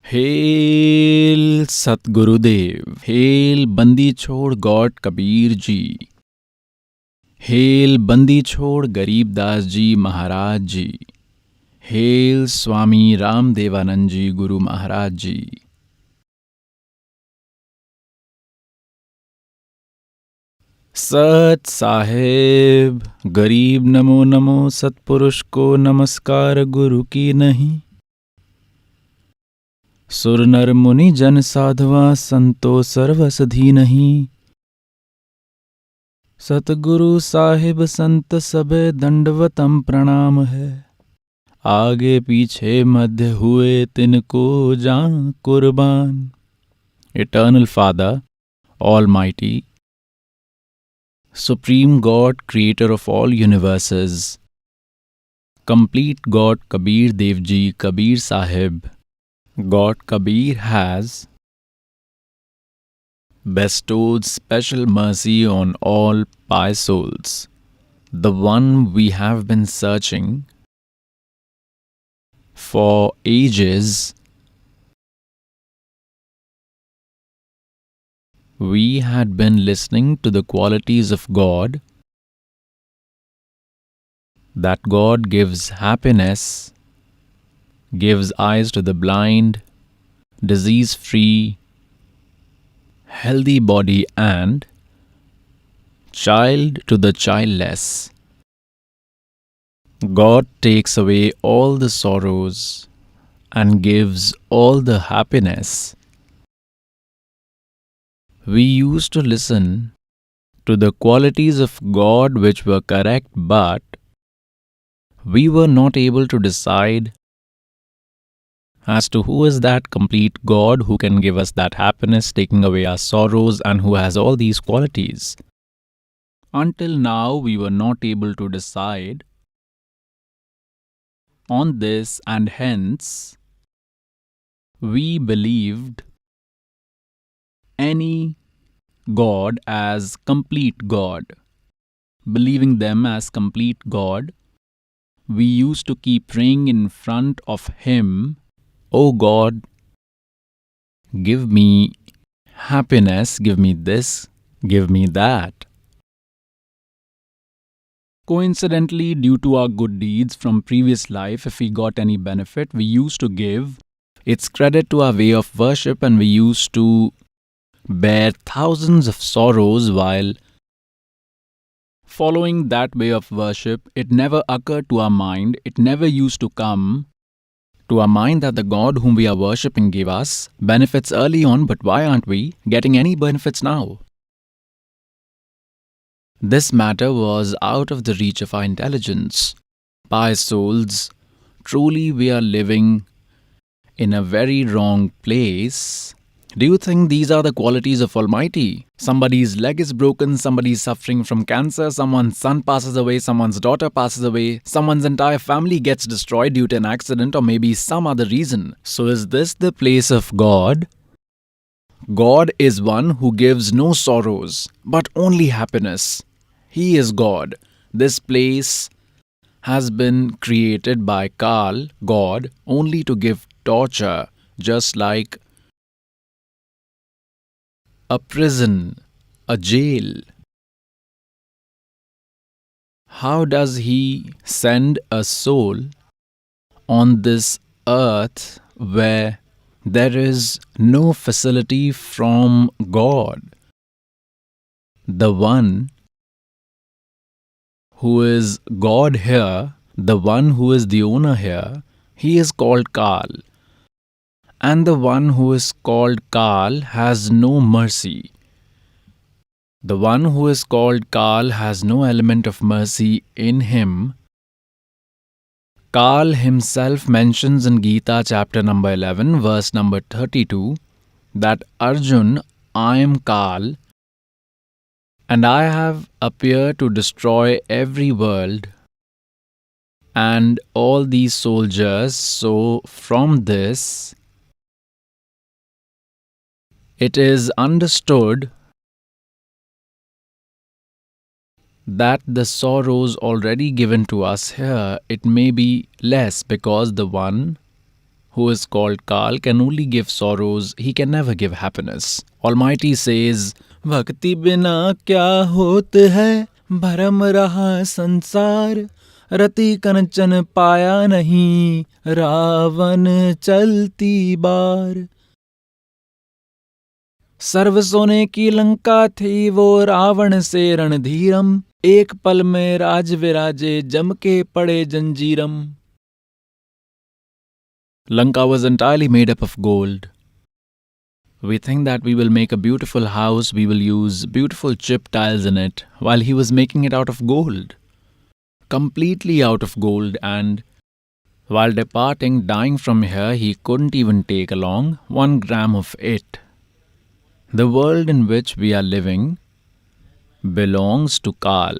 Hello Satgurudev, hello बंदी छोड़ God Kabir ji, hello बंदी छोड़ गरीबदास जी महाराज जी, हेल स्वामी रामदेवानंद जी गुरु महाराज जी। सत साहेब, गरीब नमो नमो, सतपुरुष को नमस्कार गुरु की नहीं। सुर नर मुनि जन साधवा, संतो सर्वसधि नहीं। सतगुरु साहिब संत सबे दंडवतम प्रणाम है। आगे पीछे मध्य हुए तिनको जान कुर्बान। Eternal Father, Almighty, Supreme God, Creator of all universes, complete God Kabir Dev Ji, Kabir Sahib, God Kabir has bestowed special mercy on all pious souls, the one we have been searching for ages. We had been listening to the qualities of God, that God gives happiness, gives eyes to the blind, disease-free, healthy body, and child to the childless. God takes away all the sorrows and gives all the happiness. We used to listen to the qualities of God which were correct, but we were not able to decide as to who is that complete God who can give us that happiness, taking away our sorrows, and who has all these qualities. Until now, we were not able to decide on this, and hence we believed any God as complete God. Believing them as complete God, we used to keep praying in front of Him, "Oh God, give me happiness, give me this, give me that." Coincidentally, due to our good deeds from previous life, if we got any benefit, we used to give its credit to our way of worship, and we used to bear thousands of sorrows while following that way of worship. It never occurred to our mind, it never used to come to our mind that the God whom we are worshipping gave us benefits early on, but why aren't we getting any benefits now? This matter was out of the reach of our intelligence. Pious souls, truly we are living in a very wrong place. Do you think these are the qualities of Almighty? Somebody's leg is broken, somebody's suffering from cancer, someone's son passes away, someone's daughter passes away, someone's entire family gets destroyed due to an accident or maybe some other reason. So is this the place of God? God is one who gives no sorrows, but only happiness. He is God. This place has been created by Kal, God, only to give torture, just like a prison, a jail. How does He send a soul on this earth where there is no facility from God? The one who is God here, the one who is the owner here, He is called Kal. And the one who is called Kal has no mercy. The one who is called Kal has no element of mercy in him. Kal himself mentions in Gita chapter number 11, verse number 32, that Arjun, I am Kal, and I have appeared to destroy every world and all these soldiers. So from this, it is understood that the sorrows already given to us here, it may be less, because the one who is called Kal, can only give sorrows, he can never give happiness. Almighty says, Bhakti bina kya hot hai, bharam raha sansar, rati kanchan paya nahi, Ravan chalti bar. सर्व सोने की लंका थी वो रावण से रणधीरम, एक पल में राज विराजे जम के पड़े जंजीरम. Lanka was entirely made up of gold. We think that we will make a beautiful house, we will use beautiful chip tiles in it, while he was making it out of gold. Completely out of gold, and while departing, dying from here, he couldn't even take along 1 gram of it. The world in which we are living belongs to Kal.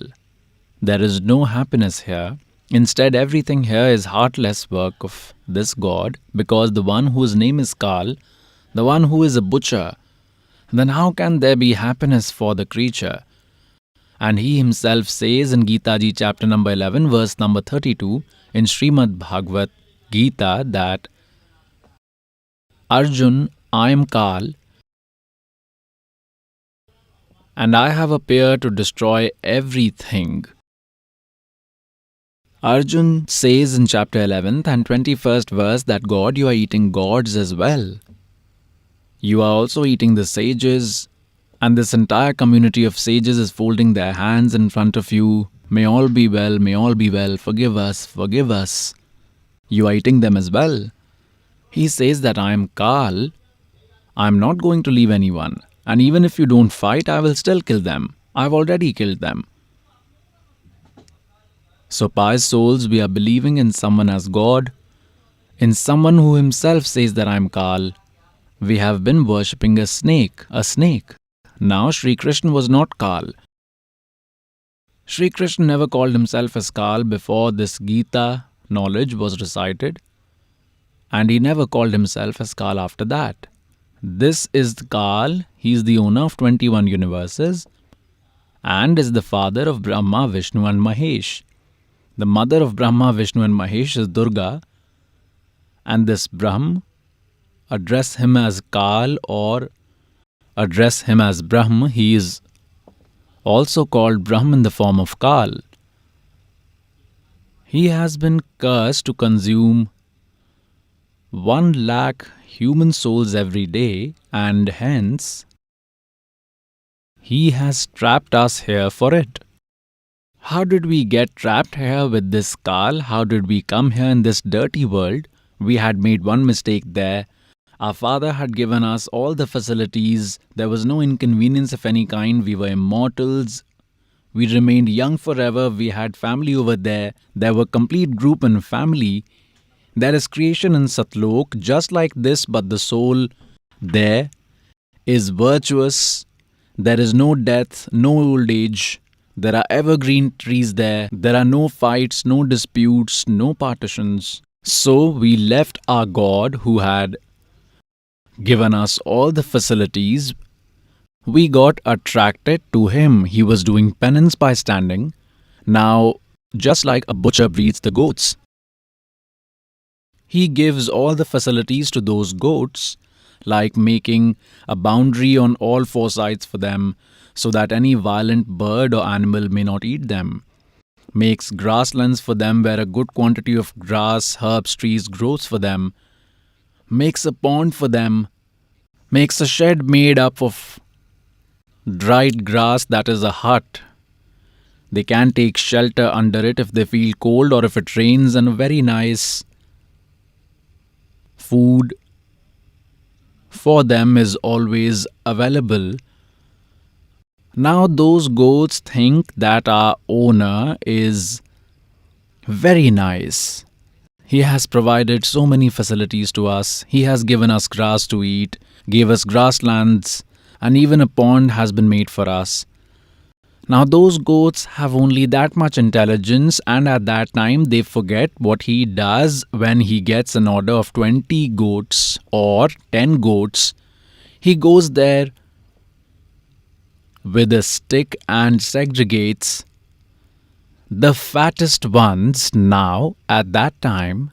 There is no happiness here. Instead, everything here is heartless work of this god, because the one whose name is Kal, the one who is a butcher, then how can there be happiness for the creature? And he himself says in Gita Ji chapter number 11 verse number 32 in Srimad Bhagavad Gita that Arjun, I am Kal, and I have appeared to destroy everything. Arjun says in chapter 11th and 21st verse that God, you are eating gods as well. You are also eating the sages, and this entire community of sages is folding their hands in front of you. May all be well, forgive us, forgive us. You are eating them as well. He says that I am Kal, I am not going to leave anyone. And even if you don't fight, I will still kill them. I have already killed them. So pious souls, we are believing in someone as God, in someone who himself says that I am Kal. We have been worshipping a snake. Now Sri Krishna was not Kal. Sri Krishna never called himself as Kal before this Gita knowledge was recited, and he never called himself as Kal after that. This is Kal, he is the owner of 21 universes and is the father of Brahma, Vishnu and Mahesh. The mother of Brahma, Vishnu and Mahesh is Durga, and this Brahm, address him as Kal or address him as Brahm, he is also called Brahm in the form of Kal. He has been cursed to consume 1 lakh human souls every day, and hence he has trapped us here for it. How did we get trapped here with this Kal? How did we come here in this dirty world? We had made one mistake there. Our father had given us all the facilities. There was no inconvenience of any kind. We were immortals. We remained young forever. We had family over there. There were complete group and family. There is creation in Satlok just like this, but the soul there is virtuous. There is no death, no old age. There are evergreen trees there. There are no fights, no disputes, no partitions. So we left our God who had given us all the facilities. We got attracted to him. He was doing penance by standing. Now, just like a butcher breeds the goats, he gives all the facilities to those goats, like making a boundary on all 4 sides for them so that any violent bird or animal may not eat them. Makes grasslands for them where a good quantity of grass, herbs, trees grows for them. Makes a pond for them. Makes a shed made up of dried grass that is a hut. They can take shelter under it if they feel cold or if it rains, and a very nice food for them is always available. Now those goats think that our owner is very nice. He has provided so many facilities to us. He has given us grass to eat, gave us grasslands, and even a pond has been made for us. Now those goats have only that much intelligence, and at that time they forget what he does when he gets an order of 20 goats or 10 goats. He goes there with a stick and segregates the fattest ones. Now, at that time,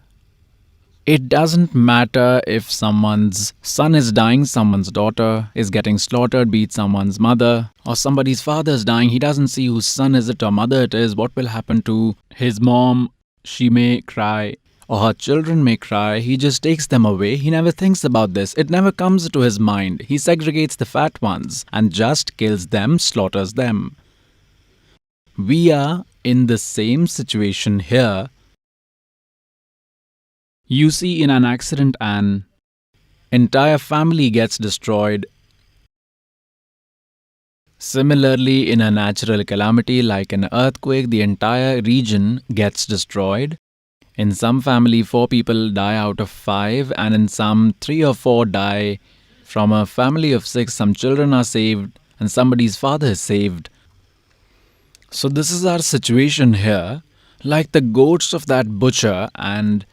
It doesn't matter if someone's son is dying, someone's daughter is getting slaughtered, be it someone's mother, or somebody's father is dying. He doesn't see whose son is it or mother it is. What will happen to his mom? She may cry, or her children may cry. He just takes them away. He never thinks about this. It never comes to his mind. He segregates the fat ones and just kills them, slaughters them. We are in the same situation here. You see, in an accident, an entire family gets destroyed. Similarly, in a natural calamity like an earthquake, the entire region gets destroyed. In some family, 4 people die out of 5, and in some, 3 or 4 die. From a family of 6, some children are saved, and somebody's father is saved. So this is our situation here, like the goats of that butcher, and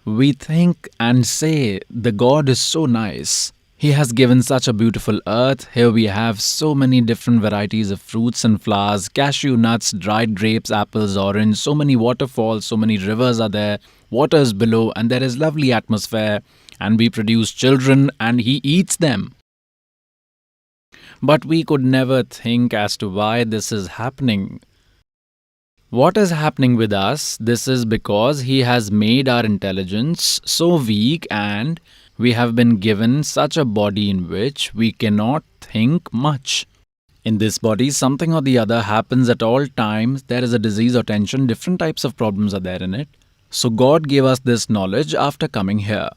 we think and say the God is so nice. He has given such a beautiful earth. Here we have so many different varieties of fruits and flowers, cashew nuts, dried grapes, apples, orange, so many waterfalls, so many rivers are there, water is below, and there is lovely atmosphere, and we produce children and he eats them. But we could never think as to why this is happening. What is happening with us? This is because he has made our intelligence so weak, and we have been given such a body in which we cannot think much. In this body, something or the other happens at all times. There is a disease or tension, different types of problems are there in it. So God gave us this knowledge after coming here.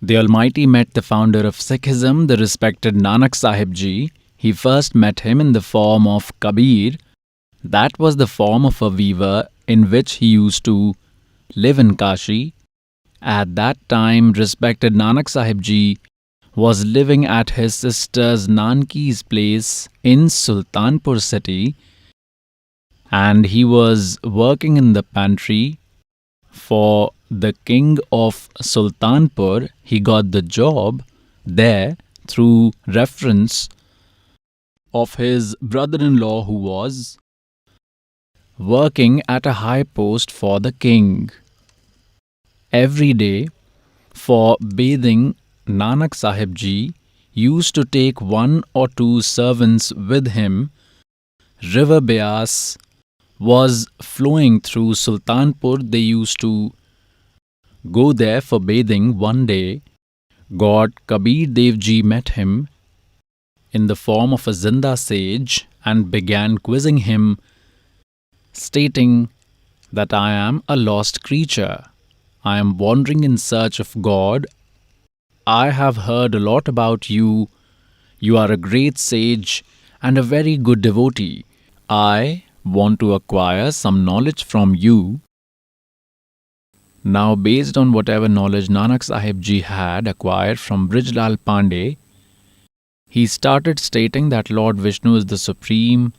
The Almighty met the founder of Sikhism, the respected Nanak Sahib Ji. He first met him in the form of Kabir. That was the form of a weaver in which he used to live in Kashi. At that time, respected Nanak Sahib Ji was living at his sister's Nanki's place in Sultanpur city, and he was working in the pantry for the king of Sultanpur. He got the job there through reference of his brother-in-law who was working at a high post for the king. Every day for bathing, Nanak Sahib Ji used to take 1 or 2 servants with him. River Beas was flowing through Sultanpur. They used to go there for bathing. One day, God Kabir Dev Ji met him in the form of a Zinda sage and began quizzing him, stating that I am a lost creature. I am wandering in search of God. I have heard a lot about you. You are a great sage and a very good devotee. I want to acquire some knowledge from you. Now, based on whatever knowledge Nanak Sahib Ji had acquired from Brijlal Pandey, he started stating that Lord Vishnu is the supreme,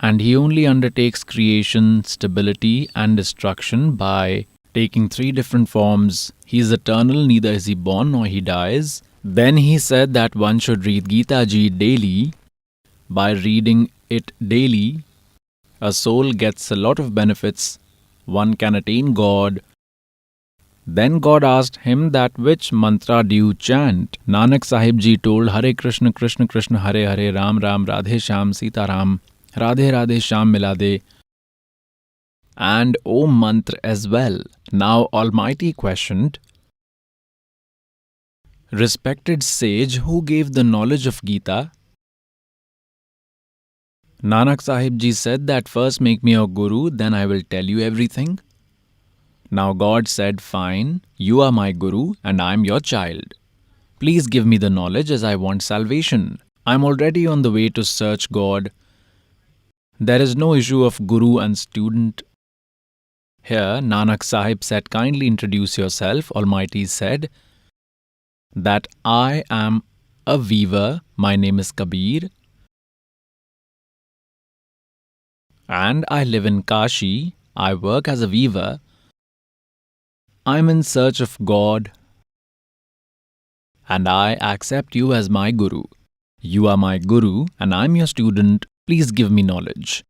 and he only undertakes creation, stability and destruction by taking 3 different forms. He is eternal, neither is he born nor he dies. Then he said that one should read Gita Ji daily. By reading it daily, a soul gets a lot of benefits. One can attain God. Then God asked him that which mantra do you chant? Nanak Sahib Ji told Hare Krishna, Krishna Krishna, Hare Hare, Ram Ram, Radhe Shyam, Sita Ram, Radhe Radhe Shyam Milade, and Om mantra as well. Now Almighty questioned, respected sage, who gave the knowledge of Gita? Nanak Sahib Ji said that first make me your guru, then I will tell you everything. Now God said, fine, you are my guru and I am your child. Please give me the knowledge as I want salvation. I am already on the way to search God. There is no issue of guru and student. Here Nanak Sahib said, kindly introduce yourself. Almighty said that I am a weaver. My name is Kabir and I live in Kashi. I work as a weaver. I am in search of God. and I accept you as my Guru. You are my Guru, and I'm your student. Please give me knowledge.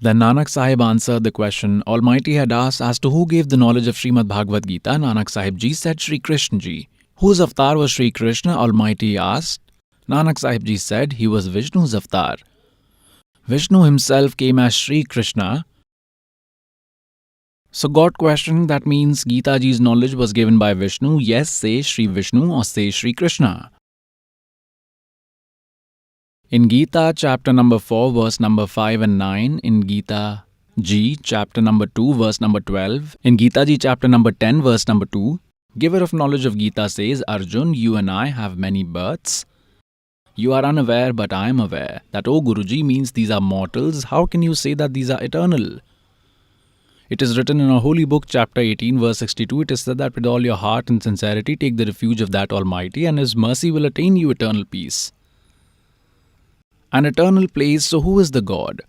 Then Nanak Sahib answered the question Almighty had asked as to who gave the knowledge of Srimad Bhagavad Gita. Nanak Sahib Ji said Sri Krishna Ji. Whose avatar was Sri Krishna? Almighty asked. Nanak Sahib Ji said he was Vishnu's avatar. Vishnu himself came as Sri Krishna. So God questioned, that means Gita Ji's knowledge was given by Vishnu. Yes, say Sri Vishnu or say Sri Krishna. In Gita chapter number 4 verse number 5 and 9, in Gita Ji chapter number 2 verse number 12, in Gita Ji chapter number 10 verse number 2, giver of knowledge of Gita says, Arjun, you and I have many births. You are unaware, but I am aware. That, O Guruji, means these are mortals. How can you say that these are eternal? It is written in a holy book, chapter 18, verse 62, it is said that with all your heart and sincerity, take the refuge of that Almighty, and His mercy will attain you eternal peace. An eternal place, so who is the God?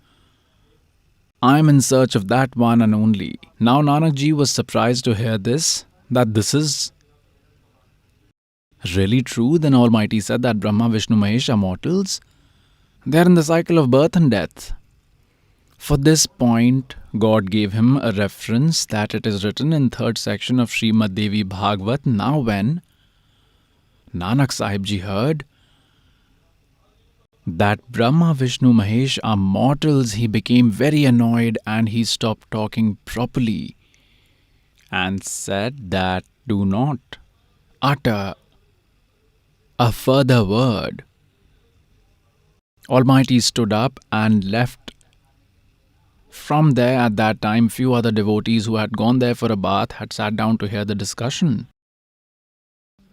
I am in search of that one and only. Now Nanak Ji was surprised to hear this, that this is really true. Then Almighty said that Brahma, Vishnu, Mahesh are mortals. They are in the cycle of birth and death. For this point, God gave him a reference that it is written in 3rd section of Srimad Devi Bhagavat. Now when Nanak Sahib Ji heard that Brahma, Vishnu, Mahesh are mortals, he became very annoyed and he stopped talking properly and said that do not utter a further word. Almighty stood up and left. From there, at that time, few other devotees who had gone there for a bath had sat down to hear the discussion.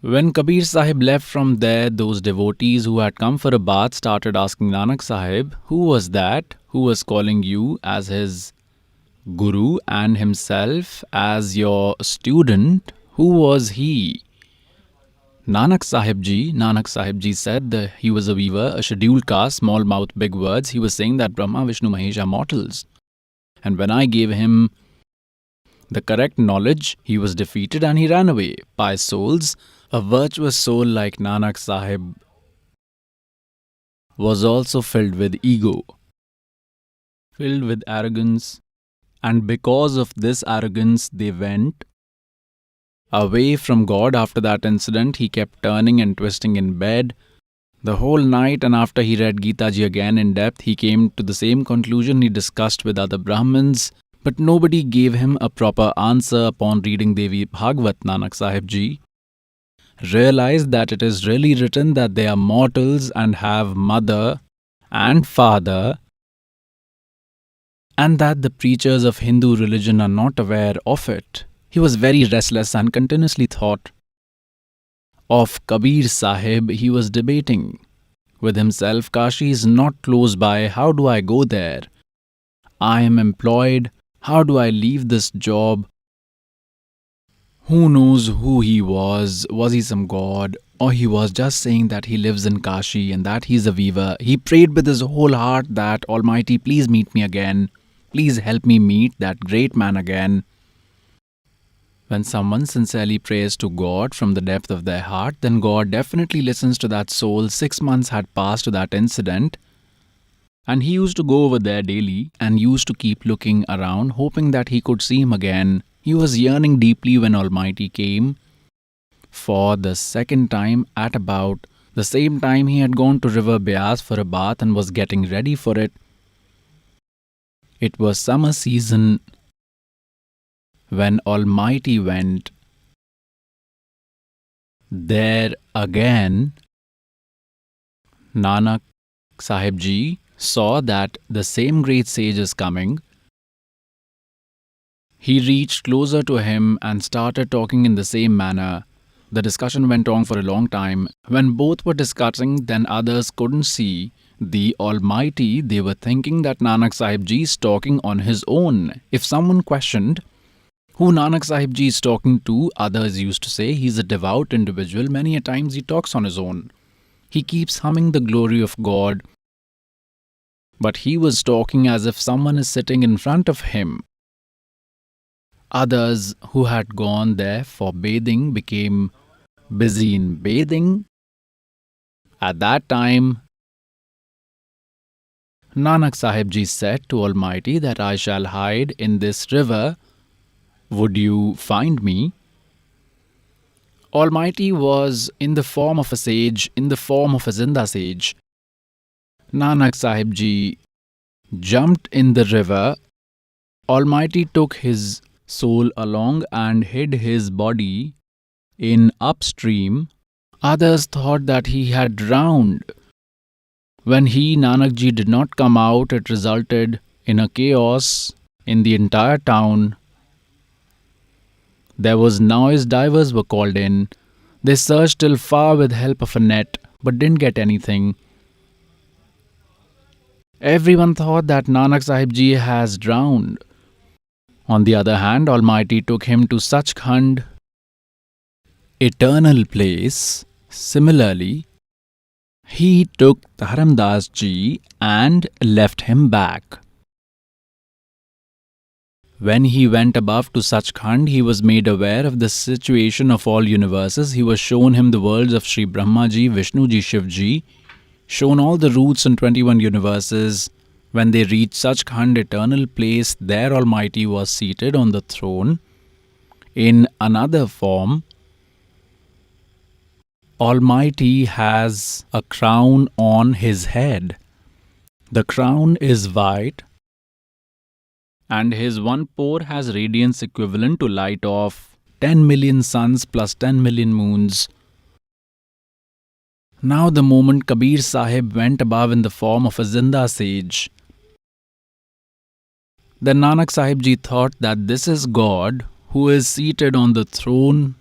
When Kabir Sahib left from there, those devotees who had come for a bath started asking Nanak Sahib, who was that who was calling you as his Guru and himself as your student? Who was he? Nanak Sahib Ji said that he was a weaver, a scheduled caste, small mouth, big words. He was saying that Brahma, Vishnu, Mahesh are mortals. And when I gave him the correct knowledge, he was defeated and he ran away. Pious souls, a virtuous soul like Nanak Sahib was also filled with ego, filled with arrogance, and because of this arrogance, they went away from God. After that incident, he kept turning and twisting in bed the whole night, and after he read Gita Ji again in depth, he came to the same conclusion he discussed with other Brahmins, but nobody gave him a proper answer. Upon reading Devi Bhagavat, Nanak Sahib Ji realized that it is really written that they are mortals and have mother and father, and that the preachers of Hindu religion are not aware of it. He was very restless and continuously thought of Kabir Sahib. He was debating with himself, Kashi is not close by, how do I go there? I am employed, how do I leave this job? Who knows who he was? Was he some god? Or he was just saying that he lives in Kashi and that he's a weaver. He prayed with his whole heart that, Almighty, please meet me again. Please help me meet that great man again. When someone sincerely prays to God from the depth of their heart, then God definitely listens to that soul. 6 months had passed to that incident, and he used to go over there daily and used to keep looking around, hoping that he could see him again. He was yearning deeply when Almighty came for the second time at about the same time he had gone to river Beas for a bath and was getting ready for it. It was summer season when Almighty went there again. Nanak Sahib Ji saw that the same great sage is coming. He reached closer to him and started talking in the same manner. The discussion went on for a long time. When both were discussing, then others couldn't see the Almighty. They were thinking that Nanak Sahib Ji is talking on his own. If someone questioned who Nanak Sahib Ji is talking to, others used to say he's a devout individual. Many a times he talks on his own. He keeps humming the glory of God. But he was talking as if someone is sitting in front of him. Others who had gone there for bathing became busy in bathing. At that time, Nanak Sahib Ji said to Almighty that I shall hide in this river. Would you find me? Almighty was in the form of a sage, in the form of a Zinda sage. Nanak Sahib Ji jumped in the river. Almighty took his soul along and hid his body in upstream. Others thought that he had drowned. When Nanak Ji, did not come out, it resulted in a chaos in the entire town. There was noise, divers were called in. They searched till far with help of a net, but didn't get anything. Everyone thought that Nanak Sahib Ji has drowned. On the other hand, Almighty took him to Sachkhand, eternal place. Similarly, he took Dharamdas Ji and left him back. When he went above to Sachkhand, he was made aware of the situation of all universes. He was shown him the worlds of Sri Brahma Ji, Vishnu Ji, Shiv Ji, shown all the roots in 21 universes. When they reached Sachkhand, eternal place, there Almighty was seated on the throne. In another form, Almighty has a crown on his head. The crown is white, and his one pore has radiance equivalent to light of 10 million suns plus 10 million moons. Now the moment Kabir Sahib went above in the form of a Zinda sage, then Nanak Sahib Ji thought that this is God who is seated on the throne,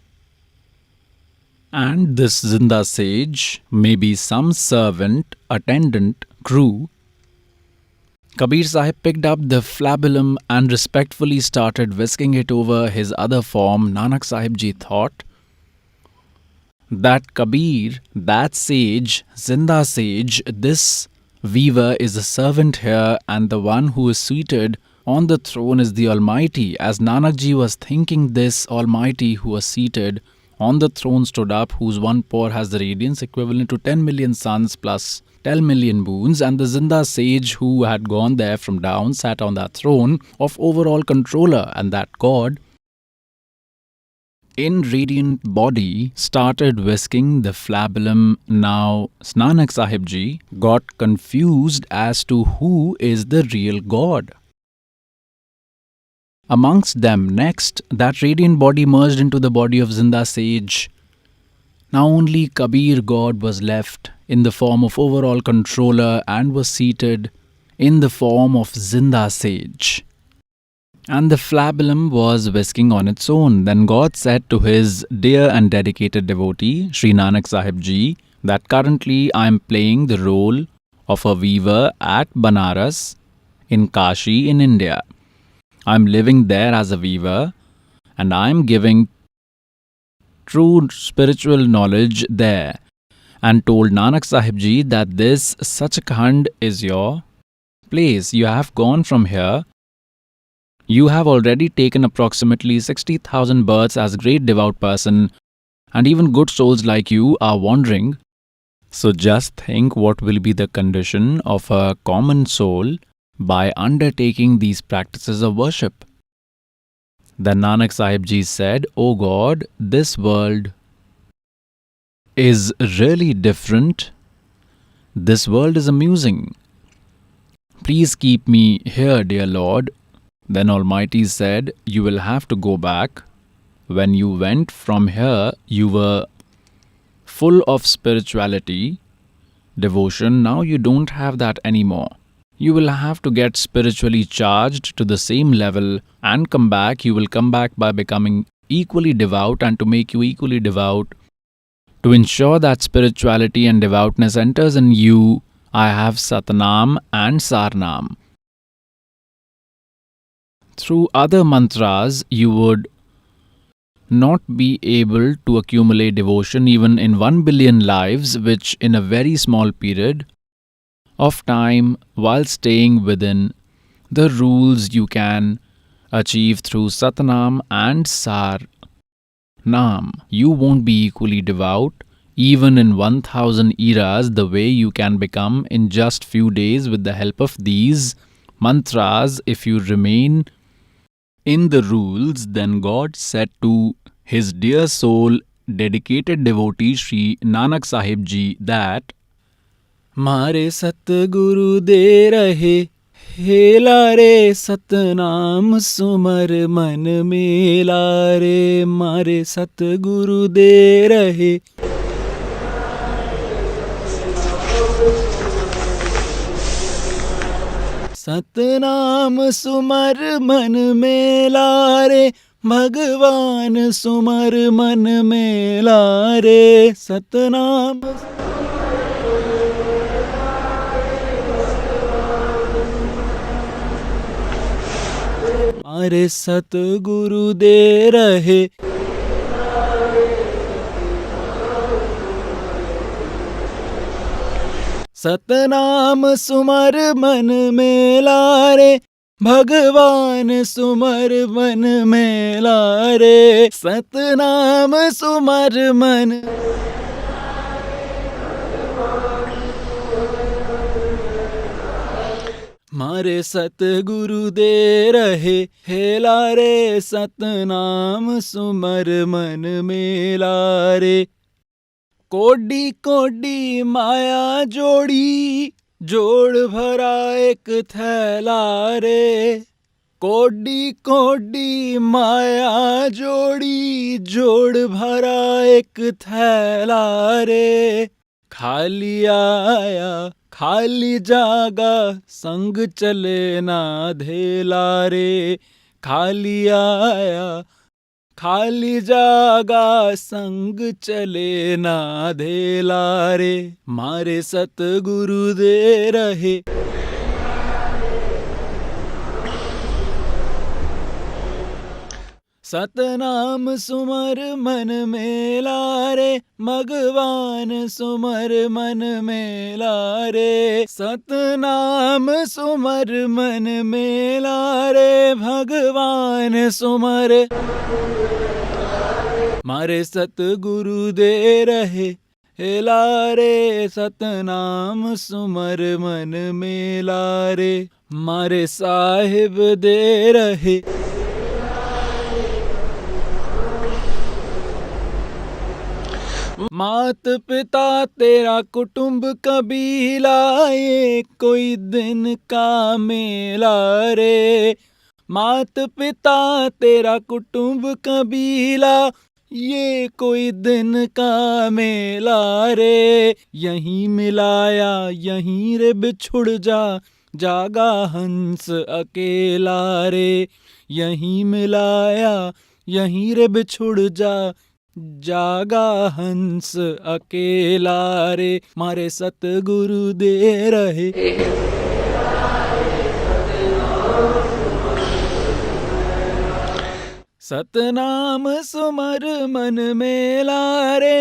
and this Zinda sage may be some servant, attendant, crew. Kabir Sahib picked up the flabellum and respectfully started whisking it over his other form. Nanak Sahib Ji thought that Kabir, that sage, Zinda sage, this weaver is a servant here, and the one who is seated on the throne is the Almighty. As Nanak Ji was thinking this, Almighty who was seated on the throne stood up, whose one pore has the radiance equivalent to 10 million suns plus 10 million moons, and the Zinda sage who had gone there from down sat on that throne of overall controller, and that God in radiant body started whisking the flabellum. Now Nanak Sahib Ji got confused as to who is the real God. Amongst them, next, that radiant body merged into the body of Zinda sage. Now only Kabir God was left in the form of overall controller and was seated in the form of Zinda sage. And the flabellum was whisking on its own. Then God said to his dear and dedicated devotee, Sri Nanak Sahib Ji, that currently I am playing the role of a weaver at Banaras in Kashi in India. I am living there as a weaver, and I am giving true spiritual knowledge there, and told Nanak Sahib Ji that this Sachkhand is your place. You have gone from here. You have already taken approximately 60,000 births as a great devout person, and even good souls like you are wandering. So just think what will be the condition of a common soul by undertaking these practices of worship. Then Nanak Sahib Ji said, "O God, this world is really different. This world is amusing. Please keep me here, dear Lord." Then Almighty said, "You will have to go back. When you went from here, you were full of spirituality, devotion. Now you don't have that anymore. You will have to get spiritually charged to the same level and come back. You will come back by becoming equally devout, and to make you equally devout, to ensure that spirituality and devoutness enters in you, I have Satnam and Sarnam. Through other mantras, you would not be able to accumulate devotion even in 1 billion lives, which in a very small period of time, while staying within the rules, you can achieve through Satnam and Sar. Naam. You won't be equally devout even in 1000 eras the way you can become in just few days with the help of these mantras if you remain in the rules. Then God said to his dear soul dedicated devotee Sri Nanak Sahib Ji that मारे सतगुरु दे रहे हेला रे सतनाम सुमर मन मेला रे मारे सतगुरु दे रहे सतनाम सुमर मन मेला रे भगवान सुमर मन मेला रे सतनाम मारे सतगुरु दे रहे सतनाम सुमर मन मेला रे भगवान सुमर मन मेला रे सतनाम सुमर मन मारे सतगुरु दे रहे हेला रे सतनाम सुमर मन मेला रे कोडी कोडी माया जोड़ी जोड़ भरा एक थैला रे कोडी कोडी माया जोड़ी जोड़ भरा एक थैला रे खाली आया खाली जागा संग चले ना धेला रे खाली आया खाली जागा संग चले ना धेला रे मारे सतगुरु दे रहे सतनाम सुमर मन मेला रे भगवान सुमर मन मेला रे सतनाम सुमर मन मेला रे भगवान सुमर मारे सतगुरु दे रहे हेला रे सतनाम सुमर मन मेला रे मारे साहिब दे रहे मात पिता तेरा कुटुंब कबीला ये कोई दिन का मेला रे मात पिता तेरा कुटुंब कबीला ये कोई दिन का मेला रे यहीं मिलाया यहीं रे बिछुड़ जा जागा हंस अकेला रे यहीं मिलाया यहीं रे बिछुड़ जा जागा हंस अकेला रे मारे सतगुरु दे रहे सतनाम सुमर मन मेला रे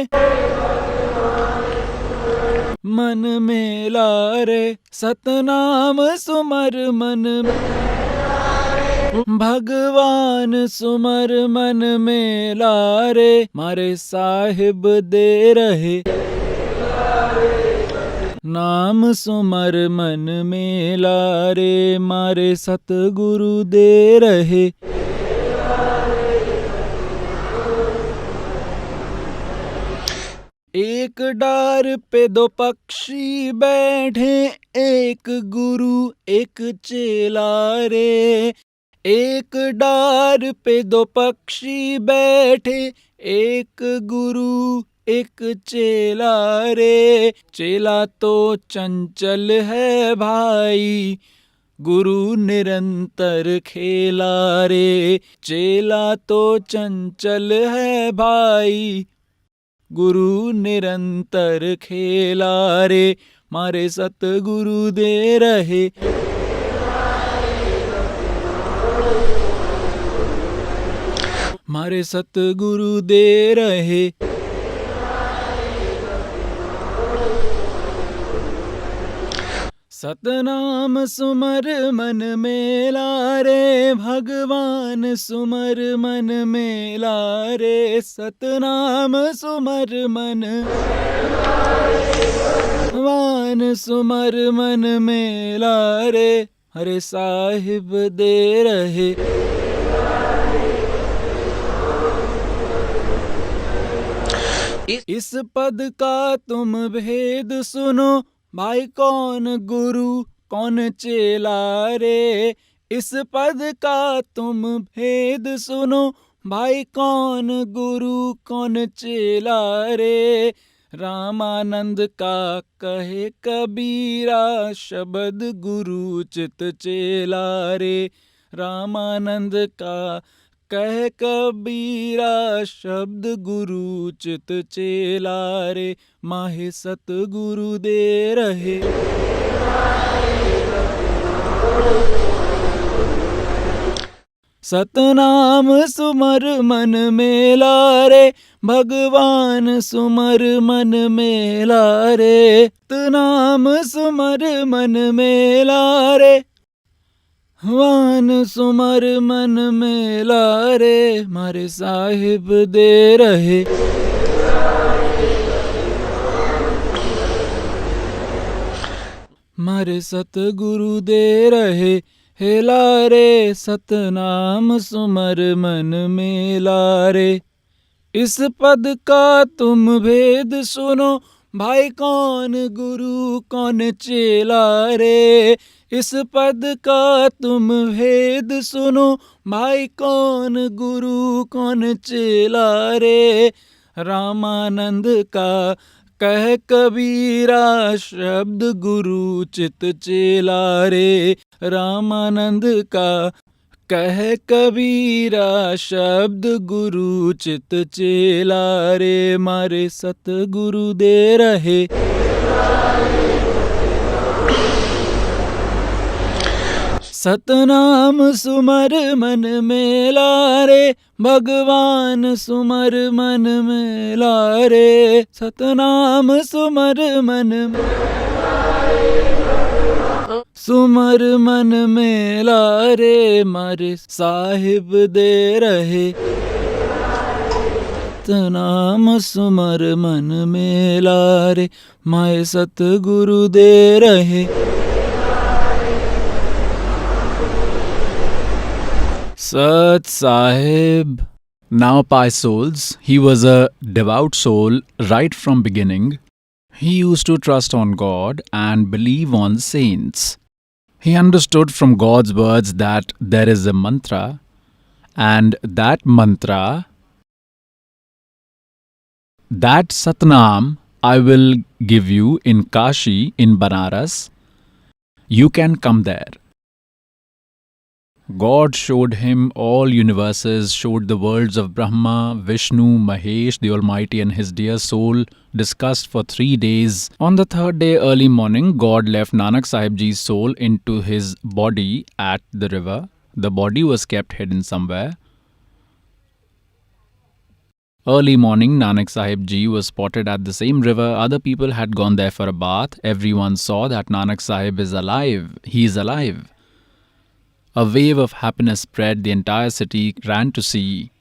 मन मेला रे सतनाम सुमर मन भगवान सुमर मन मेला रे मारे साहिब दे रहे नाम सुमर मन मेला रे मारे सतगुरु दे रहे एक डार पे दो पक्षी बैठे एक गुरु एक चेला रे एक डार पे दो पक्षी बैठे एक गुरु एक चेला रे चेला तो चंचल है भाई गुरु निरंतर खेला रे चेला तो चंचल है भाई गुरु निरंतर खेला रे मारे सतगुरु दे रहे मारे सतगुरु दे रहे सतनाम सुमर मन मेला रे, भगवान सुमर मन मेला रे, सतनाम सुमर मन भगवान सुमर मन मेला रे, हरे साहिब दे रहे। इस पद का तुम भेद सुनो, भाई कौन गुरु कौन चेला रे। इस पद का तुम भेद सुनो, भाई कौन गुरु कौन चेला रे। रामानंद का कहे कबीरा, शब्द गुरु चित चेला रे। रामानंद का कह कबीरा, शब्द गुरु चित चेला रे। माहे सतगुरु दे रहे। सतनाम सुमर मन मेला रे, भगवान सुमर मन मेला रे। सतनाम सुमर मन मेला रे, भगवान सुमर मन मेला रे, मारे साहिब दे रहे। मारे सतगुरु दे रहे। हेला रे सतनाम सुमर मन मेला रे। इस पद का तुम भेद सुनो, भाई कौन गुरु कौन चेला रे। इस पद का तुम भेद सुनो, भाई कौन गुरु कौन चेला रे। रामानंद का कह कबीरा, शब्द गुरु चित चेला रे। रामानंद का कह कबीरा, शब्द गुरु चित चेला रे। मारे सतगुरु दे रहे। सतनाम सुमर मन मेला रे, भगवान सुमर मन मेला रे। सतनाम सुमर मन सुमर मन मेला रे, मारे साहिब दे रहे। सतनाम सुमर मन मेला रे, माए सतगुरु दे रहे। Sat Sahib. Now, pious souls, he was a devout soul right from beginning. He used to trust on God and believe on saints. He understood from God's words that there is a mantra, and that mantra, that Satnam, I will give you in Kashi, in Banaras. You can come there. God showed him all universes, showed the worlds of Brahma, Vishnu, Mahesh, the Almighty and his dear soul, discussed for 3 days. On the 3rd day early morning, God left Nanak Sahib Ji's soul into his body at the river. The body was kept hidden somewhere. Early morning, Nanak Sahib Ji was spotted at the same river. Other people had gone there for a bath. Everyone saw that Nanak Sahib is alive. He is alive. A wave of happiness spread. The entire city ran to see.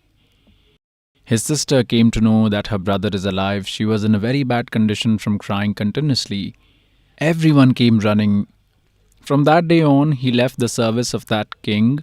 His sister came to know that her brother is alive. She was in a very bad condition from crying continuously. Everyone came running. From that day on, he left the service of that king.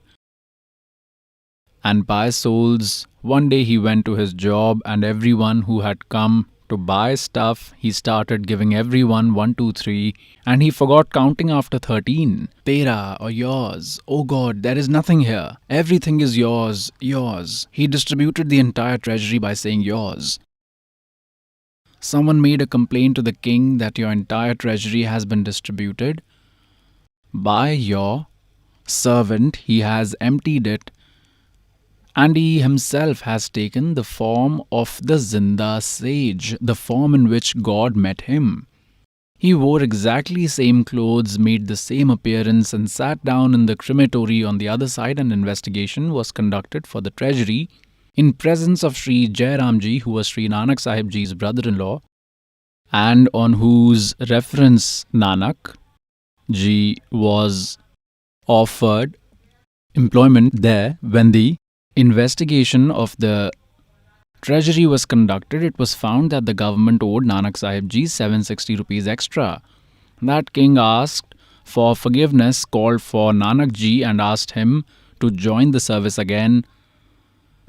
And by souls, one day he went to his job, and everyone who had come to buy stuff, he started giving everyone 1, 2, 3, and he forgot counting after 13. Tera or yours. Oh God, there is nothing here. Everything is yours, yours. He distributed the entire treasury by saying yours. Someone made a complaint to the king that your entire treasury has been distributed. By your servant, he has emptied it. And he himself has taken the form of the Zinda sage, the form in which God met him. He wore exactly same clothes, made the same appearance, and sat down in the crematory on the other side. An investigation was conducted for the treasury in presence of Sri Jairamji, who was Sri Nanak Sahib Ji's brother-in-law, and on whose reference Nanak ji was offered employment there. When the investigation of the treasury was conducted, it was found that the government owed Nanak Sahib ji 760 rupees extra. That king asked for forgiveness, called for Nanak ji and asked him to join the service again.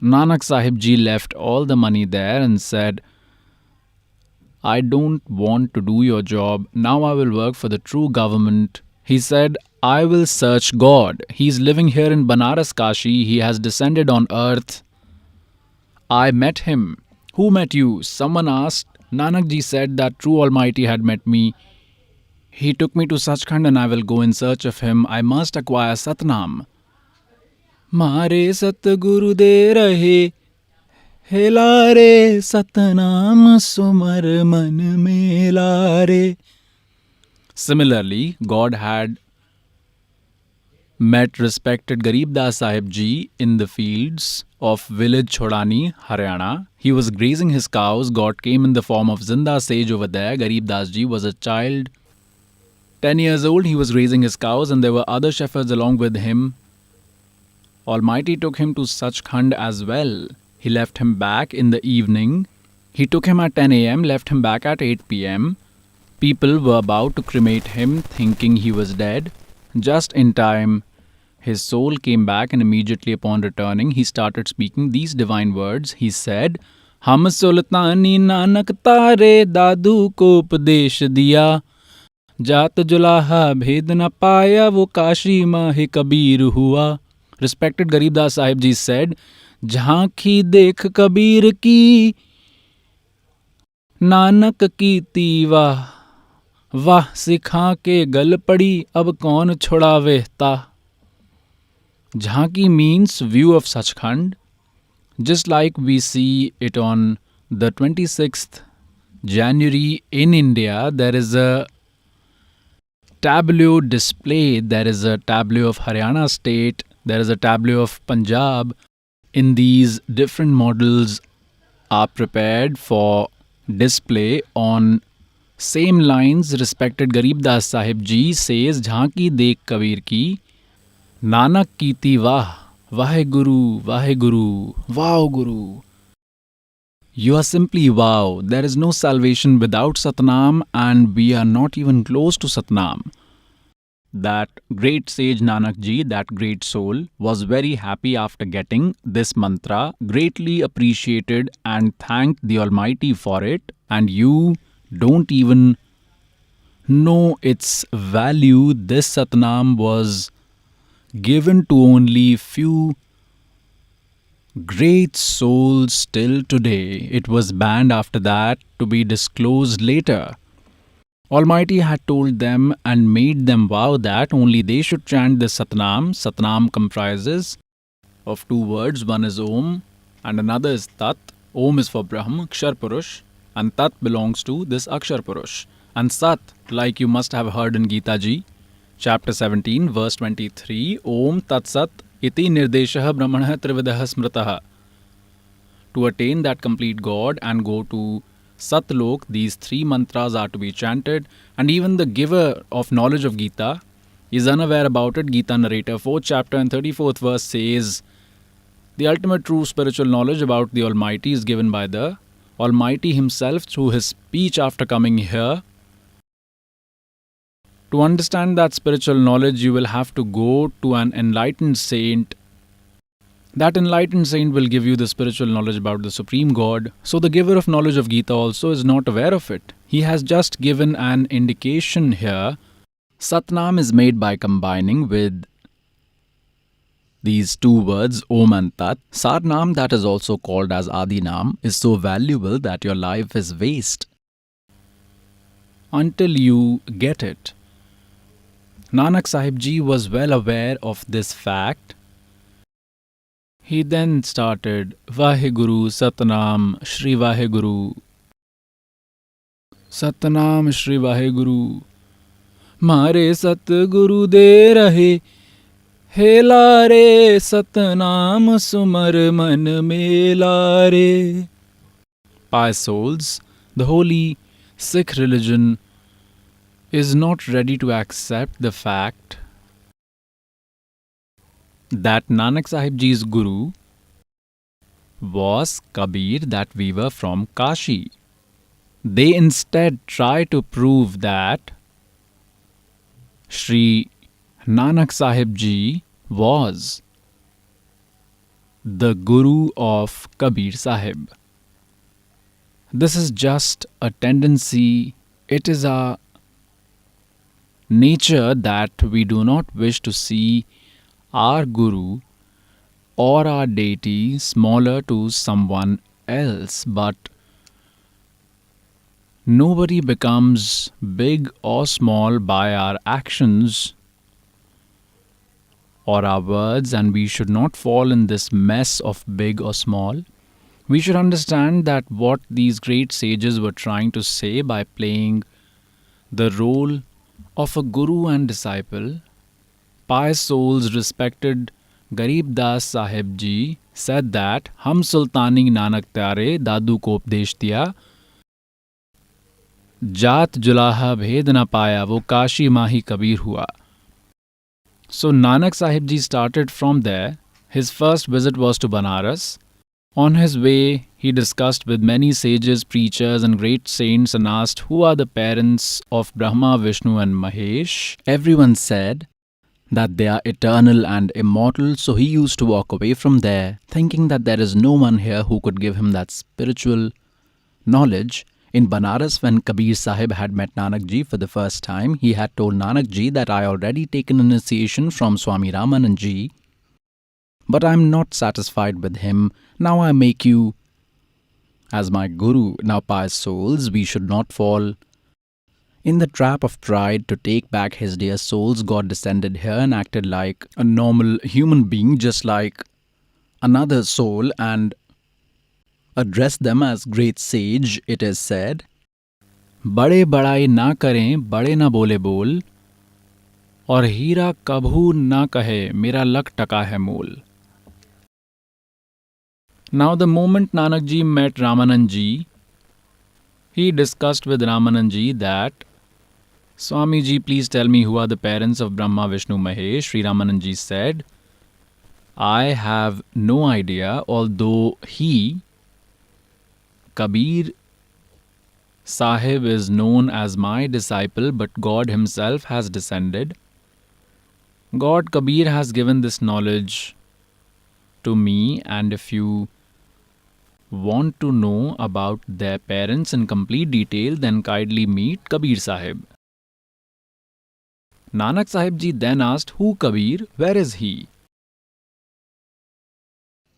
Nanak Sahib ji left all the money there and said, I don't want to do your job. Now I will work for the true government. He said, I will search God. He is living here in Banaras, Kashi. He has descended on earth. I met him. Who met you? Someone asked. Nanak ji said that True Almighty had met me. He took me to Sachkhand and I will go in search of him. I must acquire Satnam. Mare Satguru de rahe, helare Satnam sumar man melare. Similarly, God had met respected Garib Das Sahib ji in the fields of village Chodani, Haryana. He was grazing his cows. God came in the form of Zinda sage over there. Garib Das ji was a child, 10 years old. He was grazing his cows and there were other shepherds along with him. Almighty took him to Sachkhand as well. He left him back in the evening. He took him at 10 a.m., left him back at 8 p.m. People were about to cremate him, thinking he was dead. Just in time, his soul came back, and immediately upon returning, he started speaking these divine words. He said, Hum sultani nanak tare dadu ko upadesh diya. Jat julaha bhed na paya wo kashi mahe kabir hua. Respected Garib Das Sahib ji said, Jhanki dekh kabir ki, Nanak की वाह वाह सिखा के गल पड़ी अब कौन छुड़ावे ता. Jhanki means view of Sachkhand. Just like we see it on the 26th January in India, there is a tableau display. There is a tableau of Haryana state. There is a tableau of Punjab. In these different models are prepared for display on same lines. Respected Garib Das Sahib ji says, Jhanki dekh kabir ki, Nanak kiti vah, Vaheguru, Vaheguru, wow Guru. You are simply wow. There is no salvation without Satnam, and we are not even close to Satnam. That great sage Nanak ji, that great soul, was very happy after getting this mantra, greatly appreciated and thanked the Almighty for it. And you don't even know its value. This Satnam was given to only few great souls till today. It was banned after that, to be disclosed later. Almighty had told them and made them vow that only they should chant this Satnam. Satnam comprises of two words. One is Om and another is Tat. Om is for Brahm, Akshar Purush, and Tat belongs to this Akshar Purush. And Sat, like you must have heard in Gita Ji, chapter 17, verse 23, Om Tat Sat iti nirdeshah brahmanah trividah smrataha. To attain that complete God and go to Satlok, these three mantras are to be chanted, and even the giver of knowledge of Gita is unaware about it. Gita narrator, 4th chapter and 34th verse says, the ultimate true spiritual knowledge about the Almighty is given by the Almighty Himself through His speech after coming here. To understand that spiritual knowledge, you will have to go to an enlightened saint. That enlightened saint will give you the spiritual knowledge about the Supreme God. So the giver of knowledge of Gita also is not aware of it. He has just given an indication here. Satnam is made by combining with these two words, Om and Tat. Sarnam, that is also called as Adinam, is so valuable that your life is waste until you get it. Nanak Sahib Ji was well aware of this fact. He then started Vaheguru, Satnam, Shri Vaheguru. Satnam, Shri Vaheguru. Mare Satguru de rahe, helare Satnam sumar man melare. Pious souls, the holy Sikh religion is not ready to accept the fact that Nanak Sahib Ji's Guru was Kabir, that weaver from Kashi. They instead try to prove that Shri Nanak Sahib Ji was the Guru of Kabir Sahib. This is just a tendency, it is a nature that we do not wish to see our Guru or our deity smaller to someone else, but nobody becomes big or small by our actions or our words, and we should not fall in this mess of big or small. We should understand that what these great sages were trying to say by playing the role of a guru and disciple. Pious souls, respected Garib Das Sahib Ji said that Hum Sultani Nanak Tyare Dadu ko उपदेश दिया, जात जुलाहा भेद न पाया वो काशी माही कबीर हुआ. So Nanak Sahib Ji started from there. His first visit was to Banaras. On his way, he discussed with many sages, preachers and great saints and asked who are the parents of Brahma, Vishnu and Mahesh. Everyone said that they are eternal and immortal, so he used to walk away from there, thinking that there is no one here who could give him that spiritual knowledge. In Banaras, when Kabir Sahib had met Nanak Ji for the first time, he had told Nanak Ji that I already taken initiation from Swami Ramanand Ji, but I am not satisfied with him. Now I make you as my Guru. Now, pious souls, we should not fall in the trap of pride to take back his dear souls. God descended here and acted like a normal human being, just like another soul, and addressed them as great sage. It is said, बड़े बड़ाई ना करें, बड़े ना बोले बोल, और हीरा कभू ना कहे, मेरा लक टका है मोल. Now the moment Nanak Ji met Ramanand Ji, he discussed with Ramanand Ji that, Swami Ji, please tell me who are the parents of Brahma, Vishnu, Mahesh. Sri Ramanand Ji said, I have no idea, although he, Kabir Sahib, is known as my disciple, but God himself has descended. God Kabir has given this knowledge to me, and if you want to know about their parents in complete detail, then kindly meet Kabir Sahib. Nanak Sahib Ji then asked, who Kabir? Where is he?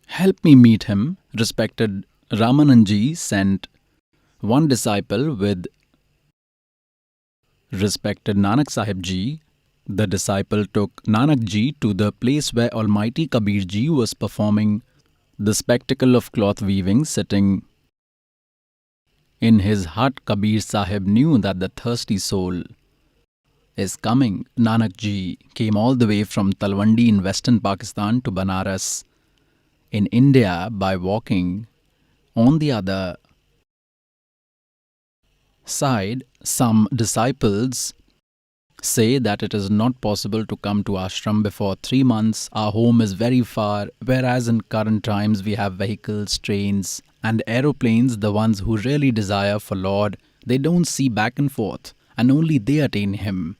Help me meet him. Respected Ramanand Ji sent one disciple with respected Nanak Sahib Ji. The disciple took Nanak Ji to the place where Almighty Kabir Ji was performing the spectacle of cloth weaving. Sitting in his hut, Kabir Sahib knew that the thirsty soul is coming. Nanak Ji came all the way from Talwandi in western Pakistan to Banaras in India by walking. On the other side, some disciples say that it is not possible to come to ashram before 3 months. Our home is very far, whereas in current times we have vehicles, trains and aeroplanes. The ones who really desire for Lord, they don't see back and forth, and only they attain him.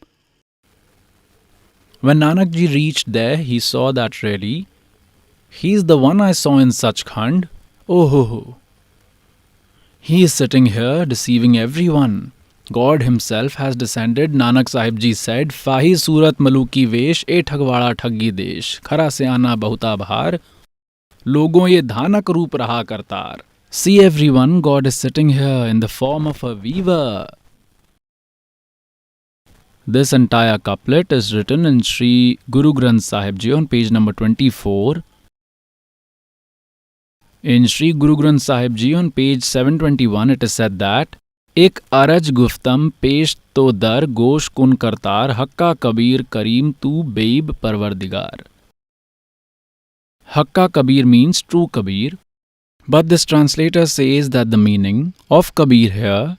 When Nanak Ji reached there, he saw that really, he is the one I saw in Sachkhand. Oh ho ho. He is sitting here deceiving everyone. God himself has descended. Nanak Sahib Ji said, Fahi Surat Maluki Vesh, e Thagwada Thaggi Desh, Khara se ana bahuta bhar, Logon ye dhanak roop raha kartar. See everyone, God is sitting here in the form of a weaver. This entire couplet is written in Sri Guru Granth Sahib Ji on page number 24. In Sri Guru Granth Sahib Ji on page 721, it is said that, एक अरज गुफ्तम पेश तो दर गोश कुन करतार हक्का कबीर करीम तू babe परवरदिगार. Hakka Kabir means true Kabir, but this translator says that the meaning of Kabir here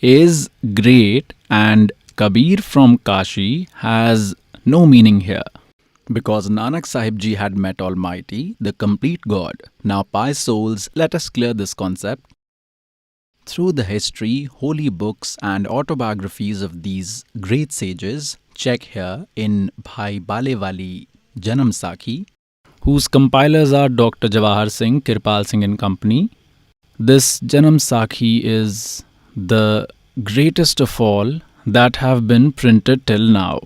is great and Kabir from Kashi has no meaning here. Because Nanak Sahib Ji had met Almighty, the complete God. Now, pious souls, let us clear this concept. Through the history, holy books, and autobiographies of these great sages, check here in Bhai Balewali Janam Sakhi, whose compilers are Dr. Jawahar Singh, Kirpal Singh and Company. This Janam Sakhi is the greatest of all that have been printed till now.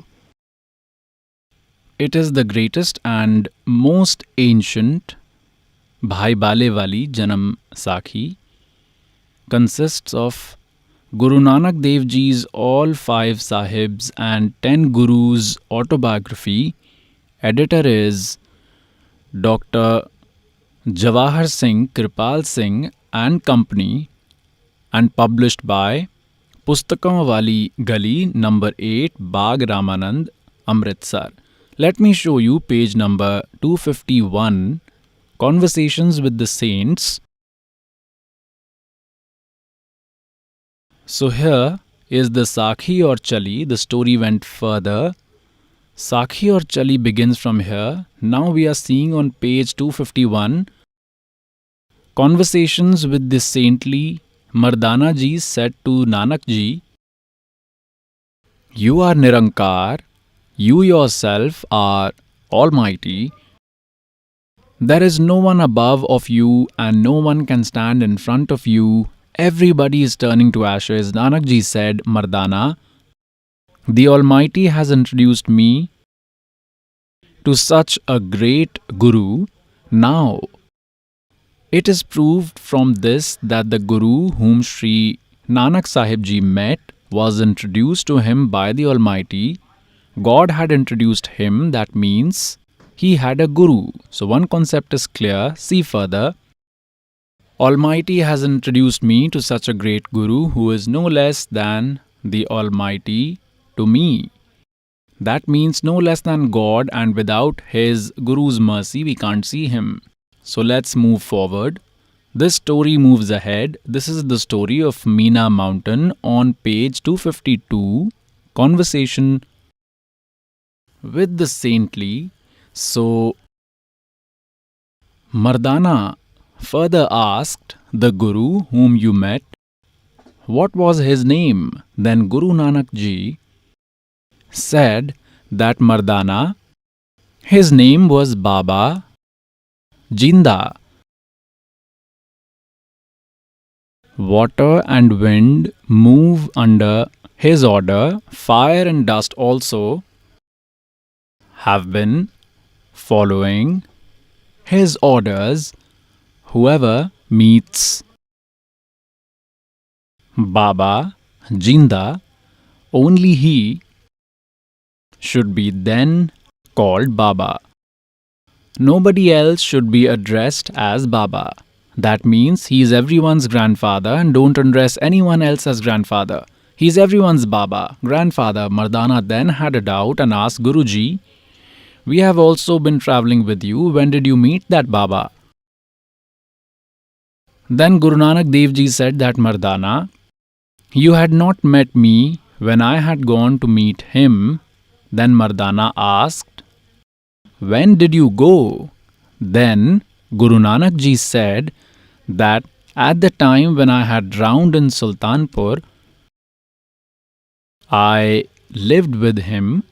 It is the greatest and most ancient. Bhai Balewali Janam Sakhi consists of Guru Nanak Dev Ji's all 5 Sahibs and 10 Gurus autobiography. Editor is Dr. Jawahar Singh, Kirpal Singh and Company, and published by Pustakam Wali Gali, number 8, Bagh Ramanand, Amritsar. Let me show you page number 251, Conversations with the Saints. So here is the Sakhi or Chali. The story went further. Sakhi or Chali begins from here. Now we are seeing on page 251, Conversations with the Saintly. Mardana Ji said to Nanak Ji, "You are Nirankar. You yourself are Almighty. There is no one above of you and no one can stand in front of you. Everybody is turning to ashes." Nanak Ji said, "Mardana, the Almighty has introduced me to such a great Guru. Now, it is proved from this that the Guru whom Sri Nanak Sahib Ji met was introduced to him by the Almighty. God had introduced him, that means he had a Guru." So one concept is clear. See further. Almighty has introduced me to such a great Guru who is no less than the Almighty to me. That means no less than God, and without his Guru's mercy we can't see him. So let's move forward. This story moves ahead. This is the story of Meena Mountain on page 252, Conversation with the Saintly. So, Mardana further asked the Guru whom you met, what was his name? Then Guru Nanak Ji said that Mardana, his name was Baba Jinda. Water and wind move under his order. Fire and dust also have been following his orders. Whoever meets Baba Jinda, only he should be then called Baba. Nobody else should be addressed as Baba. That means he is everyone's grandfather, and don't address anyone else as grandfather. He is everyone's Baba, grandfather. Mardana then had a doubt and asked Guruji, "We have also been travelling with you. When did you meet that Baba?" Then Guru Nanak Dev Ji said that Mardana, you had not met me when I had gone to meet him. Then Mardana asked, when did you go? Then Guru Nanak Ji said that at the time when I had drowned in Sultanpur, I lived with him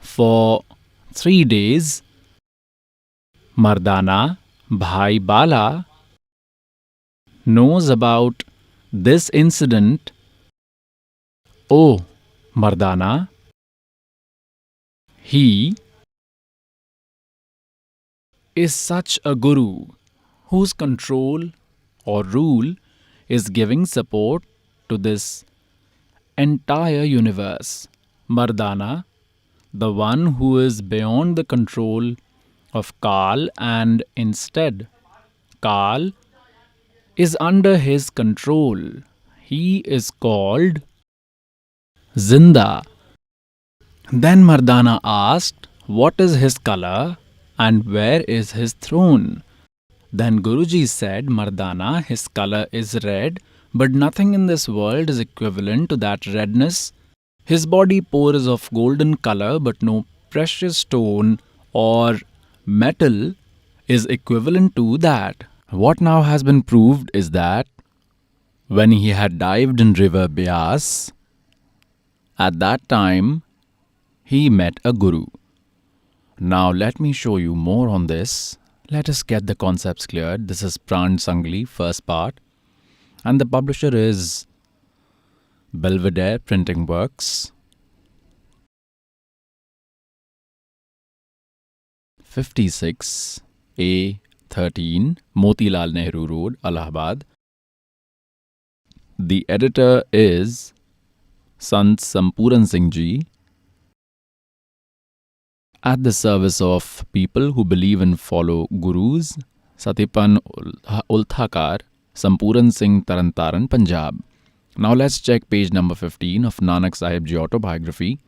for 3 days. Mardana, Bhai Bala, knows about this incident. Oh, Mardana, he is such a Guru whose control or rule is giving support to this entire universe. Mardana, the one who is beyond the control of Kal, and instead Kal is under his control. He is called Zinda. Then Mardana asked, what is his color and where is his throne? Then Guruji said, Mardana, his color is red, But nothing in this world is equivalent to that redness. His body pours of golden color, but no precious stone or metal is equivalent to that. What now has been proved is that when he had dived in river Beas, at that time he met a guru. Now let me show you more on this. Let us get the concepts cleared. This is Pran Sangli, first part, and the publisher is Belvedere Printing Works. 56 A 13 Motilal Nehru Road, Allahabad. The editor is Sant Sampuran Singh Ji, at the service of people who believe and follow gurus. Satipan Ulthakar, Sampuran Singh, Tarantaran, Punjab. Now let's check page number 15 of Nanak Sahib Ji autobiography.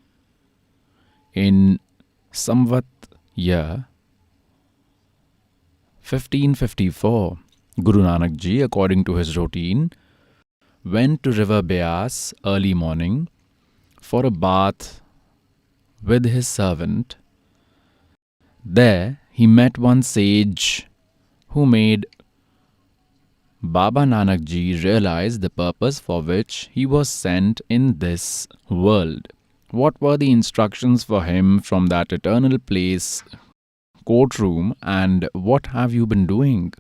In Samvat year 1554, Guru Nanak Ji, according to his routine, went to river Beas early morning for a bath with his servant. There he met one sage who made Baba Nanak Ji realize the purpose for which he was sent in this world. What were the instructions for him from that eternal place, courtroom, and what have you been doing?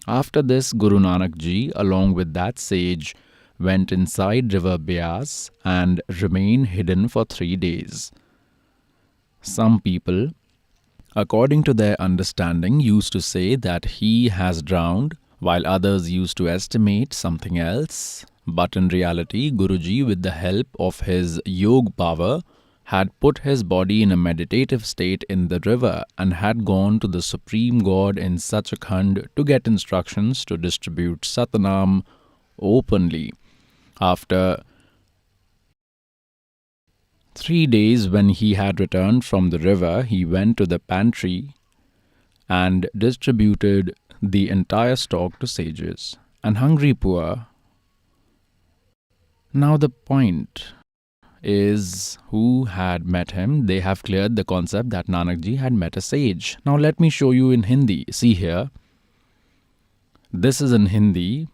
After this, Guru Nanak Ji, along with that sage, went inside river Beas and remained hidden for 3 days. Some people, according to their understanding, used to say that he has drowned, while others used to estimate something else. But in reality, Guruji, with the help of his yoga power, had put his body in a meditative state in the river and had gone to the Supreme God in Sachkhand to get instructions to distribute Satnam openly. After 3 days, when he had returned from the river, he went to the pantry and distributed the entire stock to sages and hungry poor. Now the point is who had met him. They have cleared the concept that Nanak Ji had met a sage. Now let me show you in Hindi. See here. This is in Hindi.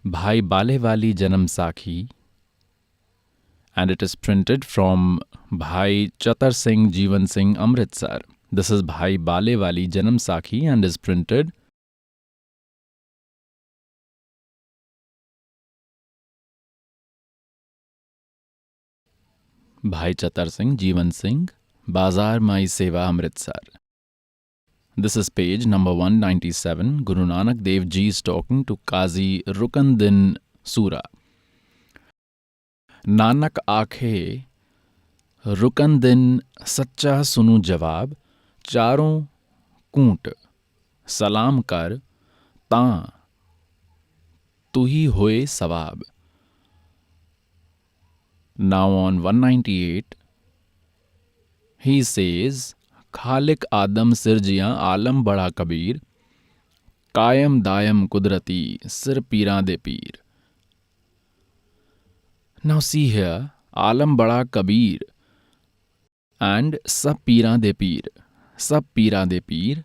Bhai Bale Wali Janam Sakhi, and it is printed from Bhai Chatar Singh Jeevan Singh Amritsar. This is Bhai Bale Wali Janam Sakhi and is printed Bhai Chatar Singh Jeevan Singh, Bazar Mai Seva Amritsar. This is page number 197. Guru Nanak Dev Ji is talking to Qazi Rukan-Din Sura. Nanak आखे रुकन दिन सच्चा सुनु जवाब, चारों कूट सलाम कर तां तू ही होए सवाब. Now on 198, he says, खालिक आदम सिरजियां आलम बड़ा कबीर, कायम दायम कुदरती सिर पीरां दे पीर. Now see here, Alam Bada Kabir and Sab Peeran de Peer. Sab Peeran de Peer.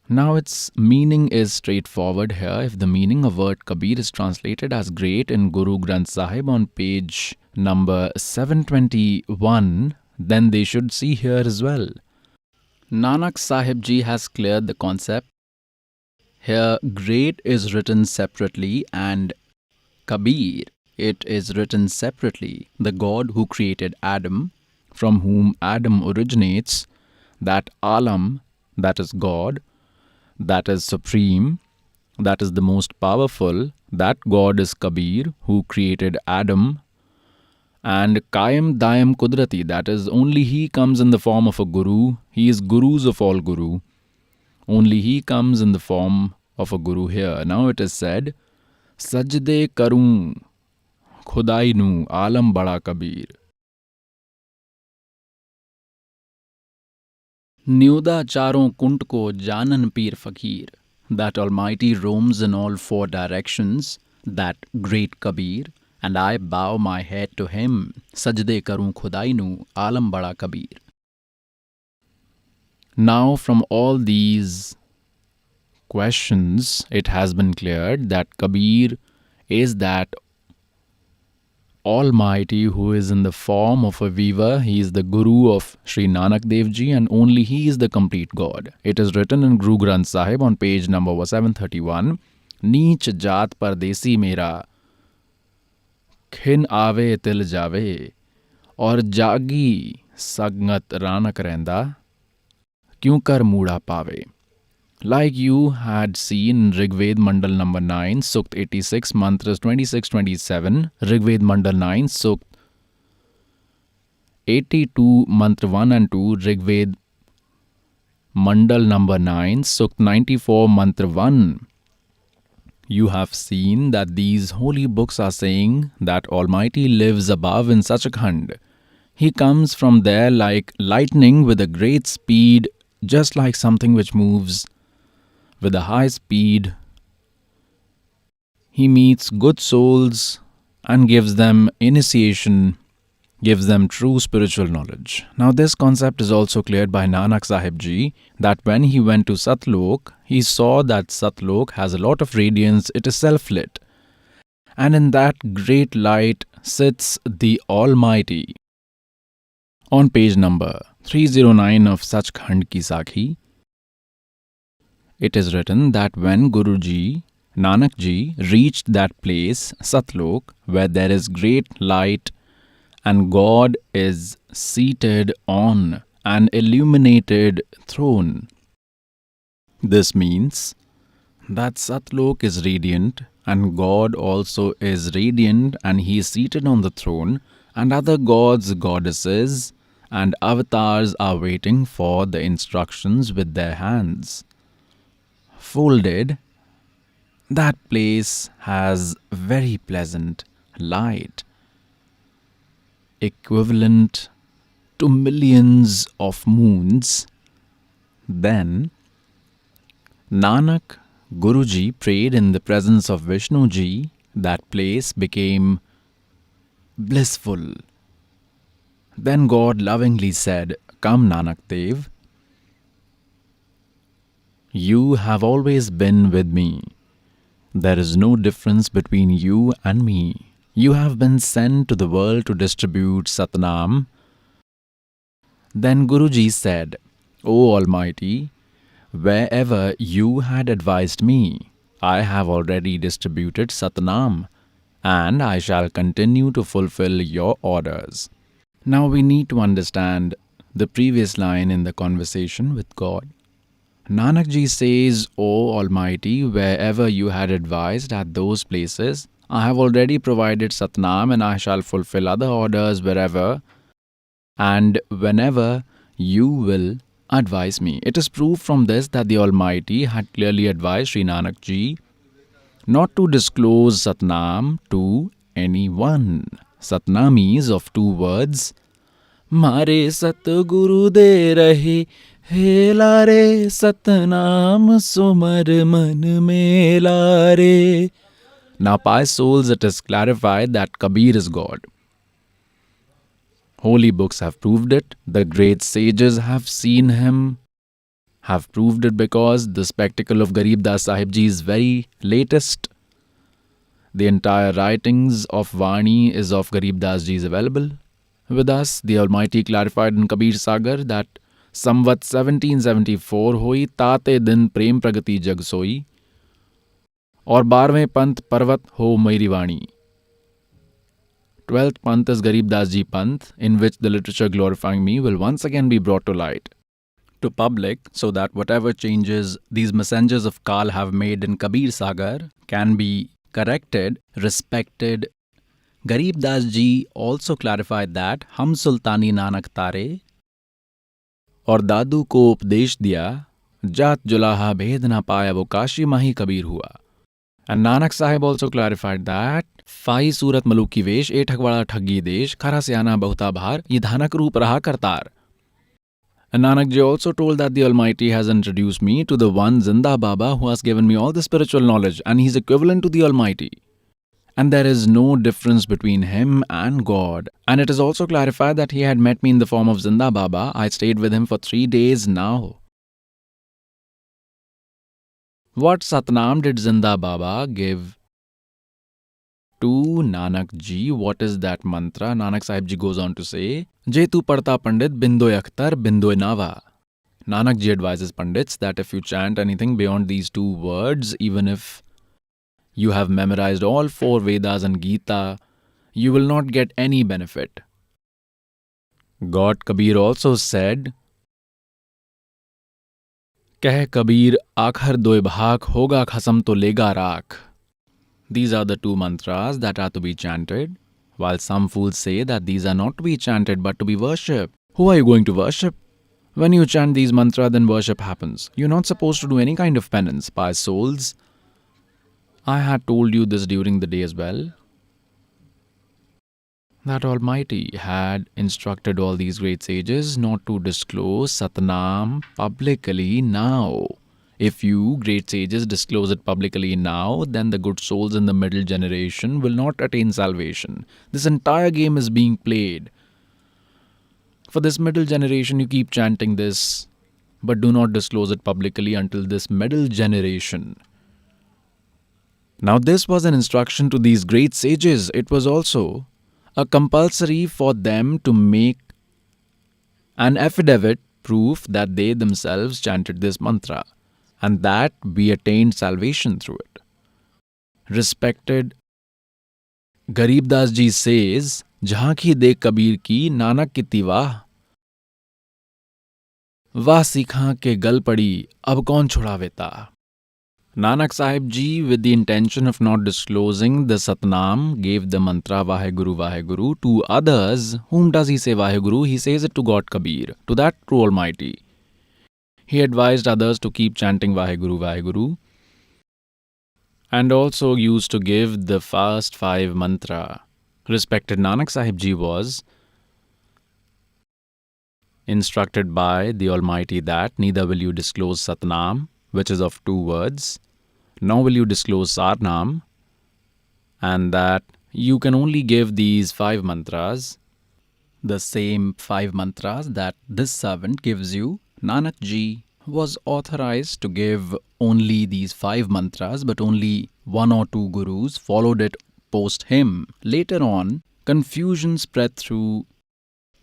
Now its meaning is straightforward here. If the meaning of word Kabir is translated as great in Guru Granth Sahib on page number 721, then they should see here as well. Nanak Sahib Ji has cleared the concept. Here great is written separately and Kabir, it is written separately. The God who created Adam, from whom Adam originates, that Alam, that is God, that is supreme, that is the most powerful, that God is Kabir, who created Adam, and Kayam Dayam Kudrati, that is only he comes in the form of a Guru. He is Gurus of all Guru. Only he comes in the form of a Guru here. Now it is said, Sajde Karun Khudai Nu Alam Bada Kabir. न्यूदा चारों कुंट को जानन पीर फकीर. that Almighty roams in all four directions, that great Kabir, and I bow my head to him, sajde karun khudai nu, alam bada Kabir. Now, from all these questions, it has been cleared that Kabir is that Almighty who is in the form of a weaver. He is the Guru of Sri Nanak Dev Ji, and only he is the complete God. It is written in Guru Granth Sahib on page number 731, Neech jaat pardesi mera, khin aave til jave, aur jagi sagnat ranak renda, kyun kar mooda pave. Like you had seen Rigved Mandal number 9, Sukt 86, mantras 26-27, Rigved Mandal 9, Sukt 82, mantra 1 and 2, Rigved Mandal number 9, Sukt 94, mantra 1. You have seen that these holy books are saying that Almighty lives above in Sachkhand. He comes from there like lightning with a great speed, just like something which moves with a high speed. He meets good souls and gives them initiation, gives them true spiritual knowledge. Now this concept is also cleared by Nanak Sahib Ji, that when he went to Satlok, he saw that Satlok has a lot of radiance, it is self-lit. And in that great light sits the Almighty. On page number 309 of Sachkhand Ki Sakhi, it is written that when Guruji, Nanak Ji, reached that place, Satlok, where there is great light and God is seated on an illuminated throne. This means that Satlok is radiant and God also is radiant, and he is seated on the throne, and other gods, goddesses and avatars are waiting for the instructions with their hands folded. That place has very pleasant light, equivalent to millions of moons. Then Nanak Guruji prayed in the presence of Vishnu Ji. That place became blissful. Then God lovingly said, "Come, Nanak Dev, you have always been with me. There is no difference between you and me. You have been sent to the world to distribute Satnam." Then Guruji said, "O Almighty, wherever you had advised me, I have already distributed Satnam, and I shall continue to fulfill your orders." Now we need to understand the previous line in the conversation with God. Nanak Ji says, "O Almighty, wherever you had advised at those places, I have already provided Satnam, and I shall fulfill other orders wherever and whenever you will advise me." It is proof from this that the Almighty had clearly advised Sri Nanak Ji not to disclose Satnam to anyone. Satnam is of two words, "Mare Satguru de rahe, Hela re Satnam sumar man mela re." Now, pious souls, it is clarified that Kabir is God. Holy books have proved it. The great sages have seen him, have proved it, because the spectacle of Garib Das Sahib Ji is very latest. The entire writings of Vani is of Garib Das Ji is available with us. The Almighty clarified in Kabir Sagar that Samvat 1774 होई ताते दिन प्रेम प्रगति जग सोई, और 12वें पंथ पर्वत हो मेरी वाणी. 12th Panth is Garib Das Ji Panth, in which the literature glorifying me will once again be brought to light, to public, so that whatever changes these messengers of Kal have made in Kabir Sagar can be corrected, respected. Garib Das Ji also clarified that Hum Sultani Nanak Tare और दादू को उपदेश दिया, जात जुलाहा भेद ना पाया वो काशी माही कबीर हुआ. And Nanak Sahib also clarified that फाई सूरत मलूक की वेश, ए ठगवाड़ा ठगी देश, खरा सियाना बहुता भार, ये धानक रूप रहा Kartar. And Nanak Ji also told that the Almighty has introduced me to the one Zinda Baba who has given me all the spiritual knowledge, and he's equivalent to the Almighty. And there is no difference between him and God. And it is also clarified that he had met me in the form of Zinda Baba. I stayed with him for 3 days now. What Satnam did Zinda Baba give to Nanak Ji? What is that mantra? Nanak Sahib Ji goes on to say, Je tu padta pandit bindoy akhtar bindoy nava. Nanak Ji advises Pandits that if you chant anything beyond these 2 words, even if you have memorized all 4 Vedas and Gita, you will not get any benefit. God Kabir also said, Keh Kabir aakhar doy bhak hoga khasam to lega raak. These are the 2 mantras that are to be chanted, while some fools say that these are not to be chanted but to be worshipped. Who are you going to worship? When you chant these mantras, then worship happens. You're not supposed to do any kind of penance. Pious souls, I had told you this during the day as well, that Almighty had instructed all these great sages not to disclose Satnam publicly now. If you, great sages, disclose it publicly now, then the good souls in the middle generation will not attain salvation. This entire game is being played. For this middle generation, you keep chanting this, but do not disclose it publicly until this middle generation. Now, this was an instruction to these great sages. It was also a compulsory for them to make an affidavit proof that they themselves chanted this mantra and that we attained salvation through it. Respected Garib Das Ji says, Jhanki de Kabir ki Nanak kiti wah, wah sikha ke gal padi, ab kaun chhodaveta. Nanak Sahib Ji, with the intention of not disclosing the Satnam, gave the mantra Vaheguru to others. Whom does he say Vaheguru? He says it to God Kabir, to that true Almighty. He advised others to keep chanting Vaheguru, and also used to give the first 5 mantra. Respected Nanak Sahib Ji was instructed by the Almighty that neither will you disclose Satnam, which is of 2 words, nor will you disclose Sarnam, and that you can only give these 5 mantras, the same 5 mantras that this servant gives you. Nanak Ji was authorized to give only these 5 mantras, but only 1 or 2 gurus followed it post him. Later on, confusion spread through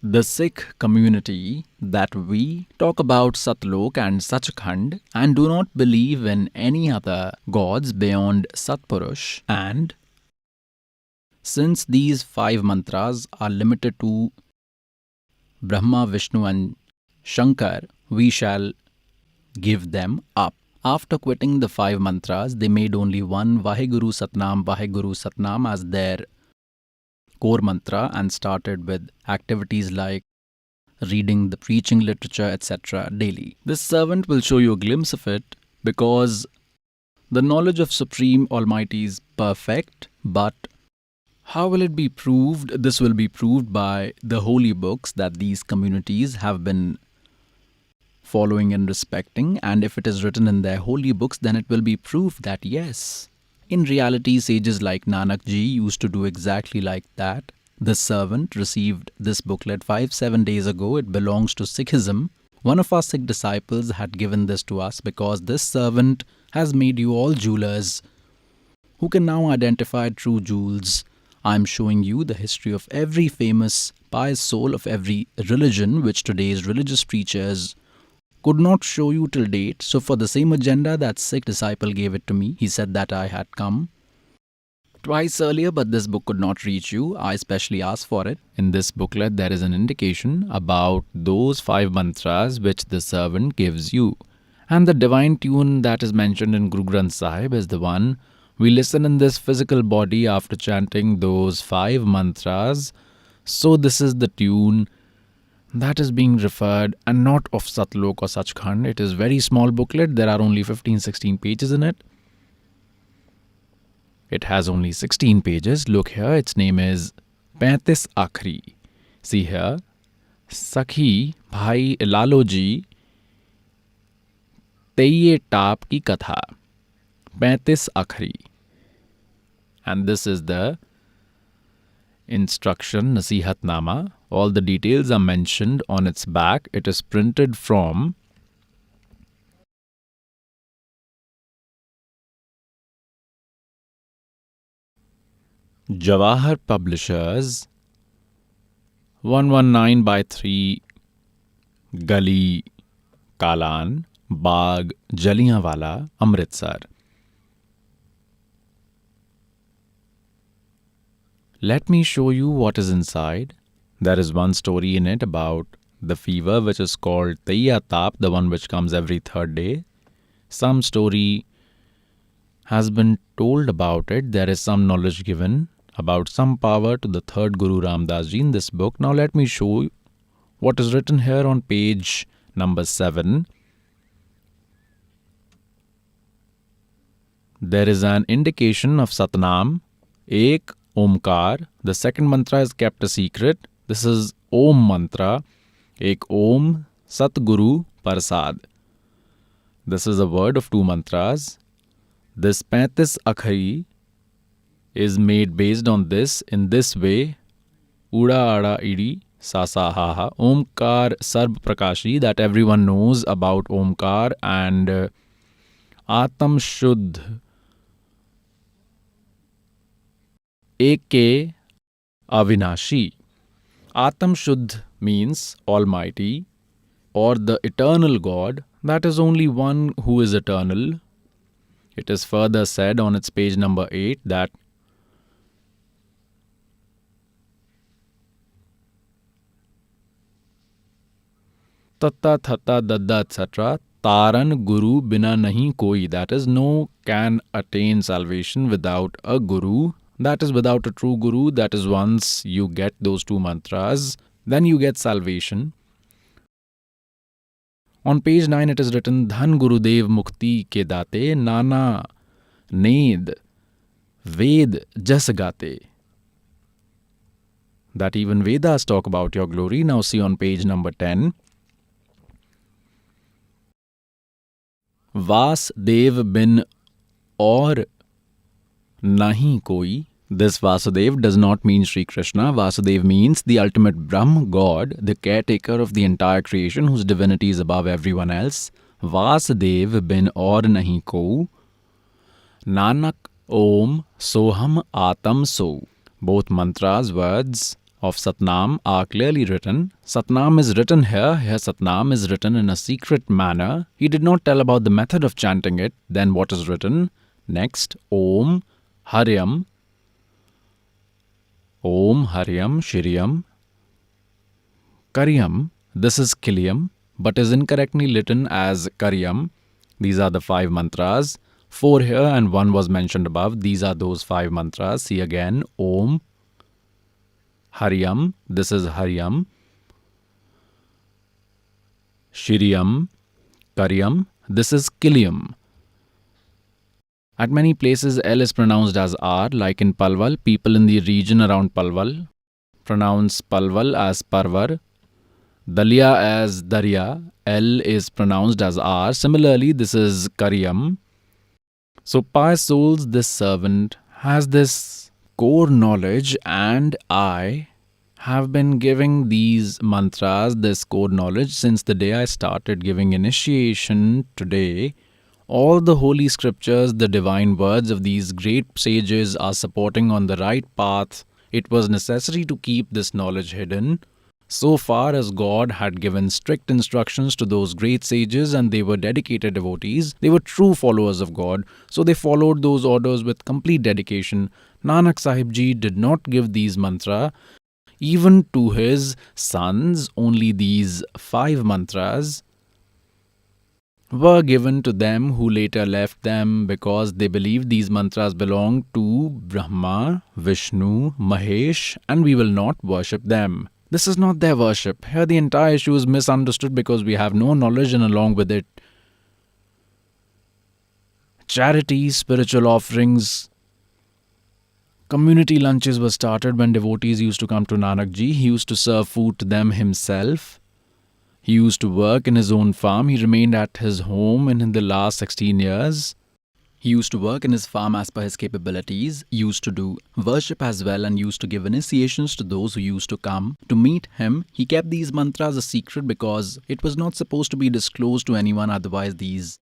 the Sikh community that we talk about Satlok and Sachkhand and do not believe in any other gods beyond Satpurush. And since these 5 mantras are limited to Brahma, Vishnu and Shankar, we shall give them up. After quitting the 5 mantras, they made only one Vaheguru Satnam as their core mantra and started with activities like reading the preaching literature, etc. daily. This servant will show you a glimpse of it because the knowledge of Supreme Almighty is perfect, but how will it be proved? This will be proved by the holy books that these communities have been following and respecting, and if it is written in their holy books, then it will be proof that yes, in reality, sages like Nanak Ji used to do exactly like that. The servant received this booklet 5-7 days ago. It belongs to Sikhism. One of our Sikh disciples had given this to us because this servant has made you all jewelers who can now identify true jewels. I am showing you the history of every famous pious soul of every religion which today's religious preachers could not show you till date. So for the same agenda, that Sikh disciple gave it to me. He said that I had come twice earlier, but this book could not reach you. I specially asked for it. In this booklet, there is an indication about those 5 mantras which the servant gives you. And the divine tune that is mentioned in Guru Granth Sahib is the one we listen in this physical body after chanting those 5 mantras. So this is the tune that is being referred, and not of Satlok or Sachkhand. It is very small booklet. There are only 15-16 pages in it. It has only 16 pages. Look here, its name is 35 Akhri. See here, सखी भाई लालो जी तेये top की कथा 35 अखरी. And this is the instruction Nasihatnama. All the details are mentioned on its back. It is printed from Jawahar Publishers, 119 by 3 Gali Kalan, Bagh, Jallianwala, Amritsar. Let me show you what is inside. There is one story in it about the fever which is called Taiya Tap, the one which comes every third day. Some story has been told about it. There is some knowledge given about some power to the third Guru Ramdas Ji in this book. Now let me show you what is written here on page number 7. There is an indication of Satnam, Ek Omkar. The second mantra is kept a secret. This is Om mantra, Ek Om Sat Guru Prasad. This is a word of two mantras. This 35 akhari is made based on this in this way. Uda Ada Idi Sasa Haha. Omkar Sarb Prakashi, that everyone knows about Omkar, and Atam Shuddh Eke Avinashi. Atam Shuddh means Almighty or the eternal God. That is only one who is eternal. It is further said on its page number 8 that Tatta Thata Dadda etc. Taran Guru Bina Nahi Koi. That is, no can attain salvation without a Guru. That is, without a true Guru. That is, once you get those two mantras, then you get salvation. On page 9 it is written, Dhan Gurudev Mukti ke date, Nana Ned Ved Jas gate. That even Vedas talk about your glory. Now see on page number 10. Vasdev bin aur nahi koi. This Vasudev does not mean Sri Krishna. Vasudev means the ultimate Brahm, God, the caretaker of the entire creation, whose divinity is above everyone else. Vasudev bin aur nahi ko. Nanak Om Soham Atam So. Both mantras, words of Satnam are clearly written. Satnam is written here. Here Satnam is written in a secret manner. He did not tell about the method of chanting it. Then what is written? Next, Om Haryam. Om Haryam Shiryam Karyam. This is Kiliam, but is incorrectly written as Karyam. These are the 5 mantras. 4 here and 1 was mentioned above. These are those 5 mantras. See again. Om Haryam. This is Haryam. Shiryam Karyam. This is Kiliam. At many places, L is pronounced as R, like in Palwal. People in the region around Palwal pronounce Palwal as Parvar. Dalia as Darya. L is pronounced as R. Similarly, this is Karyam. So, pious souls, this servant has this core knowledge, and I have been giving these mantras, this core knowledge, since the day I started giving initiation today. All the holy scriptures, the divine words of these great sages are supporting on the right path. It was necessary to keep this knowledge hidden. So far as God had given strict instructions to those great sages and they were dedicated devotees, they were true followers of God, so they followed those orders with complete dedication. Nanak Sahib Ji did not give these mantra even to his sons. Only these 5 mantras were given to them who later left them because they believed these mantras belong to Brahma, Vishnu, Mahesh, and we will not worship them. This is not their worship. Here the entire issue is misunderstood because we have no knowledge, and along with it, charity, spiritual offerings, Community lunches were started when devotees used to come to Nanak Ji. He used to serve food to them himself. He used to work in his own farm. He remained at his home in the last 16 years. He used to work in his farm as per his capabilities, used to do worship as well, and used to give initiations to those who used to come to meet him. He kept these mantras a secret because it was not supposed to be disclosed to anyone, otherwise these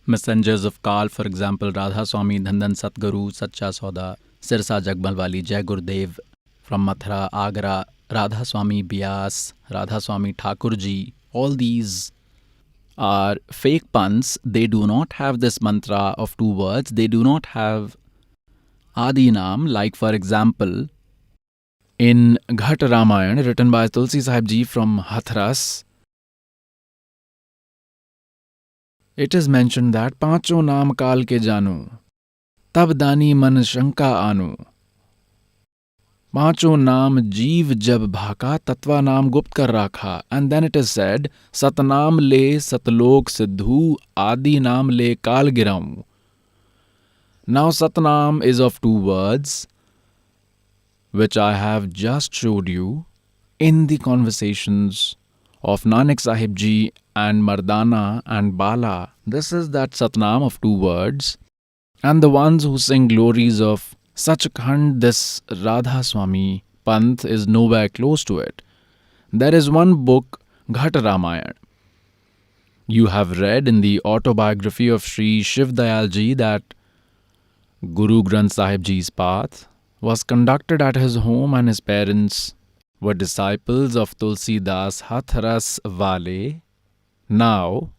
messengers of Kal, for example, Radha Swami, Dhandan Satguru, Sacha Soda, Sirsa Jagmalwali, Jai Gurudev from Mathura, Agra, Radha Swami Bias, Radha Swami Thakurji, all these are fake punts. They do not have this mantra of 2 words. They do not have Adi Naam, like for example, in Ghat Ramayana written by Tulsi Sahib Ji from Hathras, it is mentioned that Pancho naam kaal ke janu, tab dani man shanka anu. Pancho naam jeev jab bhaka, tatva naam gupt kar rakha. And then it is said, Satnam le satlok siddhu, adi naam le kaal giraun. Now Satnam is of 2 words, which I have just showed you in the conversations of Nanak Sahib Ji and Mardana and Bala. This is that Satnam of 2 words. And the ones who sing glories of Sachkhand, this Radha Swami Panth is nowhere close to it. There is one book, Ghat Ramayana. You have read in the autobiography of Sri Shiv Dayal Ji that Guru Granth Sahib Ji's path was conducted at his home and his parents were disciples of Tulsi Das Hathras Wale. Now,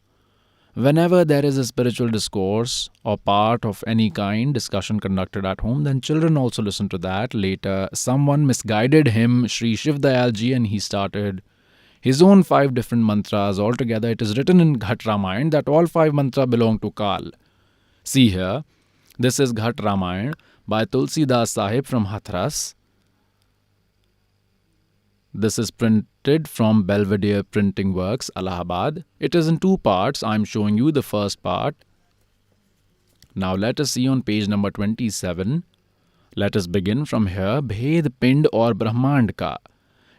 whenever there is a spiritual discourse or part of any kind, discussion conducted at home, then children also listen to that. Later, someone misguided him, Sri Shiv Dayal Ji, and he started his own 5 different mantras. Altogether, it is written in Ghat Ramayana that all 5 mantras belong to Kal. See here, this is Ghat Ramayana by Tulsi Das Sahib from Hathras. This is printed from Belvedere Printing Works, Allahabad. It is in 2 parts. I am showing you the first part. Now let us see on page number 27. Let us begin from here. Bhed Pind or Brahmand Ka.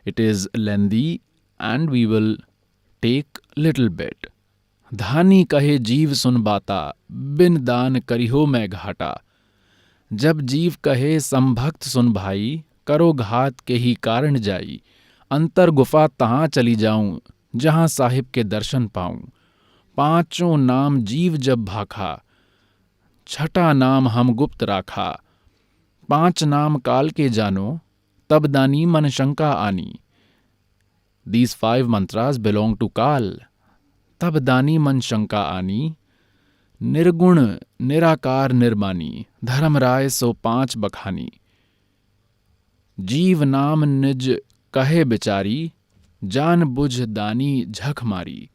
It is lengthy and we will take little bit. Dhani kahe jeev sun bata, bin daan kariho mein ghata. Jab jeev kahe sambhakt sun bhai, karo ghat ke hi karan jai. अंतर गुफा तहाँ चली जाऊं जहाँ साहिब के दर्शन पाऊं. 5 नाम जीव जब भाखा, 6 नाम हम गुप्त राखा. 5 नाम काल के जानो, तब दानी मन शंका आनी. These 5 mantras belong to Kal. तब दानी मन शंका आनी. निर्गुण निराकार निर्मानी, धर्म राय सो 5 बखानी. जीव नाम निज कहे बिचारी, जान बुझ दानी झक मारी.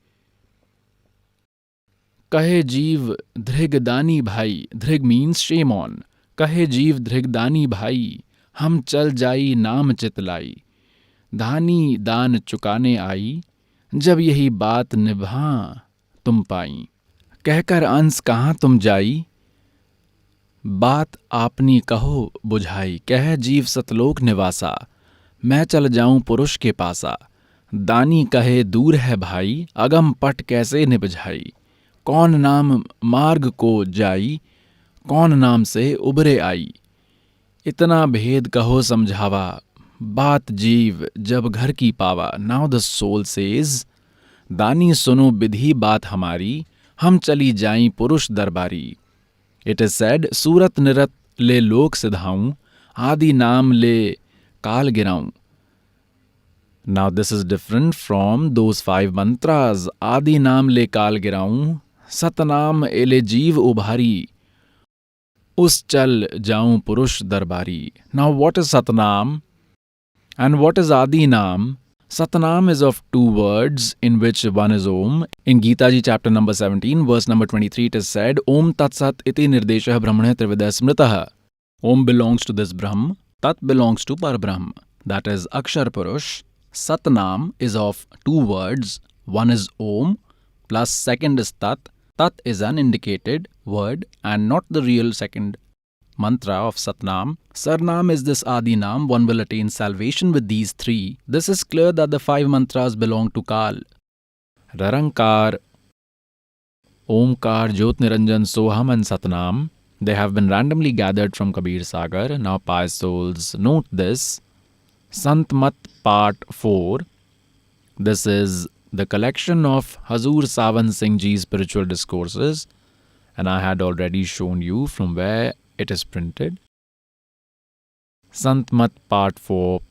कहे जीव धृगदानी भाई, धृग मीन्स shame on. कहे जीव धृगदानी भाई, हम चल जाई नाम चितलाई. धानी दान चुकाने आई, जब यही बात निभा तुम पाई. कहकर अंस कहाँ तुम जाई, बात आपनी कहो बुझाई. कह जीव सतलोक निवासा, मैं चल जाऊं पुरुष के पासा. दानी कहे दूर है भाई, अगम पट कैसे निबझाई. कौन नाम मार्ग को जाई, कौन नाम से उबरे आई. इतना भेद कहो समझावा, बात जीव जब घर की पावा. नाउ द सोल सेज, दानी सुनो विधि बात हमारी, हम चली जाई पुरुष दरबारी. इट इज सेड, सूरत निरत ले लोक सिधाऊं, आदि नाम ले काल गिराऊं. Now this is different from those 5 mantras. Adi naam le kaal giraun, satnam ele jeev ubhari, us chal jaun purush darbari. Now what is Satnam and what is Adi Naam? Satnam is of 2 words in which one is Om. In Gita Ji chapter number 17 verse number 23 it is said, Om Tat Sat iti nirdeshah brahmane trividya smritah. Om belongs to this Brahm, Tat belongs to Parbrahm, that is Akshar Purush. Satnam is of 2 words. One is Om plus second is Tat. Tat is an indicated word and not the real second mantra of Satnam. Sarnam is this Adi Nam. One will attain salvation with these three. This is clear that the 5 mantras belong to Kal. Rarankar, Omkar, Jyot Niranjan, Soham and Satnam. They have been randomly gathered from Kabir Sagar. Now pious souls, note this. Sant Mat Part 4. This is the collection of Hazur Sawan Singh Ji's spiritual discourses, and I had already shown you from where it is printed. Sant Mat Part 4,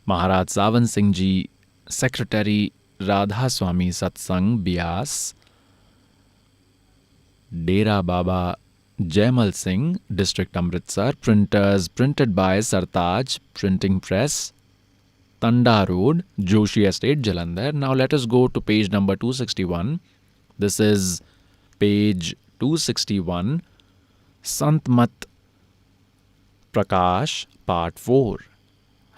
Maharaj Sawan Singh Ji, Secretary Radha Swami Satsang Bias, Dera Baba Jaimal Singh, District Amritsar, printers, printed by Sartaj Printing Press, Tanda Road, Joshi Estate, Jalandhar. Now let us go to page number 261. This is page 261, Sant Mat Prakash, Part 4.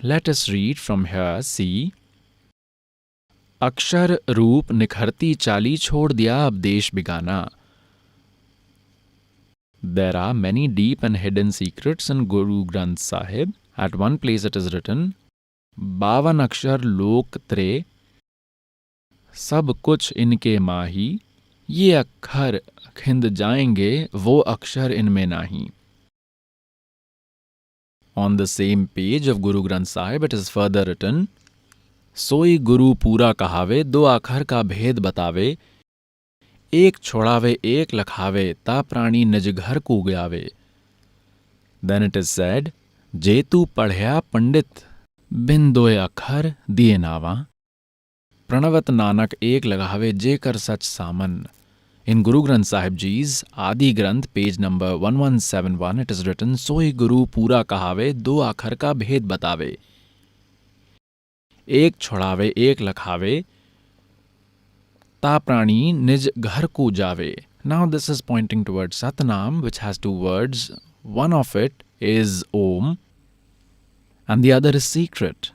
Let us read from here. See. Akshar Roop Nikharti Chali Chhod Diya Ab Desh Bigana. There are many deep and hidden secrets in Guru Granth Sahib. At one place it is written, 52 अक्षर लोक त्रे सब कुछ इनके माही, ये अक्षर खिंद जाएंगे वो अक्षर इनमें नाही. On the same page of Guru Granth Sahib it is further written, सोई गुरु पूरा कहावे दो अक्षर का भेद बतावे, एक छोड़ावे एक लखावे ता प्राणी निज घर को गयावे. Then it is said, जे तू पढ़या पंडित बिन दोय अखर दिए नावा, प्रणवत नानक एक लगावे जे कर सच सामन. In Guru Granth Sahib Ji's Adi Granth, page number 1171, it is written, सोई गुरु पूरा कहावे दो अखर का भेद बतावे, एक छोड़ावे एक लखावे ता प्राणी निज घर को जावे. Now this is pointing towards Satnam, which has two words. One of it is Om and the other is secret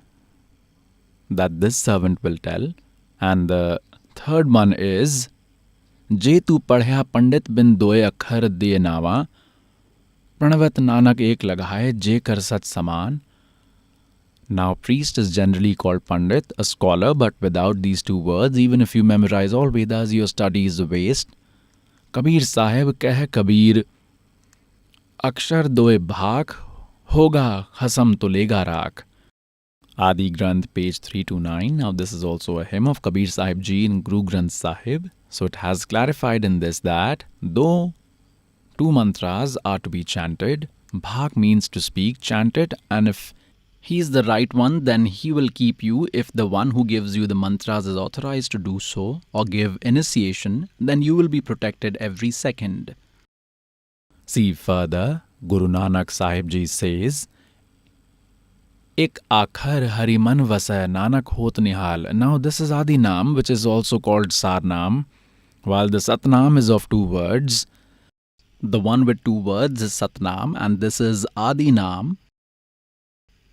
that this servant will tell. And the third one is जे तू पढ़या पंडित बिन दोए अक्षर दिए नावा, प्रणवत नानक एक लगाए जे कर सच समान. Now priest is generally called Pandit, a scholar, but without these two words, even if you memorize all Vedas, your study is a waste. Kabir Sahib keh Kabir, Akshar doe bhak, hoga khasam to lega rak. Adi Granth, page 329. Now this is also a hymn of Kabir Sahib Ji in Guru Granth Sahib. So it has clarified in this that though two mantras are to be chanted, bhak means to speak, chant it, and if he is the right one, then he will keep you. If the one who gives you the mantras is authorized to do so or give initiation, then you will be protected every second. See further, Guru Nanak Sahib Ji says, Ik akhar hari man vasay nanak hot nihal. Now this is Adi Nam, which is also called Sarnam, while the Satnam is of two words. The one with two words is Satnam and this is Adi Nam.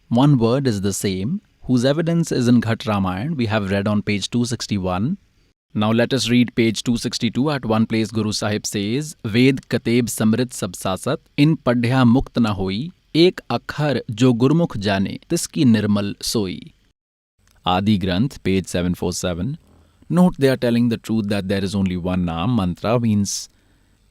One word is the same, whose evidence is in Ghat Ramayan. We have read on page 261. Now let us read page 262. At one place Guru Sahib says, Ved Kateb Samrit Sab Sasat, in Padhya Mukt na hoi, ek akhar jo Gurmukh jane, tiski nirmal soi. Adi Granth, page 747. Note they are telling the truth that there is only one Naam. Mantra means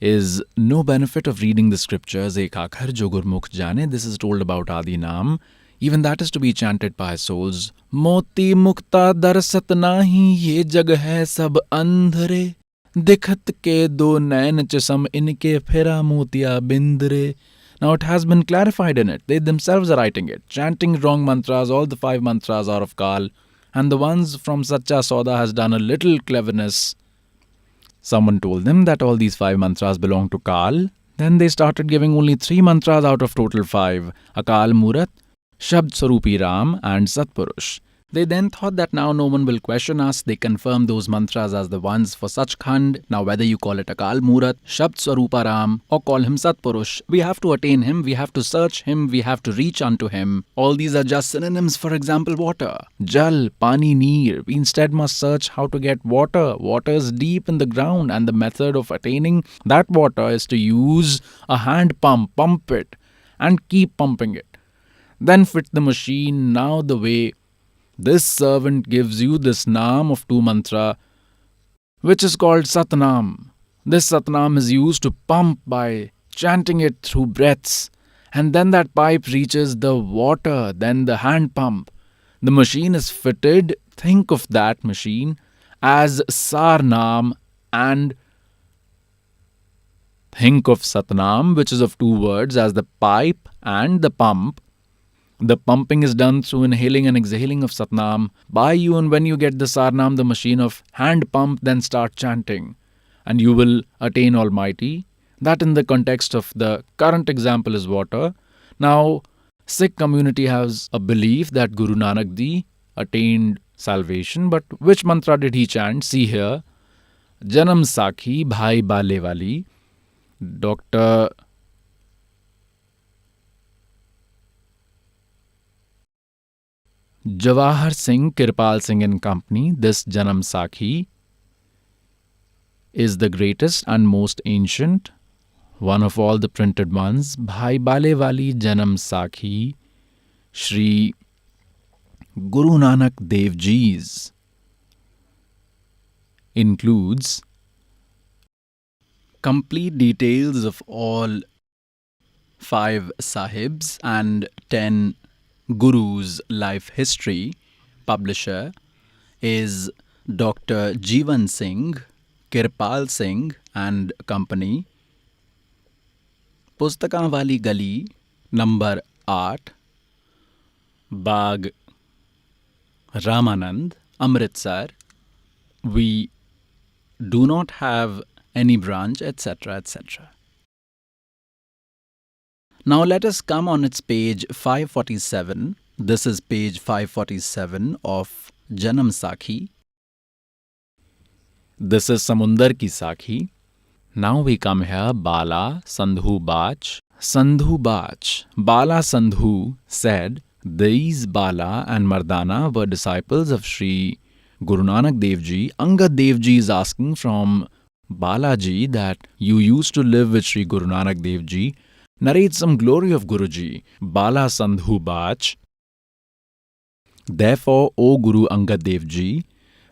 is no benefit of reading the scriptures. Ek akhar jo Gurmukh jane. This is told about Adi Naam. Even that is to be chanted by souls. Moti mukta darsat nahi, ye jag hai sab andhre. Dikhat ke do nain chasam inke phira motiya bindre. Now it has been clarified in it. They themselves are writing it. Chanting wrong mantras, all the 5 mantras are of Kal. And the ones from Sacha Sauda has done a little cleverness. Someone told them that all these 5 mantras belong to Kal. Then they started giving only 3 mantras out of total 5. Akal Murat, Shabd Swarupi Ram and Satpurush. They then thought that now no one will question us. They confirmed those mantras as the ones for Sachkhand. Now whether you call it Akal Murat, Shabd Swarupa Ram or call him Satpurush, we have to attain him, we have to search him, we have to reach unto him. All these are just synonyms. For example, water. Jal, Pani, Neer. We instead must search how to get water. Water is deep in the ground and the method of attaining that water is to use a hand pump, pump it. and keep pumping it. Then fit the machine now the way this servant gives you this Naam of 2 mantra, which is called Satnam. This Satnam is used to pump by chanting it through breaths, and then that pipe reaches the water, then the hand pump. The machine is fitted. Think of that machine as Sarnam, and think of Satnam, which is of 2 words, as the pipe and the pump. The pumping is done through inhaling and exhaling of Satnam by you, and when you get the Sarnam, the machine of hand pump, then start chanting, and you will attain Almighty. That in the context of the current example is water. Now, Sikh community has a belief that Guru Nanak Ji attained salvation, but which mantra did he chant? See here. Janam Sakhi Bhai Bale Wali. Dr. Jawahar Singh, Kirpal Singh and Company. This Janam Sakhi is the greatest and most ancient, one of all the printed ones. Bhai Bale Wali Janam Sakhi, Shri Guru Nanak Dev Ji's, includes complete details of all 5 Sahibs and 10 Guru's life history. Publisher is Dr. Jeevan Singh, Kirpal Singh and Company. Pustakan Wali Gali, number 8, Bagh, Ramanand, Amritsar. We do not have any branch, etc., etc. Now let us come on its page 547. This is page 547 of Janam Sakhi. This is Samundar Ki Sakhi. Now we come here, Bala Sandhu Bach. Sandhu Bach. Bala Sandhu said, these Bala and Mardana were disciples of Sri Guru Nanak Dev Ji. Angad Dev Ji is asking from Balaji that you used to live with Sri Guru Nanak Dev Ji. Narrate some glory of Guruji. Bala Sandhu Bach. Therefore, O Guru Angad Dev Ji,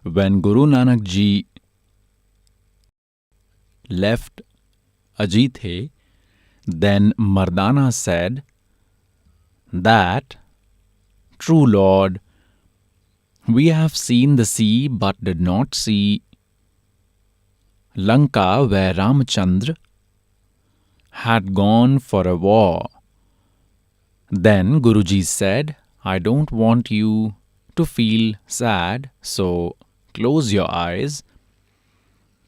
when Guru Nanak Ji left Ajithe, then Mardana said that, True Lord, we have seen the sea but did not see Lanka, where Ramchandra had gone for a war. Then Guruji said, I don't want you to feel sad, so close your eyes.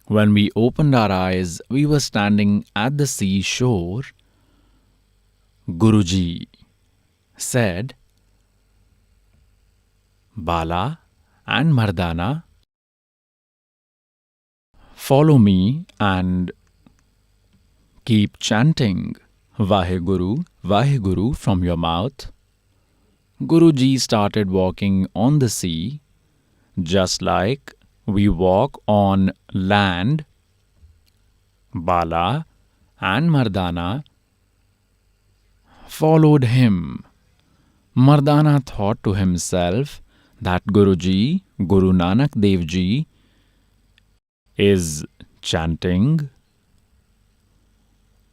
When we opened our eyes, we were standing at the seashore. Guruji said, Bala and Mardana, follow me and keep chanting Vaheguru, Vaheguru from your mouth. Guruji started walking on the sea, just like we walk on land. Bala and Mardana followed him. Mardana thought to himself that Guruji, Guru Nanak Dev Ji, is chanting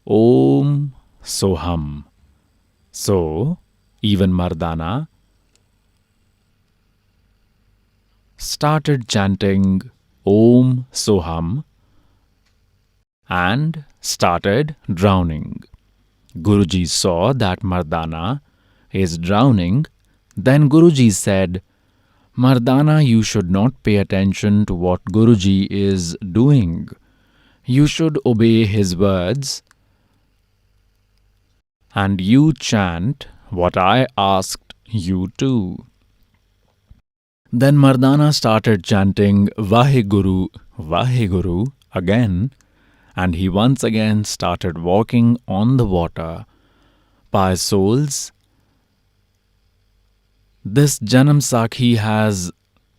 Om Soham. So, even Mardana started chanting Om Soham and started drowning. Guruji saw that Mardana is drowning. Then Guruji said, Mardana, you should not pay attention to what Guruji is doing. You should obey his words and you chant what I asked you to. Then Mardana started chanting Vaheguru, Vaheguru again, and he once again started walking on the water. Pious souls, this Janam Sakhi has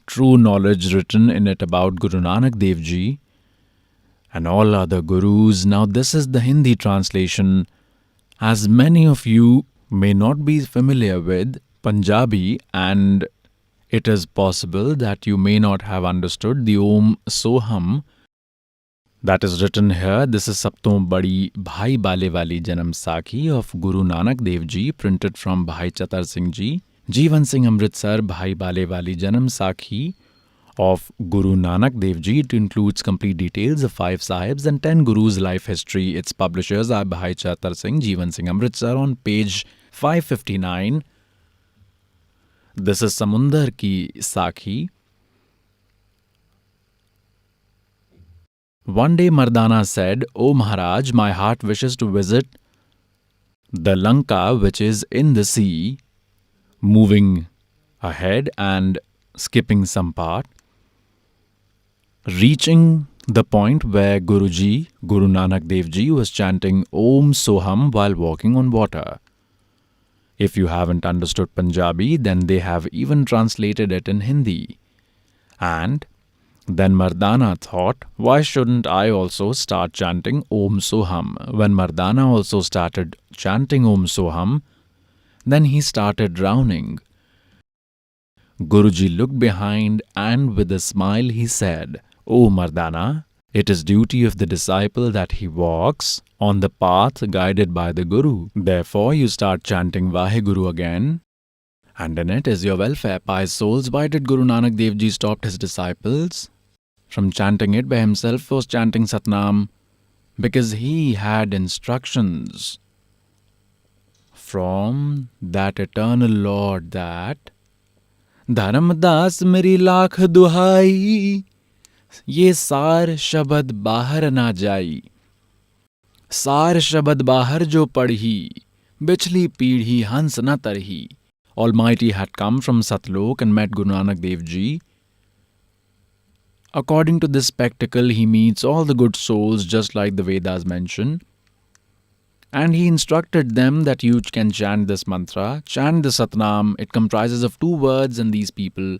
true knowledge written in it about Guru Nanak Dev Ji and all other Gurus. Now this is the Hindi translation, As many of you may not be familiar with Punjabi, and it is possible that you may not have understood the Om Soham that is written here. This is Sabton Badi Bhai Bale Wali Janam Sakhi of Guru Nanak Dev Ji, printed from Bhai Chatar Singh Ji, Jeevan Singh Amritsar Bhai Bale Wali Janam Sakhi of Guru Nanak Dev Ji. It includes complete details of 5 Sahibs and 10 Gurus' life history. Its publishers are Bhai Chatar Singh, Jeevan Singh Amritsar. On page 559, this is Samundar Ki Sakhi. One day Mardana said, "O Maharaj, my heart wishes to visit the Lanka which is in the sea," moving ahead and skipping some part, reaching the point where Guruji, Guru Nanak Dev Ji, was chanting Om Soham while walking on water. If you haven't understood Punjabi, then they have even translated it in Hindi. And then Mardana thought, why shouldn't I also start chanting Om Soham? When Mardana also started chanting Om Soham, then he started drowning. Guruji looked behind and with a smile he said, "O Mardana, it is duty of the disciple that he walks on the path guided by the Guru. Therefore you start chanting Vaheguru again, and in it is your welfare." Pious souls, why did Guru Nanak Dev Ji stop his disciples from chanting it by himself? Was chanting Satnam because he had instructions from that eternal Lord that "Dharamdas meri lakh duhai, ye सार शब्द बाहर ना जाई, सार शब्द बाहर जो पढ़ी, बिचली पीढ़ी हंस न तरही." Almighty had come from Satlok and met Guru Nanak Dev Ji. According to this spectacle, he meets all the good souls just like the Vedas mention. And he instructed them that you can chant this mantra, chant the Satnam. It comprises of 2 words, and these people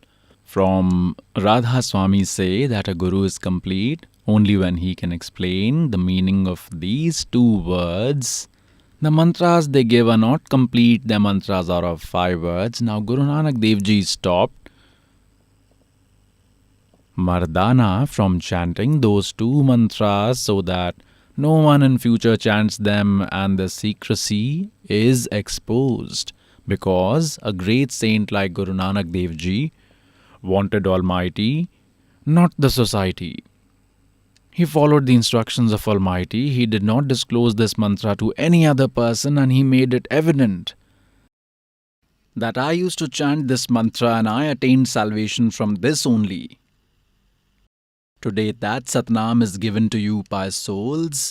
from Radha Swami say that a Guru is complete only when he can explain the meaning of these 2 words. The mantras they give are not complete. Their mantras are of 5 words. Now Guru Nanak Dev Ji stopped Mardana from chanting those 2 mantras so that no one in future chants them, and the secrecy is exposed, because a great saint like Guru Nanak Dev Ji wanted Almighty, not the society. He followed the instructions of Almighty. He did not disclose this mantra to any other person, and he made it evident that I used to chant this mantra and I attained salvation from this only. Today that Satnam is given to you, pious souls,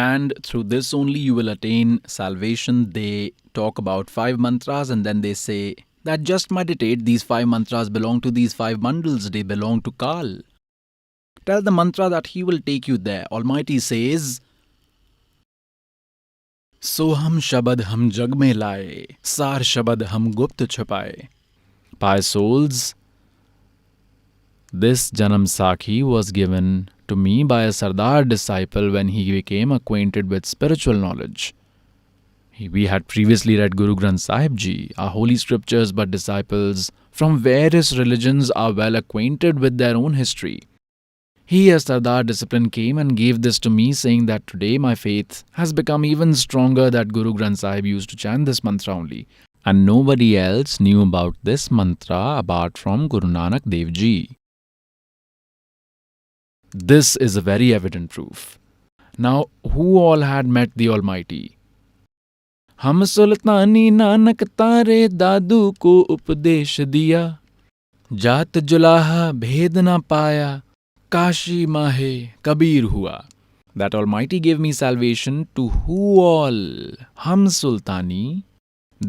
and through this only you will attain salvation. They talk about 5 mantras and then they say that just meditate. These 5 mantras belong to these 5 bundles. They belong to Kal. Tell the mantra that he will take you there. Almighty says, "Soham shabad hum jag mein laye, sar shabad hum gupt chupaye." Pious souls, this Janam Sakhi was given to me by a Sardar disciple when he became acquainted with spiritual knowledge. We had previously read Guru Granth Sahib Ji, our holy scriptures, but disciples from various religions are well acquainted with their own history. He, a Sardar disciple, came and gave this to me, saying that today my faith has become even stronger, that Guru Granth Sahib used to chant this mantra only, and nobody else knew about this mantra apart from Guru Nanak Dev Ji. This is a very evident proof. Now, who all had met the Almighty? "हम सुल्तानी नानक तारे दादू को उपदेश दिया, जात जुलाहा भेद ना पाया, काशी माहे कबीर हुआ." That Almighty gave me salvation to who all? Hum Sultani.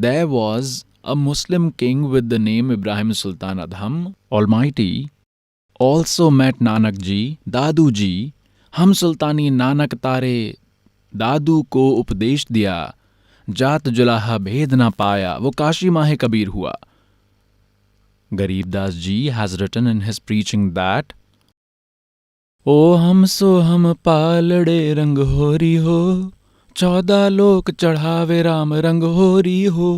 There was a Muslim king with the name Ibrahim Sultan Adham. Almighty also met Nanak Ji, Dadu Ji. "हम सुल्तानी नानक तारे दादू को उपदेश दिया, जात जुलाहा भेद ना पाया, वो काशी माहे कबीर हुआ." Garib Das Ji has written in his preaching that ओ हम सो हम पालड़े रंग होरी हो, 14 लोक चढ़ावे राम रंग होरी हो,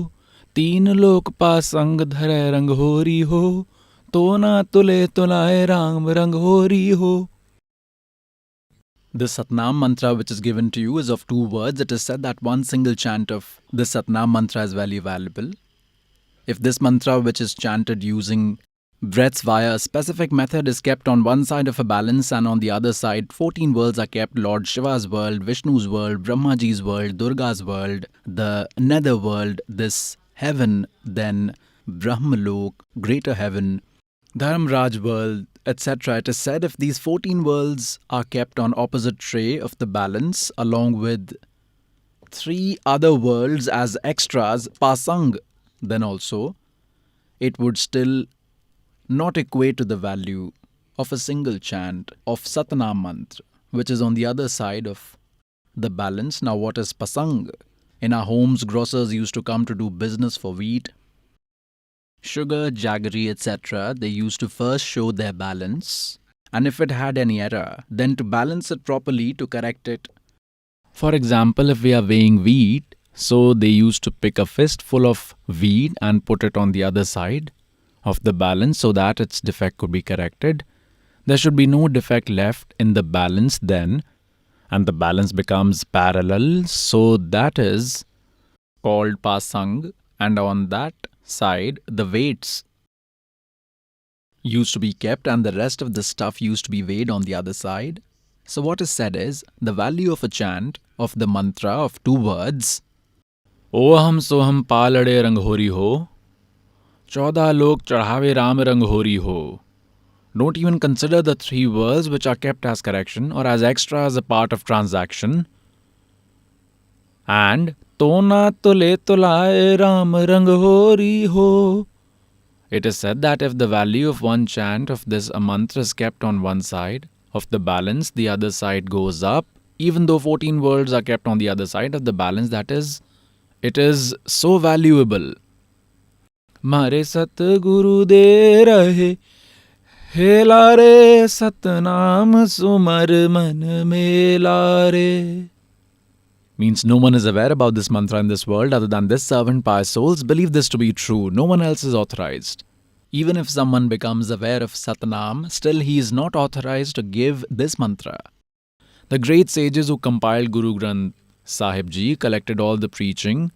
3 लोक पासंग धरे रंग होरी हो, तो ना तुले तुलाए राम रंग होरी हो. The Satnam mantra which is given to you is of 2 words. It is said that one single chant of the Satnam mantra is very valuable. If this mantra, which is chanted using breaths via a specific method, is kept on one side of a balance and on the other side 14 worlds are kept: Lord Shiva's world, Vishnu's world, Brahmaji's world, Durga's world, the nether world, this heaven, then Brahmalok, greater heaven, Dharmraj world, etc. It is said if these 14 worlds are kept on opposite tray of the balance along with 3 other worlds as extras, pasang, then also, it would still not equate to the value of a single chant of Satnam mantra, which is on the other side of the balance. Now, what is pasang? In our homes, grocers used to come to do business for wheat, sugar, jaggery, etc. They used to first show their balance, and if it had any error, then to balance it properly, to correct it. For example, if we are weighing wheat, so they used to pick a fistful of wheat and put it on the other side of the balance so that its defect could be corrected. There should be no defect left in the balance then, and the balance becomes parallel, so that is called pasang, and on that side the weights used to be kept and the rest of the stuff used to be weighed on the other side. So what is said is the value of a chant of the mantra of 2 words, Oham soham palade ranghori ho, 14 lok chadhave ram ranghori ho. Don't even consider the 3 words which are kept as correction or as extra as a part of transaction. And Tona tole tolaye ram ranghori ho. It is said that if the value of one chant of this a mantra is kept on one side of the balance, the other side goes up, even though 14 words are kept on the other side of the balance. That is, it is so valuable. Mare Sat Guru de rahe, hela re Satnam sumar man mela re. Means no one is aware about this mantra in this world other than this servant. Pious souls believe this to be true. No one else is authorized. Even if someone becomes aware of Satnam, still he is not authorized to give this mantra. The great sages who compiled Guru Granth Sahib Ji collected all the preaching,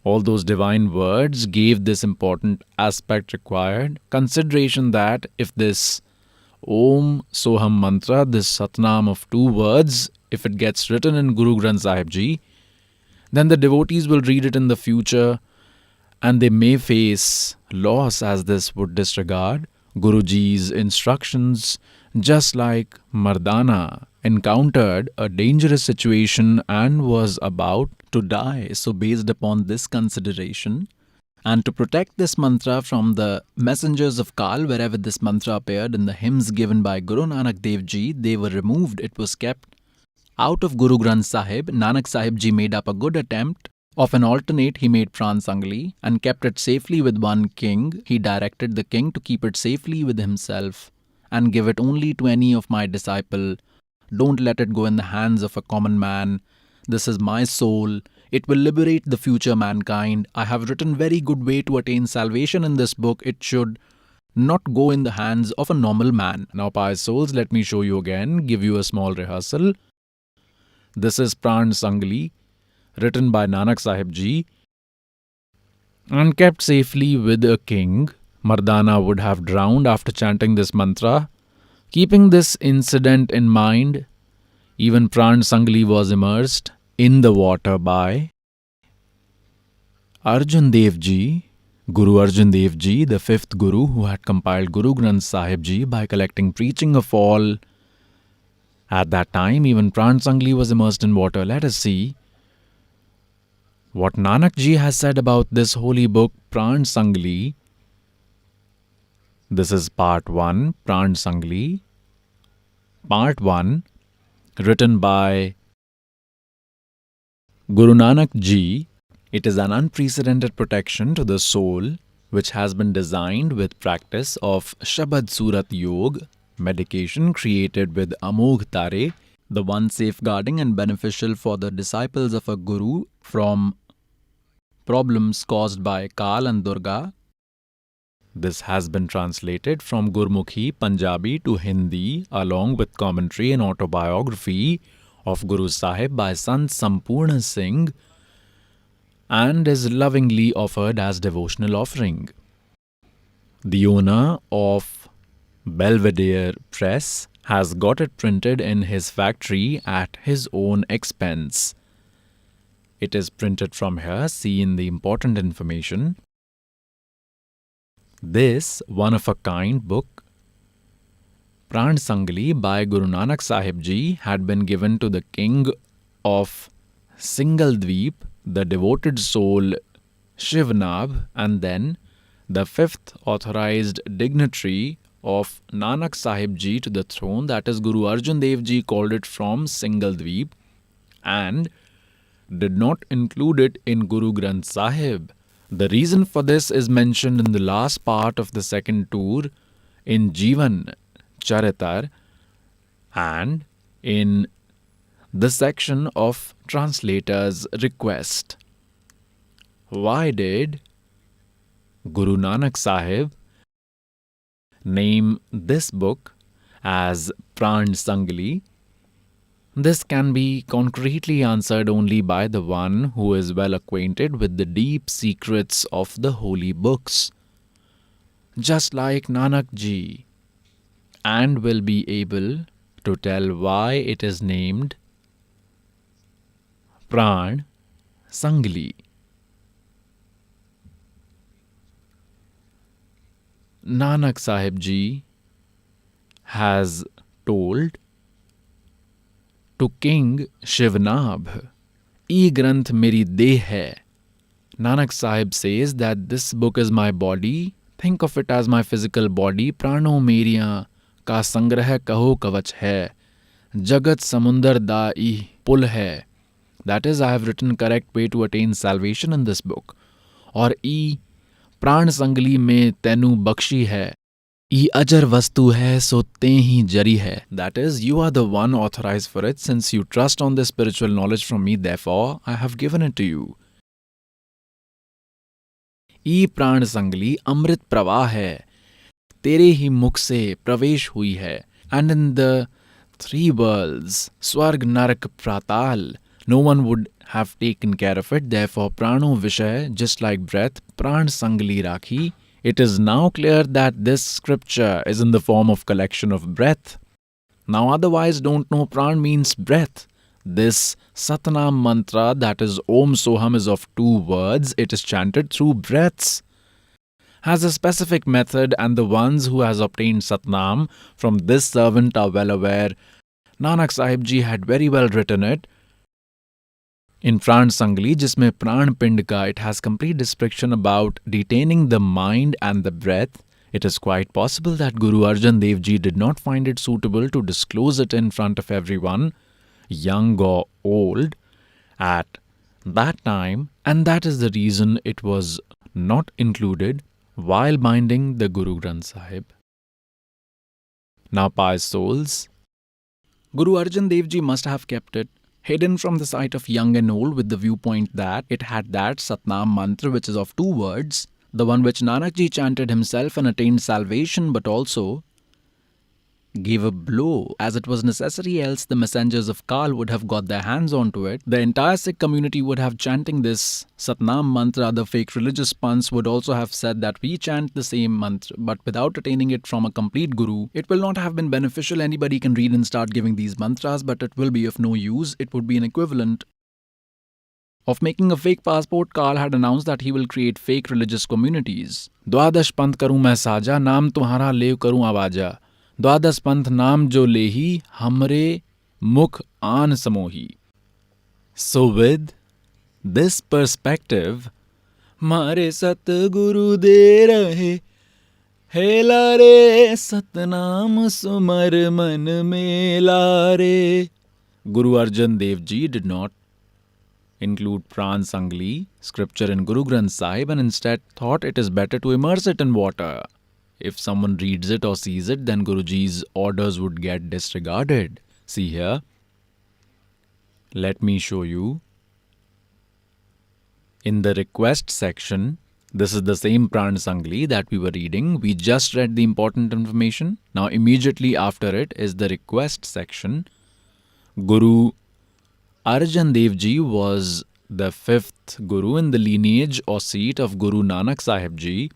all those divine words, gave this important aspect required consideration that if this Om Soham mantra, this Satnam of 2 words, if it gets written in Guru Granth Sahib Ji, then the devotees will read it in the future and they may face loss as this would disregard Guruji's instructions, just like Mardana encountered a dangerous situation and was about to die. So based upon this consideration, and to protect this mantra from the messengers of Kal, wherever this mantra appeared in the hymns given by Guru Nanak Dev Ji, they were removed. It was kept out of Guru Granth Sahib. Nanak Sahib Ji made up a good attempt. Of an alternate, he made Pran Sangli and kept it safely with one king. He directed the king to keep it safely with himself and give it only to any of my disciple. Don't let it go in the hands of a common man. This is my soul. It will liberate the future mankind. I have written very good way to attain salvation in this book. It should not go in the hands of a normal man. Now, pious souls, let me show you again, give you a small rehearsal. This is Pran Sangli, written by Nanak Sahib Ji and kept safely with a king. Mardana would have drowned after chanting this mantra. Keeping this incident in mind, even Pran Sangli was immersed in the water by Arjan Dev Ji, Guru Arjan Dev Ji, the 5th Guru who had compiled Guru Granth Sahib Ji by collecting preaching of all. At that time, even Pran Sangli was immersed in water. Let us see what Nanak Ji has said about this holy book, Pran Sangli. This is part 1, Pran Sangli. Part 1, written by Guru Nanak Ji. It is an unprecedented protection to the soul which has been designed with practice of Shabad Surat Yog. medication created with Amogh Tare, the one safeguarding and beneficial for the disciples of a guru from problems caused by Kal and Durga. This has been translated from Gurmukhi, Punjabi to Hindi along with commentary and autobiography of Guru Sahib by Sant Sampurna Singh and is lovingly offered as devotional offering. The owner of Belvedere Press has got it printed in his factory at his own expense. It is printed from here, see in the important information. This one-of-a-kind book, Pran Sangli by Guru Nanak Sahib Ji, had been given to the king of Singhaldweep, the devoted soul Shivnab, and then the fifth authorized dignitary of Nanak Sahib Ji to the throne, that is Guru Arjan Dev Ji, called it from Singhaldweep and did not include it in Guru Granth Sahib. The reason for this is mentioned in the last part of the second tour in Jivan Charitar and in the section of translator's request. Why did Guru Nanak Sahib name this book as Pran Sangli? This can be concretely answered only by the one who is well acquainted with the deep secrets of the holy books, just like Nanak Ji, and will be able to tell why it is named Pran Sangli. Nanak Sahib Ji has told to King Shivnab, "E Granth meri deh hai." Nanak Sahib says that this book is my body. Think of it as my physical body. Prano meriyan ka sangrah kaho kavach hai. Jagat samundar da I pul hai. That is, I have written correct way to attain salvation in this book. Aur I Pran Sangli mein tenu bakshi hai. I ajar vastu hai so te hi jari hai. That is, you are the one authorized for it. Since you trust on this spiritual knowledge from me, therefore I have given it to you. I Pran Sangli amrit pravah hai. Tere hi mukh se pravesh hui hai. And in the three worlds, Swarg, Narak, Pratal, no one would have taken care of it. Therefore, Prano Vishay, just like breath, Pran Sangli Rakhi. It is now clear that this scripture is in the form of collection of breath. Now otherwise don't know Pran means breath. This Satnam mantra, that is Om Soham, is of two words. It is chanted through breaths. Has a specific method, and the ones who has obtained Satnam from this servant are well aware. Nanak Sahib Ji had very well written it. In Pran Sangli, jisme Pran Pind ka, it has complete description about detaining the mind and the breath. It is quite possible that Guru Arjan Dev Ji did not find it suitable to disclose it in front of everyone, young or old, at that time, and that is the reason it was not included while binding the Guru Granth Sahib. Now, pious souls, Guru Arjan Dev Ji must have kept it hidden from the sight of young and old with the viewpoint that it had that Satnam mantra, which is of two words, the one which Nanak Ji chanted himself and attained salvation, but also gave a blow as it was necessary, else the messengers of Kal would have got their hands onto it. The entire Sikh community would have chanting this Satnam mantra. The fake religious punts would also have said that we chant the same mantra, but without attaining it from a complete guru. It will not have been beneficial. Anybody can read and start giving these mantras, but it will be of no use. It would be an equivalent of making a fake passport. Kal had announced that he will create fake religious communities. Dwadash pant karu main saja, naam tumhara lev karu awaja. द्वादश पंथ नाम जो लेही हमरे मुख आन समोही. So with this perspective, मारे सतगुरु दे रहे हेला रे सतनाम सुमर मन में लारे. Guru Arjan Dev Ji did not include Pran Sangli scripture in Guru Granth Sahib and instead thought it is better to immerse it in water. if someone reads it or sees it, then Guruji's orders would get disregarded. See here. Let me show you. In the request section, this is the same Pran Sangli that we were reading. We just read the important information. Now immediately after it is the request section. Guru Arjan Dev Ji was the fifth Guru in the lineage or seat of Guru Nanak Sahib Ji,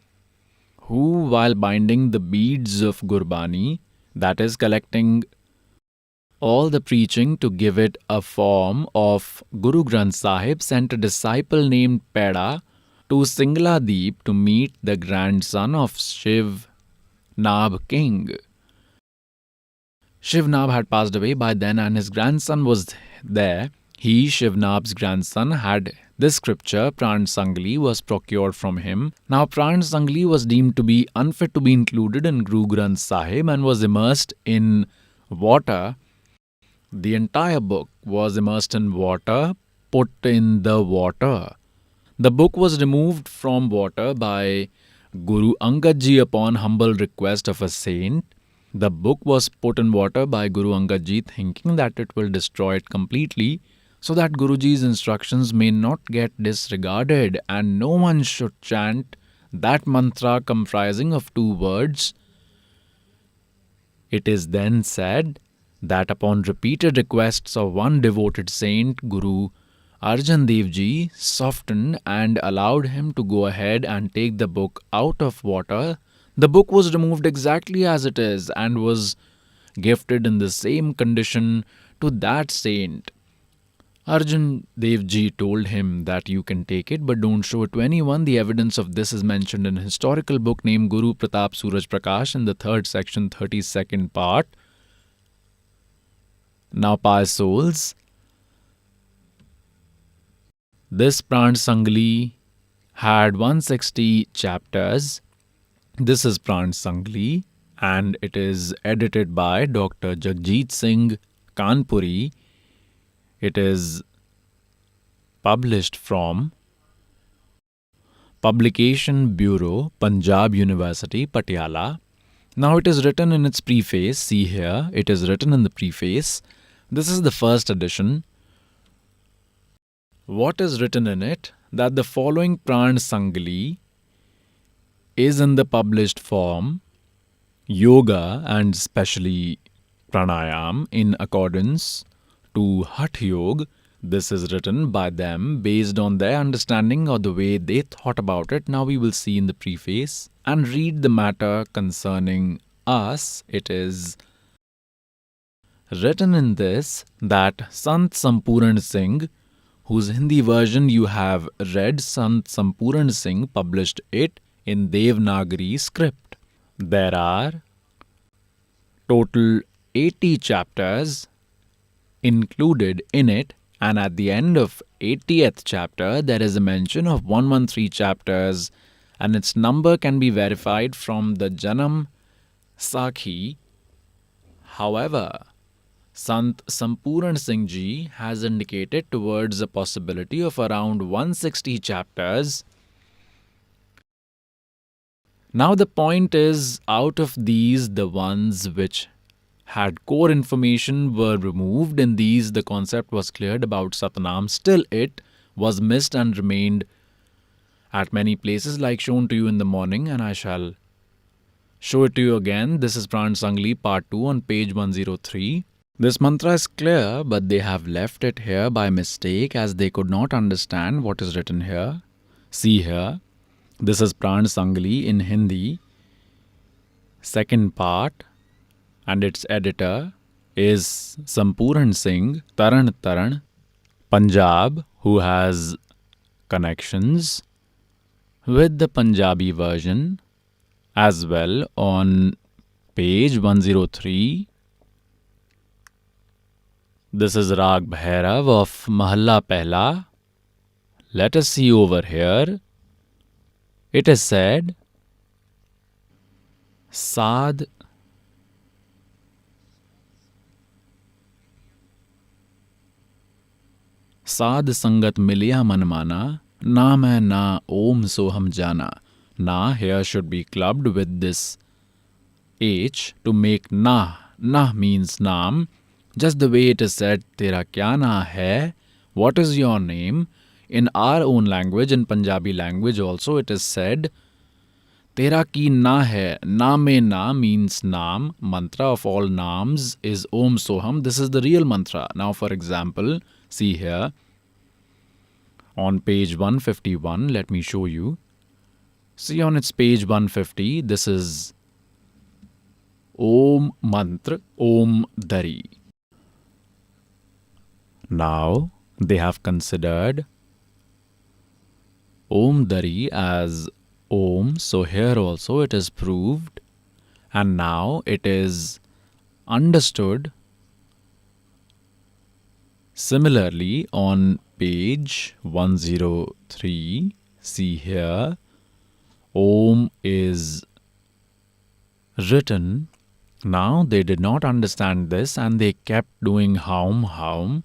who, while binding the beads of Gurbani, that is collecting all the preaching to give it a form of Guru Granth Sahib, sent a disciple named Peda to Singla Deep to meet the grandson of Shiv Nabh King. Shiv Nabh had passed away by then and his grandson was there. He, Shiv Nabh's grandson, had this scripture, Pran Sangli, was procured from him. Now Pran Sangli was deemed to be unfit to be included in Guru Granth Sahib and was immersed in water. The entire book was immersed in water, put in the water. The book was removed from water by Guru Angad Ji upon humble request of a saint. The book was put in water by Guru Angad Ji thinking that it will destroy it completely, so that Guruji's instructions may not get disregarded and no one should chant that mantra comprising of 2 words. It is then said that upon repeated requests of one devoted saint, Guru Arjan Dev Ji softened and allowed him to go ahead and take the book out of water. The book was removed exactly as it is and was gifted in the same condition to that saint. Arjan Dev Ji told him that you can take it but don't show it to anyone. The evidence of this is mentioned in a historical book named Guru Pratap Suraj Prakash in the 3rd section, 32nd part. Now, pious souls, this Pran Sangli had 160 chapters. This is Pran Sangli and it is edited by Dr. Jagjit Singh Kanpuri. It is published from Publication Bureau, Punjab University, Patiala. Now it is written in its preface. See here, it is written in the preface. This is the first edition. What is written in it? That the following Pran Sangli is in the published form, yoga and specially pranayam in accordance to Hatha Yoga. This is written by them based on their understanding or the way they thought about it. Now we will see in the preface and read the matter concerning us. It is written in this that Sant Sampuran Singh, whose Hindi version you have read, Sant Sampuran Singh published it in Devanagari script. There are total 80 chapters included in it, and at the end of 80th chapter there is a mention of 113 chapters and its number can be verified from the Janam Sakhi. However, Sant Sampuran Singh Ji has indicated towards a possibility of around 160 chapters. Now the point is, out of these, the ones which had core information were removed. In these, the concept was cleared about Satnam. Still, it was missed and remained at many places, like shown to you in the morning, and I shall show it to you again. This is Pran Sangli Part 2 on page 103. This mantra is clear, but they have left it here by mistake as they could not understand what is written here. See here. This is Pran Sangli in Hindi, 2nd part, and its editor is Sampuran Singh, Taran, Punjab, who has connections with the Punjabi version as well on page 103. This is Rag Bhairav of Mahalla Pehla. Let us see over here. It is said, Sad Sangat Miliya Manmana, Na Main Na Om Soham Jana. Na here should be clubbed with this H to make nah. Nah means naam. Just the way it is said, Tera kya na hai? What is your name? In our own language, in Punjabi language also, it is said, Tera ki na hai. Na me na means naam. Mantra of all naams is Om Soham. This is the real mantra. Now, for example, see here on page 151, let me show you. See on its page 150, this is Om Mantra, Om Dari. Now, they have considered Om Dari as Om, so here also it is proved, and now it is understood. Similarly, on page 103, see here, Om is written. Now they did not understand this and they kept doing Haum,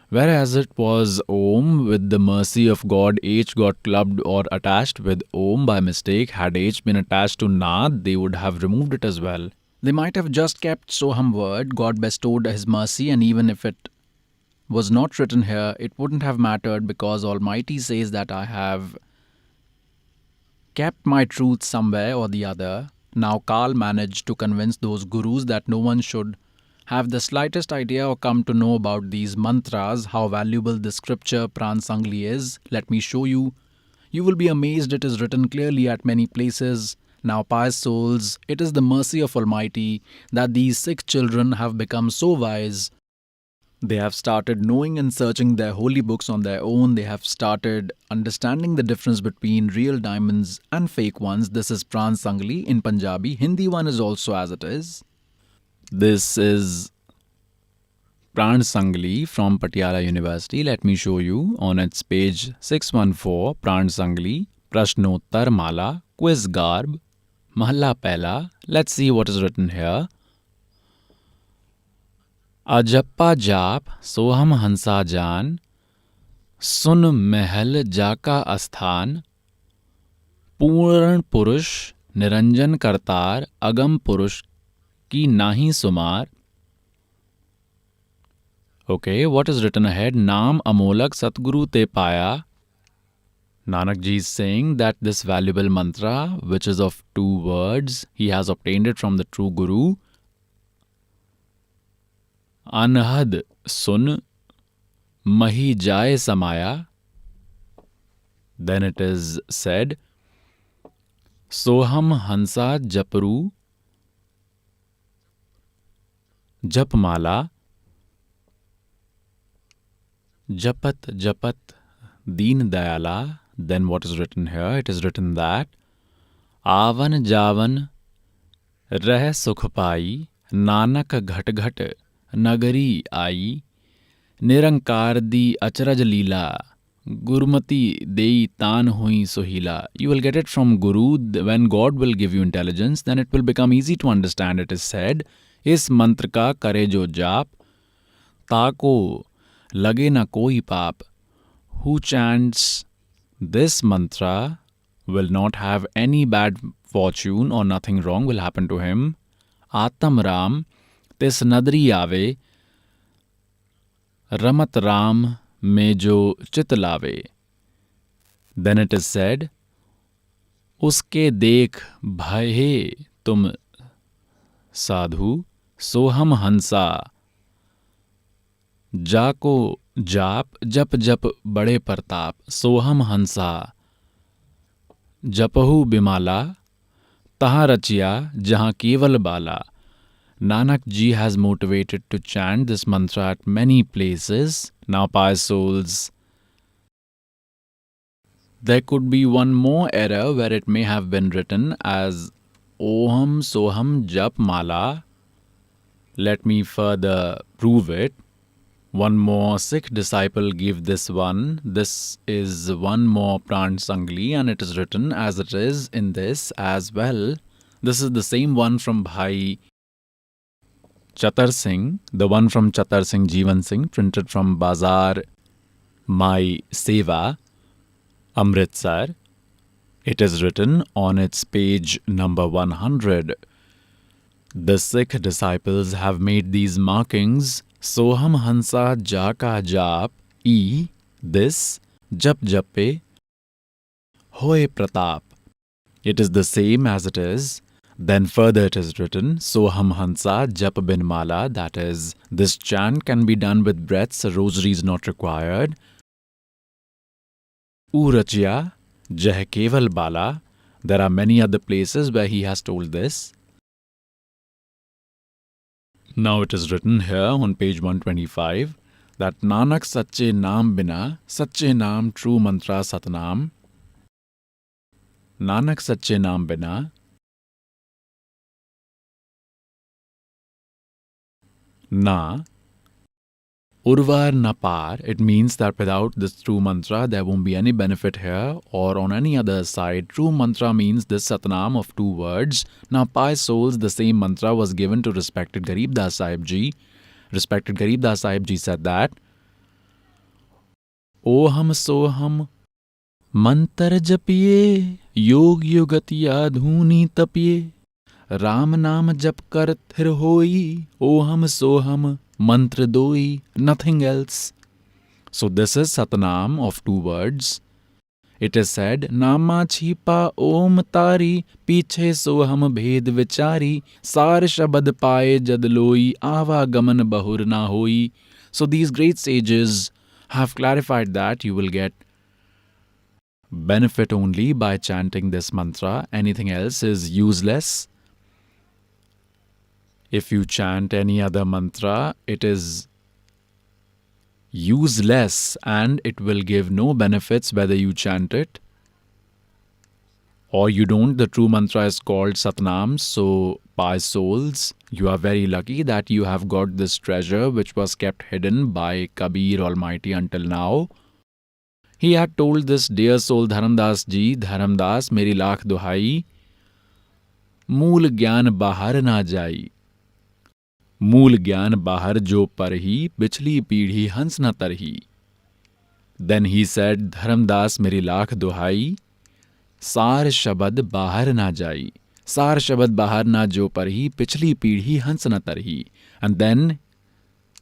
whereas it was Om. With the mercy of God, H got clubbed or attached with Om by mistake. Had H been attached to Nad, they would have removed it as well. They might have just kept Soham word. God bestowed His mercy, and even if it was not written here, it wouldn't have mattered, because Almighty says that I have kept my truth somewhere or the other. Now Kal managed to convince those gurus that no one should have the slightest idea or come to know about these mantras, how valuable the scripture Pran Sangli is. Let me show you. You will be amazed, it is written clearly at many places. Now, pious souls, it is the mercy of Almighty that these 6 children have become so wise. They have started knowing and searching their holy books on their own. They have started understanding the difference between real diamonds and fake ones. This is Pran Sangli in Punjabi. Hindi one is also as it is. This is Pran Sangli from Patiala University. Let me show you on its page 614. Pran Sangli, Prashnottar Mala, Quiz Garb, Mahalla Pehla. Let's see what is written here. अजप्पा जाप सोहम हंसा जान, सुन महल जाका अस्थान, पूर्ण पुरुष निरंजन करतार, अगम पुरुष की नाही सुमार. Okay, what is written ahead? Naam amolak Satguru te paya. Nanak Ji is saying that this valuable mantra, which is of 2 words, he has obtained it from the true Guru. Anhad sun mahi jaye samaya. Then it is said, Soham hansa japru japmala, japat japat deen dayala. Then what is written here? It is written that Avan javan reh sukh pai, nanak ghat ghat nagari ai, nirankar di acharaj leela, gurmati dei tan hui sohila. You will get it from Guru. When God will give you intelligence, then it will become easy to understand. It is said, is mantra ka kare jo jaap, taako lage na koi paap. Who chants this mantra will not have any bad fortune or nothing wrong will happen to him. Atam Ram tis nadri aave, Ramat Ram में जो चित लावे. Then it is said, उसके देख भये तुम साधु, सोहम हंसा, जाको जाप जप जप बड़े प्रताप, सोहम हंसा, जपहु बिमाला, तहाँ रचिया जहाँ केवल बाला. Nanak Ji has motivated to chant this mantra at many places. Now, pious souls, there could be one more error where it may have been written as Oham Soham Jap Mala. Let me further prove it. One more Sikh disciple gave this one. This is one more Pran Sangli, and it is written as it is in this as well. This is the same one from Bhai Chatar Singh, the one from Chatar Singh Jeevan Singh, printed from Bazaar Mai Seva, Amritsar. It is written on its page number 100. The Sikh disciples have made these markings, Soham Hansa Jaka Jap, E, this, Jap Jape, Hoy Pratap. It is the same as it is. Then further it is written, Soham Hansa Jap Bin Mala, that is, this chant can be done with breaths, a rosary is not required. Urachya Jah Keval Bala. There are many other places where he has told this. Now it is written here on page 125 that Nanak Sache Naam Bina, Sache Naam True Mantra Satnam. Nanak Sache Naam Bina, Na, Urvar na par. It means that without this true mantra, there won't be any benefit here or on any other side. True mantra means this Satnam of two words. Now, pious souls, the same mantra was given to respected Garib Das Sahib Ji. Respected Garib Das Sahib Ji said that, Oham soham mantar japiye, yog yogatiya dhuni tapiye. Ram नाम जप कर थिर होई, ohm Soham mantra doi, nothing else. So this is Satnam of two words. It is said, Nama छिपा ओम तारी, पीछे सोहम भेद विचारी, सार शबद पाए जद लोई, आवागमन बहुर ना होई. So these great sages have clarified that you will get benefit only by chanting this mantra. Anything else is useless. If you chant any other mantra, it is useless and it will give no benefits whether you chant it or you don't. The true mantra is called Satnam. So, pious souls, you are very lucky that you have got this treasure which was kept hidden by Kabir Almighty until now. He had told this dear soul Dharamdas ji, Dharamdas, meri lakh duhai, mool gyan bahar na jai. मूल ज्ञान बाहर जो पर ही, पिछली पीढ़ी हंस न तरही. Then he said, धर्मदास मेरी लाख दुहाई, सार शब्द बाहर ना जाई. सार शब्द बाहर ना जो पर ही, पिछली पीढ़ी हंस न तरही. And then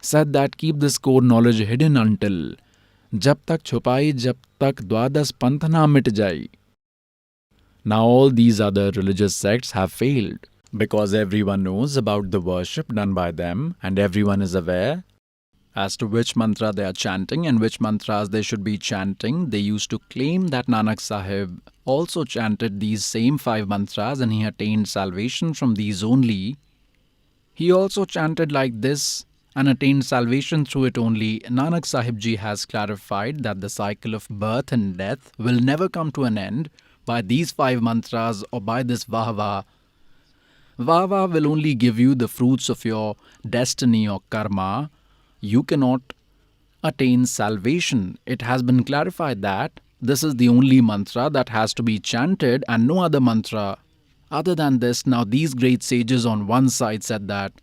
said that keep this core knowledge hidden until, जब तक छुपाई जब तक द्वादश पंथ ना मिट जाई. Now all these other religious sects have failed, because everyone knows about the worship done by them and everyone is aware as to which mantra they are chanting and which mantras they should be chanting. They used to claim that Nanak Sahib also chanted these same 5 mantras and he attained salvation from these only. He also chanted like this and attained salvation through it only. Nanak Sahib Ji has clarified that the cycle of birth and death will never come to an end by these 5 mantras or by this Vahva. Vahva will only give you the fruits of your destiny or karma. You cannot attain salvation. It has been clarified that this is the only mantra that has to be chanted and no other mantra other than this. Now these great sages on one side said that,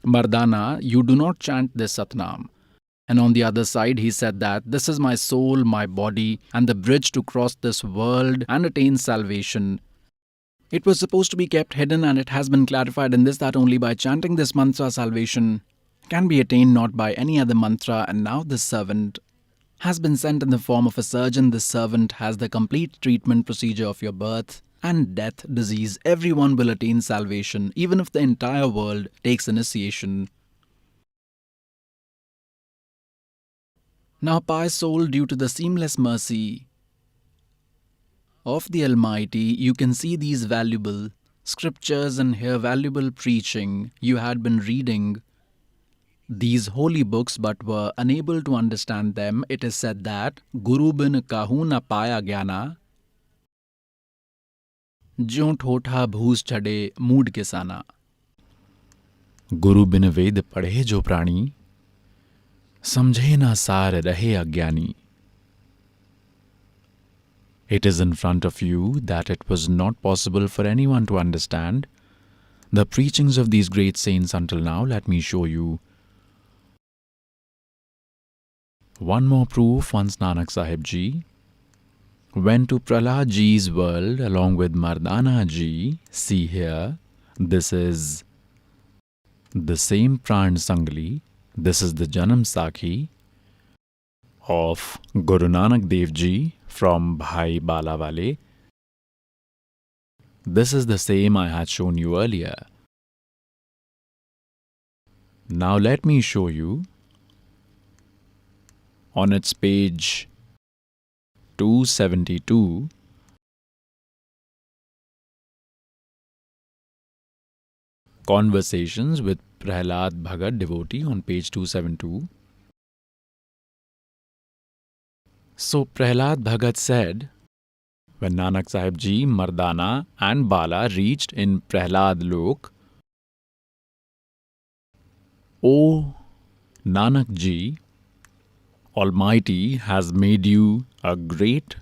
Mardana, you do not chant this Satnam. And on the other side he said that this is my soul, my body and the bridge to cross this world and attain salvation. It was supposed to be kept hidden and it has been clarified in this that only by chanting this mantra salvation can be attained, not by any other mantra. And now this servant has been sent in the form of a surgeon. This servant has the complete treatment procedure of your birth and death, disease. Everyone will attain salvation, even if the entire world takes initiation. Now, pious soul, due to the seamless mercy of the Almighty, you can see these valuable scriptures and hear valuable preaching. You had been reading these holy books but were unable to understand them. It is said that Guru bin kahu na paya gyana, ज्यों ठोठा भूस चढ़े mood किसाना. गुरु बिन वेद पढ़े जो प्राणी, समझे ना सार रहे अज्ञानी. It is in front of you that it was not possible for anyone to understand the preachings of these great saints until now. Let me show you one more proof. Once Nanak Sahib Ji went to Prahlad Ji's world along with Mardana Ji. See here, this is The same Pran Sangli, this is the Janam Sakhi of Guru Nanak Dev Ji from Bhai Balawale. This is the same I had shown you earlier. Now let me show you on its page 272 Conversations with Prahlad Bhagat devotee on page 272. So Prahlad Bhagat said, when Nanak Sahib Ji, Mardana and Bala reached in Prahlad Lok, O Nanak Ji, Almighty has made you a great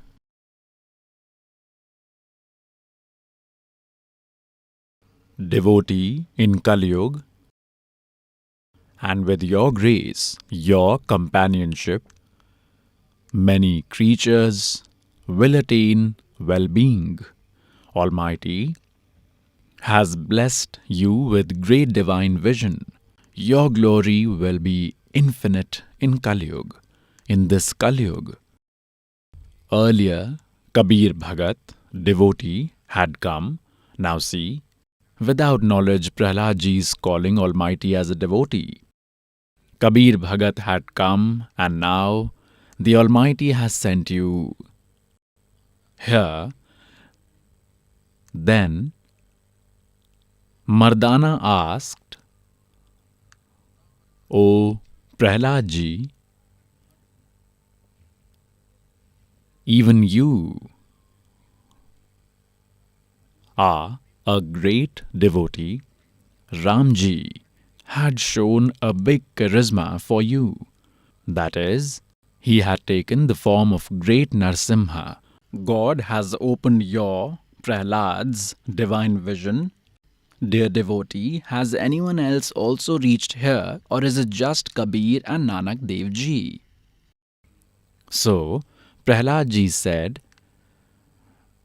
devotee in Kali Yuga, and with your grace, your companionship, many creatures will attain well-being. Almighty has blessed you with great divine vision. Your glory will be infinite in Kali Yuga, in this Kali Yuga. Earlier, Kabir Bhagat, devotee, had come. Now see, without knowledge, Prahlad Ji is calling Almighty as a devotee. Kabir Bhagat had come, and now the Almighty has sent you here. Then Mardana asked, O Prahlad Ji, even you are a great devotee. Ramji had shown a big charisma for you. That is, he had taken the form of great Narsimha. God has opened your, Prahlad's, divine vision. Dear devotee, has anyone else also reached here, or is it just Kabir and Nanak Dev Ji? So, Prahlad Ji said,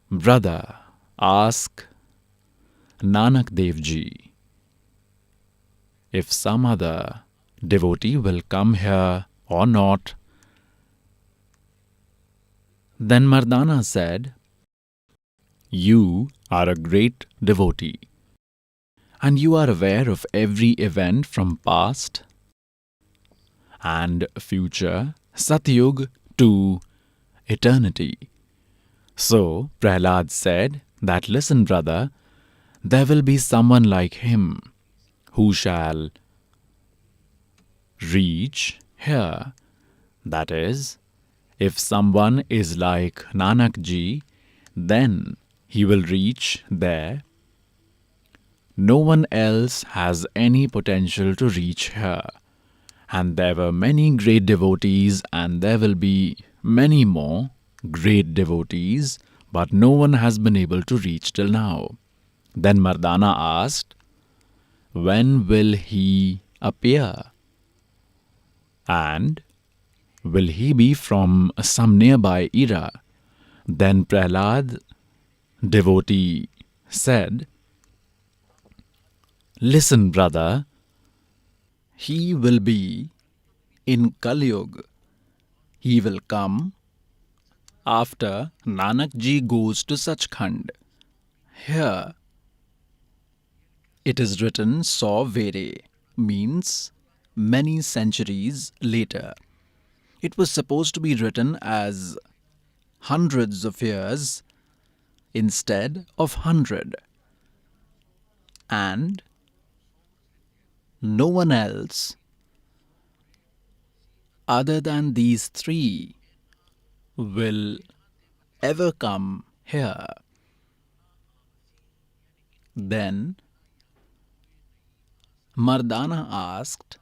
Brother, ask Nanak Dev Ji if some other devotee will come here or not. Then Mardana said, You are a great devotee, and you are aware of every event from past and future, Satyug to eternity. So Prahlad said that, listen brother, there will be someone like him who shall reach here. That is, if someone is like Nanak Ji, then he will reach there. No one else has any potential to reach here. And there were many great devotees, and there will be many more great devotees, but no one has been able to reach till now. Then Mardana asked, when will he appear? And will he be from some nearby era? Then Prahlad, devotee, said, listen brother, he will be in Kali Yuga. He will come after Nanak Ji goes to Sachkhand. Here it is written "Saw Vere," means many centuries later. It was supposed to be written as hundreds of years instead of 100. And no one else other than these three will ever come here. Then Mardana asked,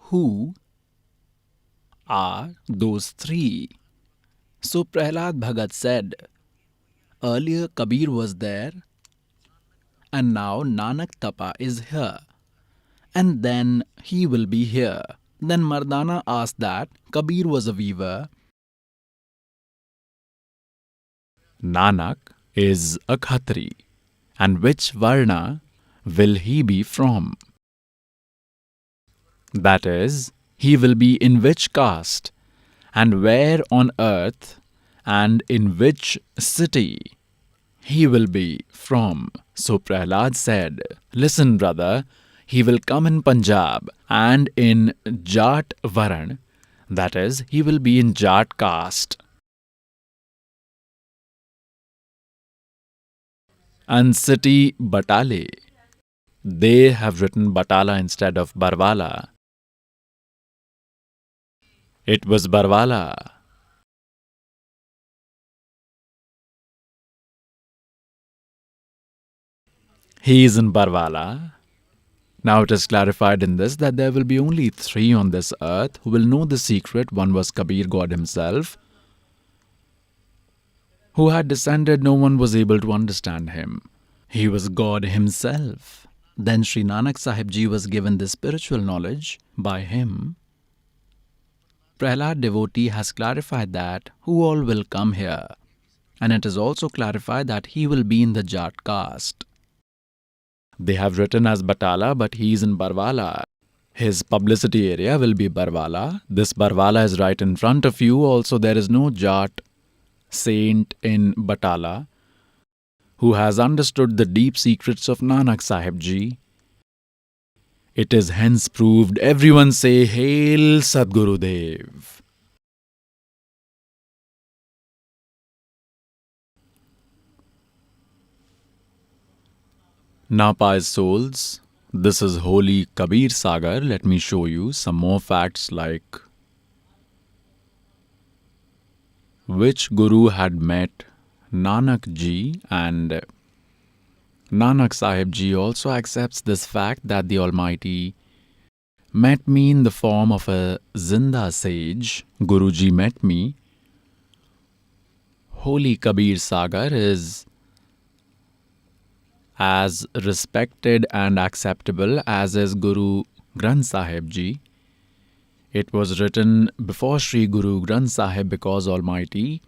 who are those three? So Prahlad Bhagat said, earlier Kabir was there, and now Nanak Tapa is here, and then he will be here. Then Mardana asked that Kabir was a weaver, Nanak is a Khatri, and which Varna will he be from? That is, he will be in which caste, and where on earth, and in which city he will be from. So Prahlad said, listen, brother, he will come in Punjab and in Jat Varan, that is, he will be in Jat caste. And city Batale. They have written Batala instead of Barwala. It was Barwala. He is in Barwala. Now it is clarified in this that there will be only three on this earth who will know the secret. One was Kabir, God himself, who had descended, no one was able to understand him. He was God himself. Then Sri Nanak Sahib Ji was given this spiritual knowledge by him. Prahlad devotee has clarified that who all will come here, and it is also clarified that he will be in the Jat caste. They have written as Batala, but he is in Barwala. His publicity area will be Barwala. This Barwala is right in front of you. Also, there is no Jat saint in Batala who has understood the deep secrets of Nanak Sahib Ji. It is hence proved. Everyone say, Hail Sadguru Dev. Now, pious souls, this is holy Kabir Sagar. Let me show you some more facts like which Guru had met Nanak Ji, and Nanak Sahib Ji also accepts this fact that the Almighty met me in the form of a Zinda sage. Guruji met me. Holy Kabir Sagar is as respected and acceptable as is Guru Granth Sahib Ji. It was written before Sri Guru Granth Sahib because Almighty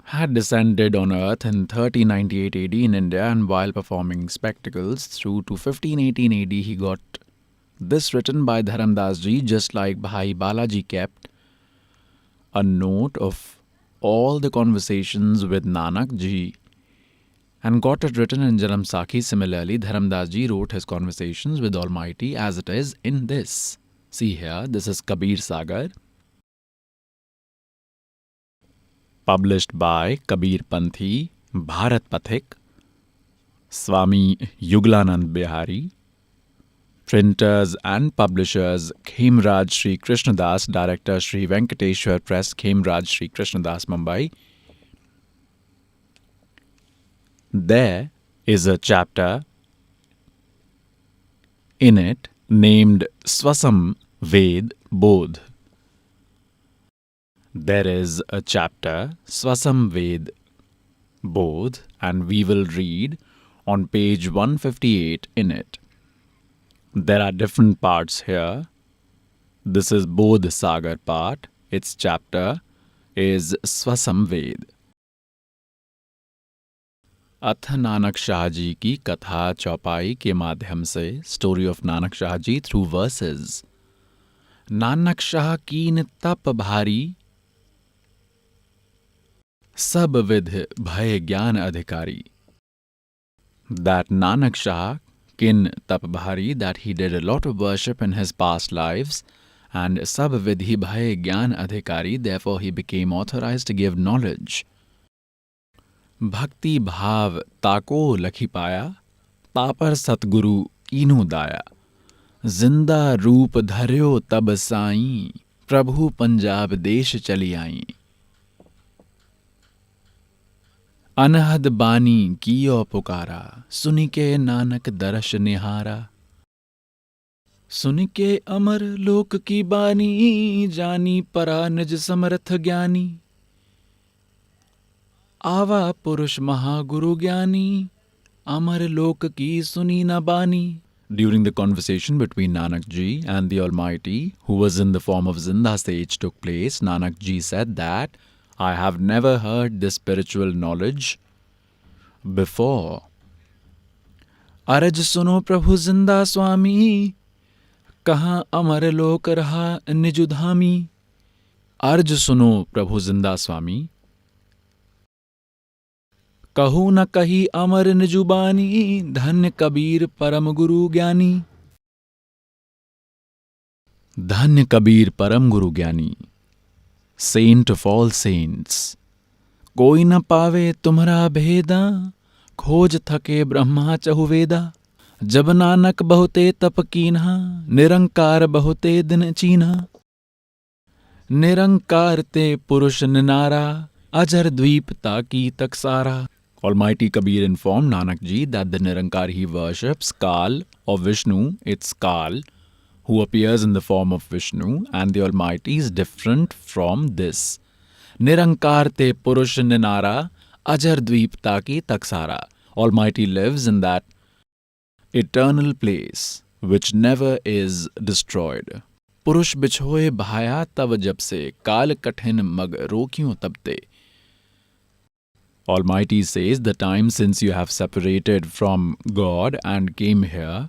had descended on earth in 1398 AD in India, and while performing spectacles through to 1518 AD he got this written by Dharamdas Ji, just like Bhai Balaji kept a note of all the conversations with Nanak Ji and got it written in Janam Sakhi. Similarly, Dharamdas Ji wrote his conversations with Almighty as it is in this. See here, this is Kabir Sagar, published by Kabir Panthi, Bharat Pathik, Swami Yuglanand Bihari, printers and publishers Khemraj Sri Krishnadas, director Sri Venkateshwar Press, Khemraj Sri Krishnadas, Mumbai. There is a chapter in it named Swasam Ved Bodh. There is a chapter, Swasam Ved Bodh, and we will read on page 158 in it. There are different parts here. This is Bodh Sagar part. Its chapter is Swasam Ved. अथ नानक शाह जी की कथा चौपाई के माध्यम से, story of Nanak Shah ji through verses. Nanak Shah कीन तप भारी, सब विध भय ज्ञान अधिकारी। That Nanak Shah kin tap bhari, that he did a lot of worship in his past lives, and sab vidhi bhai gyan adhikari, therefore he became authorized to give knowledge. Bhakti bhav tako lakhi paya, tapar satguru कीनु दाया। जिंदा रूप धर्यो तब साई, प्रभु पंजाब देश चली आई। अनहद बानी कियो पुकारा, सुनिके नानक दर्श निहारा। सुनिके अमर लोक की बानी, जानी परा निज समर्थ ज्ञानी। आवा पुरुष महागुरु ज्ञानी, अमर लोक की सुनी न बानी। During the conversation between Nanak Ji and the Almighty, who was in the form of Zinda sage, took place, Nanak Ji said that, I have never heard this spiritual knowledge before. अर्ज सुनो प्रभु जिंदा स्वामी, कहाँ अमर लोक रहा निजुधामी। अर्ज सुनो प्रभु जिंदा स्वामी, कहूँ न कही अमर निजुबानी। धन्य कबीर परम गुरु ज्ञानी। धन्य कबीर परम गुरु ज्ञानी, सेंट ऑफ ऑल सेंट्स। कोई न पावे तुम्हारा भेदा, खोज थके ब्रह्मा चहुवेदा। जब नानक बहुते तप कीन्हा, निरंकार बहुते दिन चीन्हा। निरंकार ते पुरुष निनारा, अजर द्वीप ताकी तकसारा। Almighty Kabir informed Nanak ji that the Nirankar he worships, Kal or Vishnu, it's Kal, who appears in the form of Vishnu, and the Almighty is different from this. Nirankar te Purush Ninara, Ajar Dweep Taki Taksara. Almighty lives in that eternal place which never is destroyed. Purush bichhoye bhaya tab jab se, Kal kathin mag rokyun tabte. Almighty says, the time since you have separated from God and came here,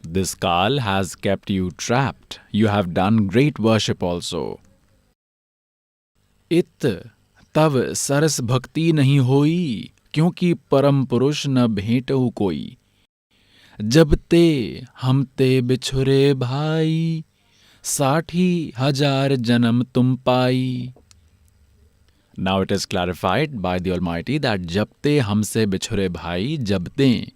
this Kal has kept you trapped. You have done great worship also. इत तव सरस भक्ति नहीं होई, क्योंकि परम पुरुष न भेंटहु कोई। जब ते हम ते बिछुरे भाई, 60,000 जन्म तुम पाई। Now it is clarified by the Almighty that Jabte Hamse Bichhure Bhai, Jabte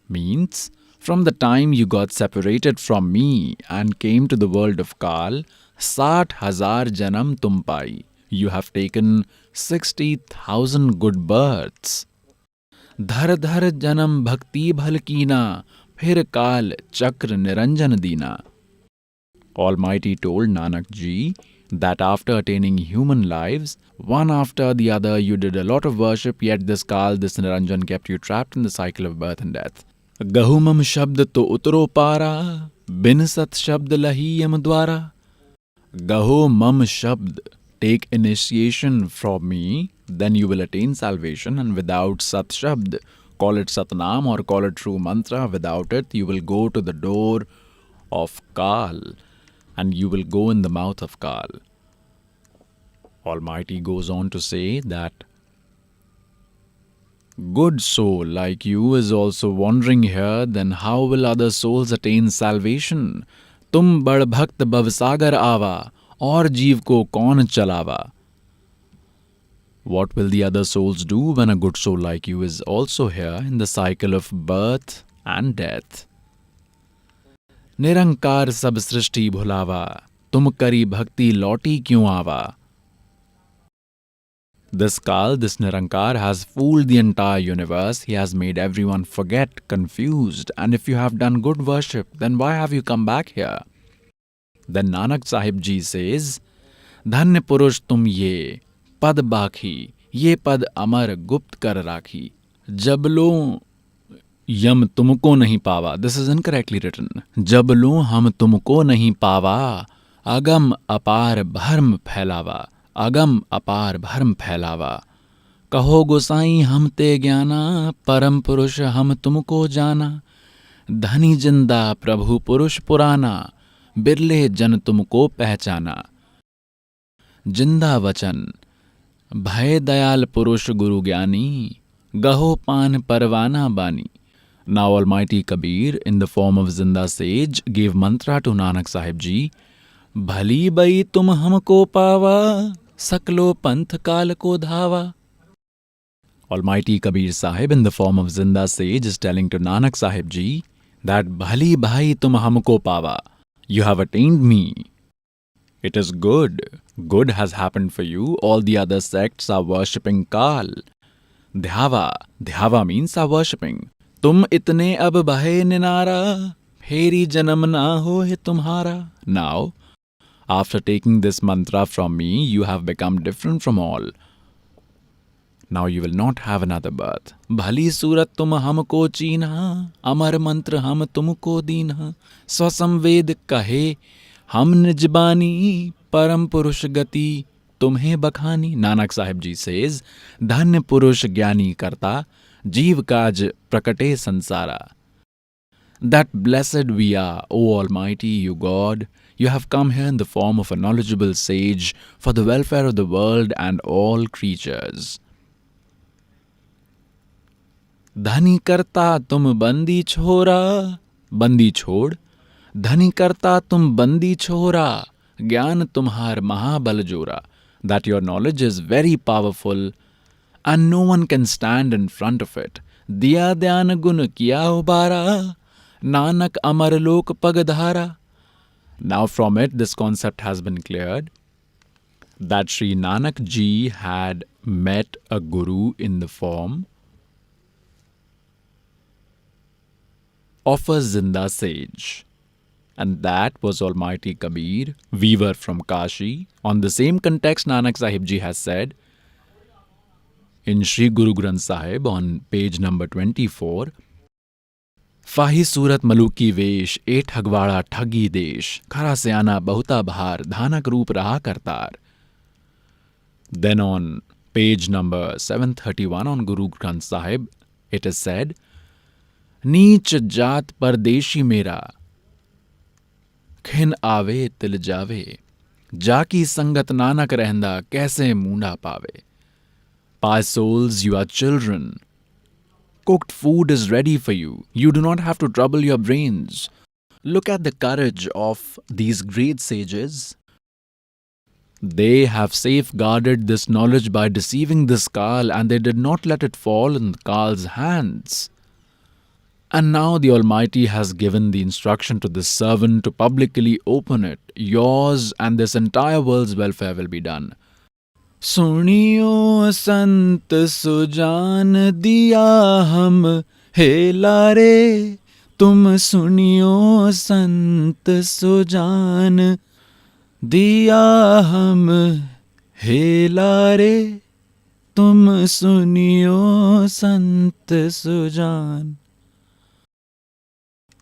means from the time you got separated from me and came to the world of Kal, 60,000 janam tum pai. You have taken 60,000 good births. Dhar dhar janam bhakti bhalkina, phir Kal chakra niranjan dina. Almighty told Nanak ji that after attaining human lives, one after the other, you did a lot of worship, yet this Kal, this Niranjan kept you trapped in the cycle of birth and death. Gahumam shabd to utro para, bin sat shabd lahi yam dwara. Gahumam shabd, take initiation from me, then you will attain salvation, and without sat shabd, call it satnam or call it true mantra, without it you will go to the door of Kal, and you will go in the mouth of Kal. Almighty goes on to say that good soul like you is also wandering here, then how will other souls attain salvation? Tum bad bhakt bhavsagar aava, aur jeev ko kaun chalawa? What will the other souls do when a good soul like you is also here in the cycle of birth and death? निरंकार सब सृष्टि भुलावा, तुम करी भक्ति लौटी क्यों आवा? This Kal, this Nirankar has fooled the entire universe. He has made everyone forget, confused. And if you have done good worship, then why have you come back here? Then Nanak Sahib Ji says, Dhanya Purush tum ye, pad bakhi, ye pad amar gupt kar rakhi. Jab lo यम तुमको नहीं पावा. This is incorrectly written. जब लो हम तुमको नहीं पावा, अगम अपार verb फैलावा. अगम अपार verb फैलावा. कहो गोसाई हम ते ज्ञाना, परम पुरुष हम तुमको जाना. धनी जिंदा प्रभु पुरुष पुराना, बिरले जन तुमको पहचाना. जिंदा वचन भय दयाल पुरुष गुरु ज्ञानी, गहो पान परवाना बानी. Now Almighty Kabir, in the form of Zinda Sage, gave mantra to Nanak Sahib Ji. Bhali bai tum humko pawa, saklo panth kal ko dhawa. Almighty Kabir Sahib, in the form of Zinda Sage, is telling to Nanak Sahib Ji that Bhali bhai tum humko pawa. You have attained me. It is good. Good has happened for you. All the other sects are worshipping Kal. Dhyava. Dhyava means are worshipping. तुम इतने अब बहे निनारा, फेरी जन्म ना हो है तुम्हारा. Now, after taking this mantra from me, you have become different from all. Now you will not have another birth. भली सूरत तुम हमको चीन्हा, अमर मंत्र हम तुमको दीन्हा. स्वसंवेद कहे हम निजबानी, परम पुरुष गति तुम्हें बखानी. Nanak Sahib Ji says, धन्य पुरुष ज्ञानी करता, जीव काज prakate sansara. That blessed we are, O Almighty, you God, you have come here in the form of a knowledgeable sage for the welfare of the world and all creatures. धनी करता तुम बंदी छोरा, बंदी छोड़, धनी करता तुम बंदी छोरा, ज्ञान तुम्हार महाबल जोरा. That your knowledge is very powerful and no one can stand in front of it. दिया ध्यान गुण किया उबारा, नानक अमर लोक पगधारा. Now from it this concept has been cleared that Sri Nanak ji had met a guru in the form of a Zinda sage. And that was Almighty Kabir, weaver from Kashi. On the same context, Nanak Sahib ji has said in Sri Guru Granth Sahib on page number 24, फाही सूरत मलूकी वेश, ए ठगवाड़ा ठगी देश, खरा सयाना बहुता बहार, धानक रूप रहा Kartar. Then on page number 731 on Guru Granth Sahib, it is said, नीच जात परदेशी मेरा, खिन आवे तिल जावे, जाकी संगत नानक रहंदा, कैसे मूंडा पावे. Pious souls, you are children. Cooked food is ready for you. You do not have to trouble your brains. Look at the courage of these great sages. They have safeguarded this knowledge by deceiving this Kal, and they did not let it fall in Kal's hands. And now the Almighty has given the instruction to this servant to publicly open it. Yours and this entire world's welfare will be done. सुनियो संत सुजान दिया हम हेला रे, तुम सुनियो संत सुजान दिया हम हेला रे, तुम सुनियो संत सुजान.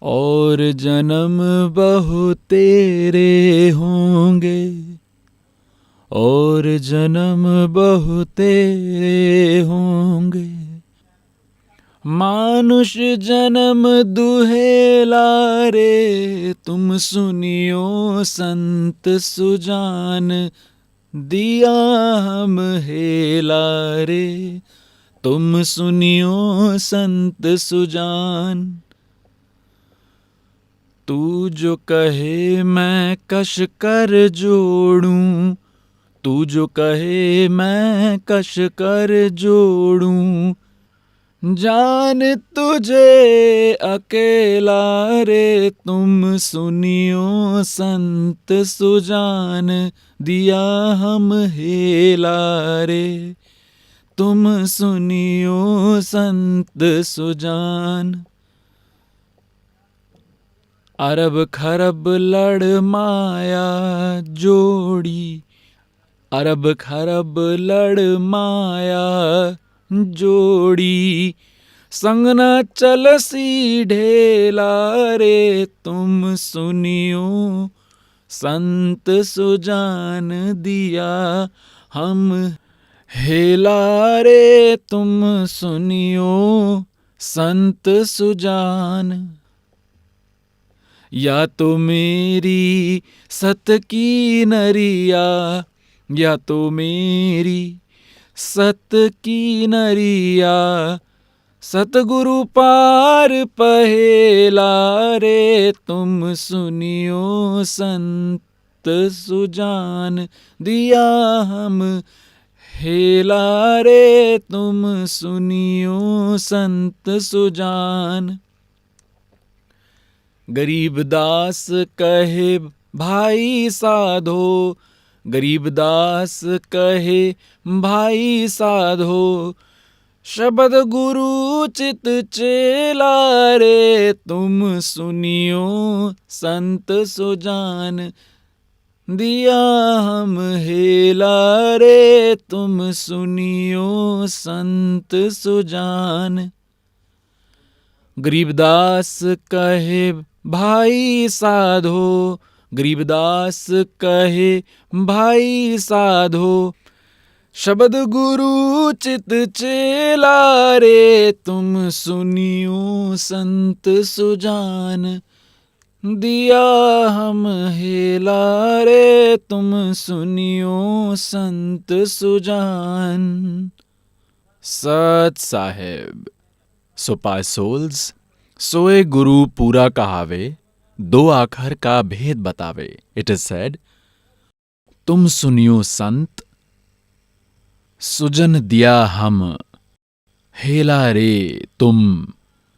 और जन्म बहु तेरे होंगे, और जन्म बहु तेरे होंगे, मानुष जन्म दुहेला रे, तुम सुनियो संत सुजान दिया हम हेला रे, तुम सुनियो संत सुजान. तू जो कहे मैं कश कर जोड़ूं, तू जो कहे मैं कश कर जोड़ूं, जान तुझे अकेला रे, तुम सुनियो संत सुजान दिया हम हेला रे, तुम सुनियो संत सुजान. अरब खरब लड़ माया जोड़ी, अरब खरब लड़ माया जोड़ी, संग न चलसी ढेला रे, तुम सुनियो संत सुजान दिया हम हेला रे, तुम सुनियो संत सुजान. या तो मेरी सत की नरिया, या तो मेरी सत की नरिया, सतगुरु पार पहेला रे, तुम सुनियो संत सुजान दिया हम हेला रे, तुम सुनियो संत सुजान. गरीबदास कहे भाई साधो, गरीबदास कहे भाई साधो, शब्द गुरु चित चेला रे, तुम सुनियो संत सुजान दिया हम हेला रे, तुम सुनियो संत सुजान. गरीबदास कहे भाई साधो, गरीबदास कहे भाई साधो, शब्द गुरु चित चेला रे, तुम सुनियो संत सुजान। दिया हम हेला रे, तुम सुनियो संत सुजान। सत साहिब। सो पाए सोल्स, सोए गुरु पूरा कहावे, दो आखर का भेद बतावे। इट इज सेड, तुम सुनियो संत, सुजन दिया हम, हेला रे तुम,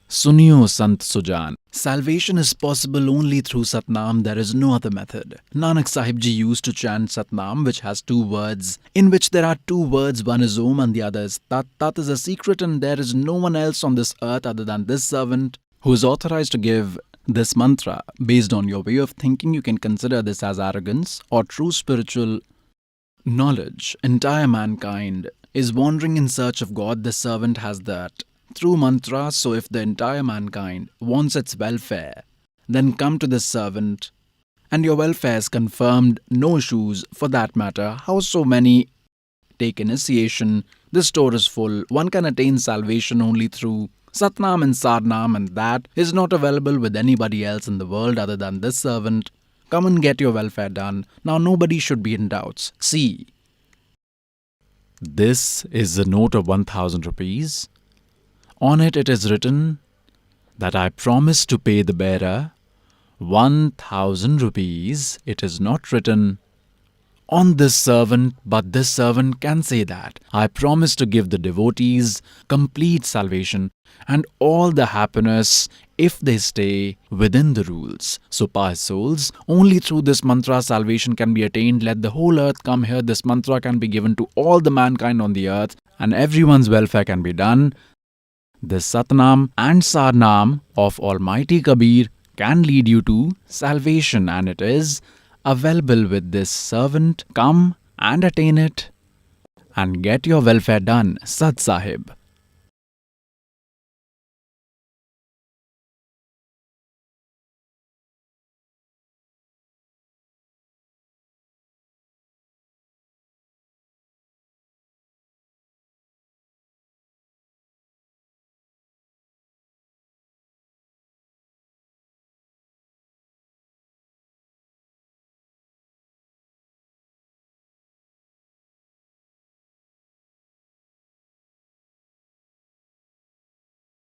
सुनियो sant sujan. Salvation is possible only through Satnam. There is no other method. Nanak Sahib Ji used to chant Satnam, which has two words, in which there are two words. One is Om and the other is Tat. Tat is a secret, and there is no one else on this earth other than this servant who is authorized to give this mantra. Based on your way of thinking, you can consider this as arrogance or true spiritual knowledge. Entire mankind is wandering in search of God. This servant has that through mantra. So if the entire mankind wants its welfare, then come to this servant and your welfare is confirmed. No issues for that matter. How so many take initiation, this store is full. One can attain salvation only through Satnam and Sadnam, and that is not available with anybody else in the world other than this servant. Come and get your welfare done. Now nobody should be in doubts. See, this is a note of 1000 rupees. On it is written that I promise to pay the bearer 1000 rupees. It is not written on this servant, but this servant can say that I promise to give the devotees complete salvation and all the happiness if they stay within the rules. So pious souls, only through this mantra salvation can be attained. Let the whole earth come here. This mantra can be given to all the mankind on the earth and everyone's welfare can be done. This Satnam and Sadnam of Almighty Kabir can lead you to salvation, and it is available with this servant. Come and attain it and get your welfare done. Sat Sahib.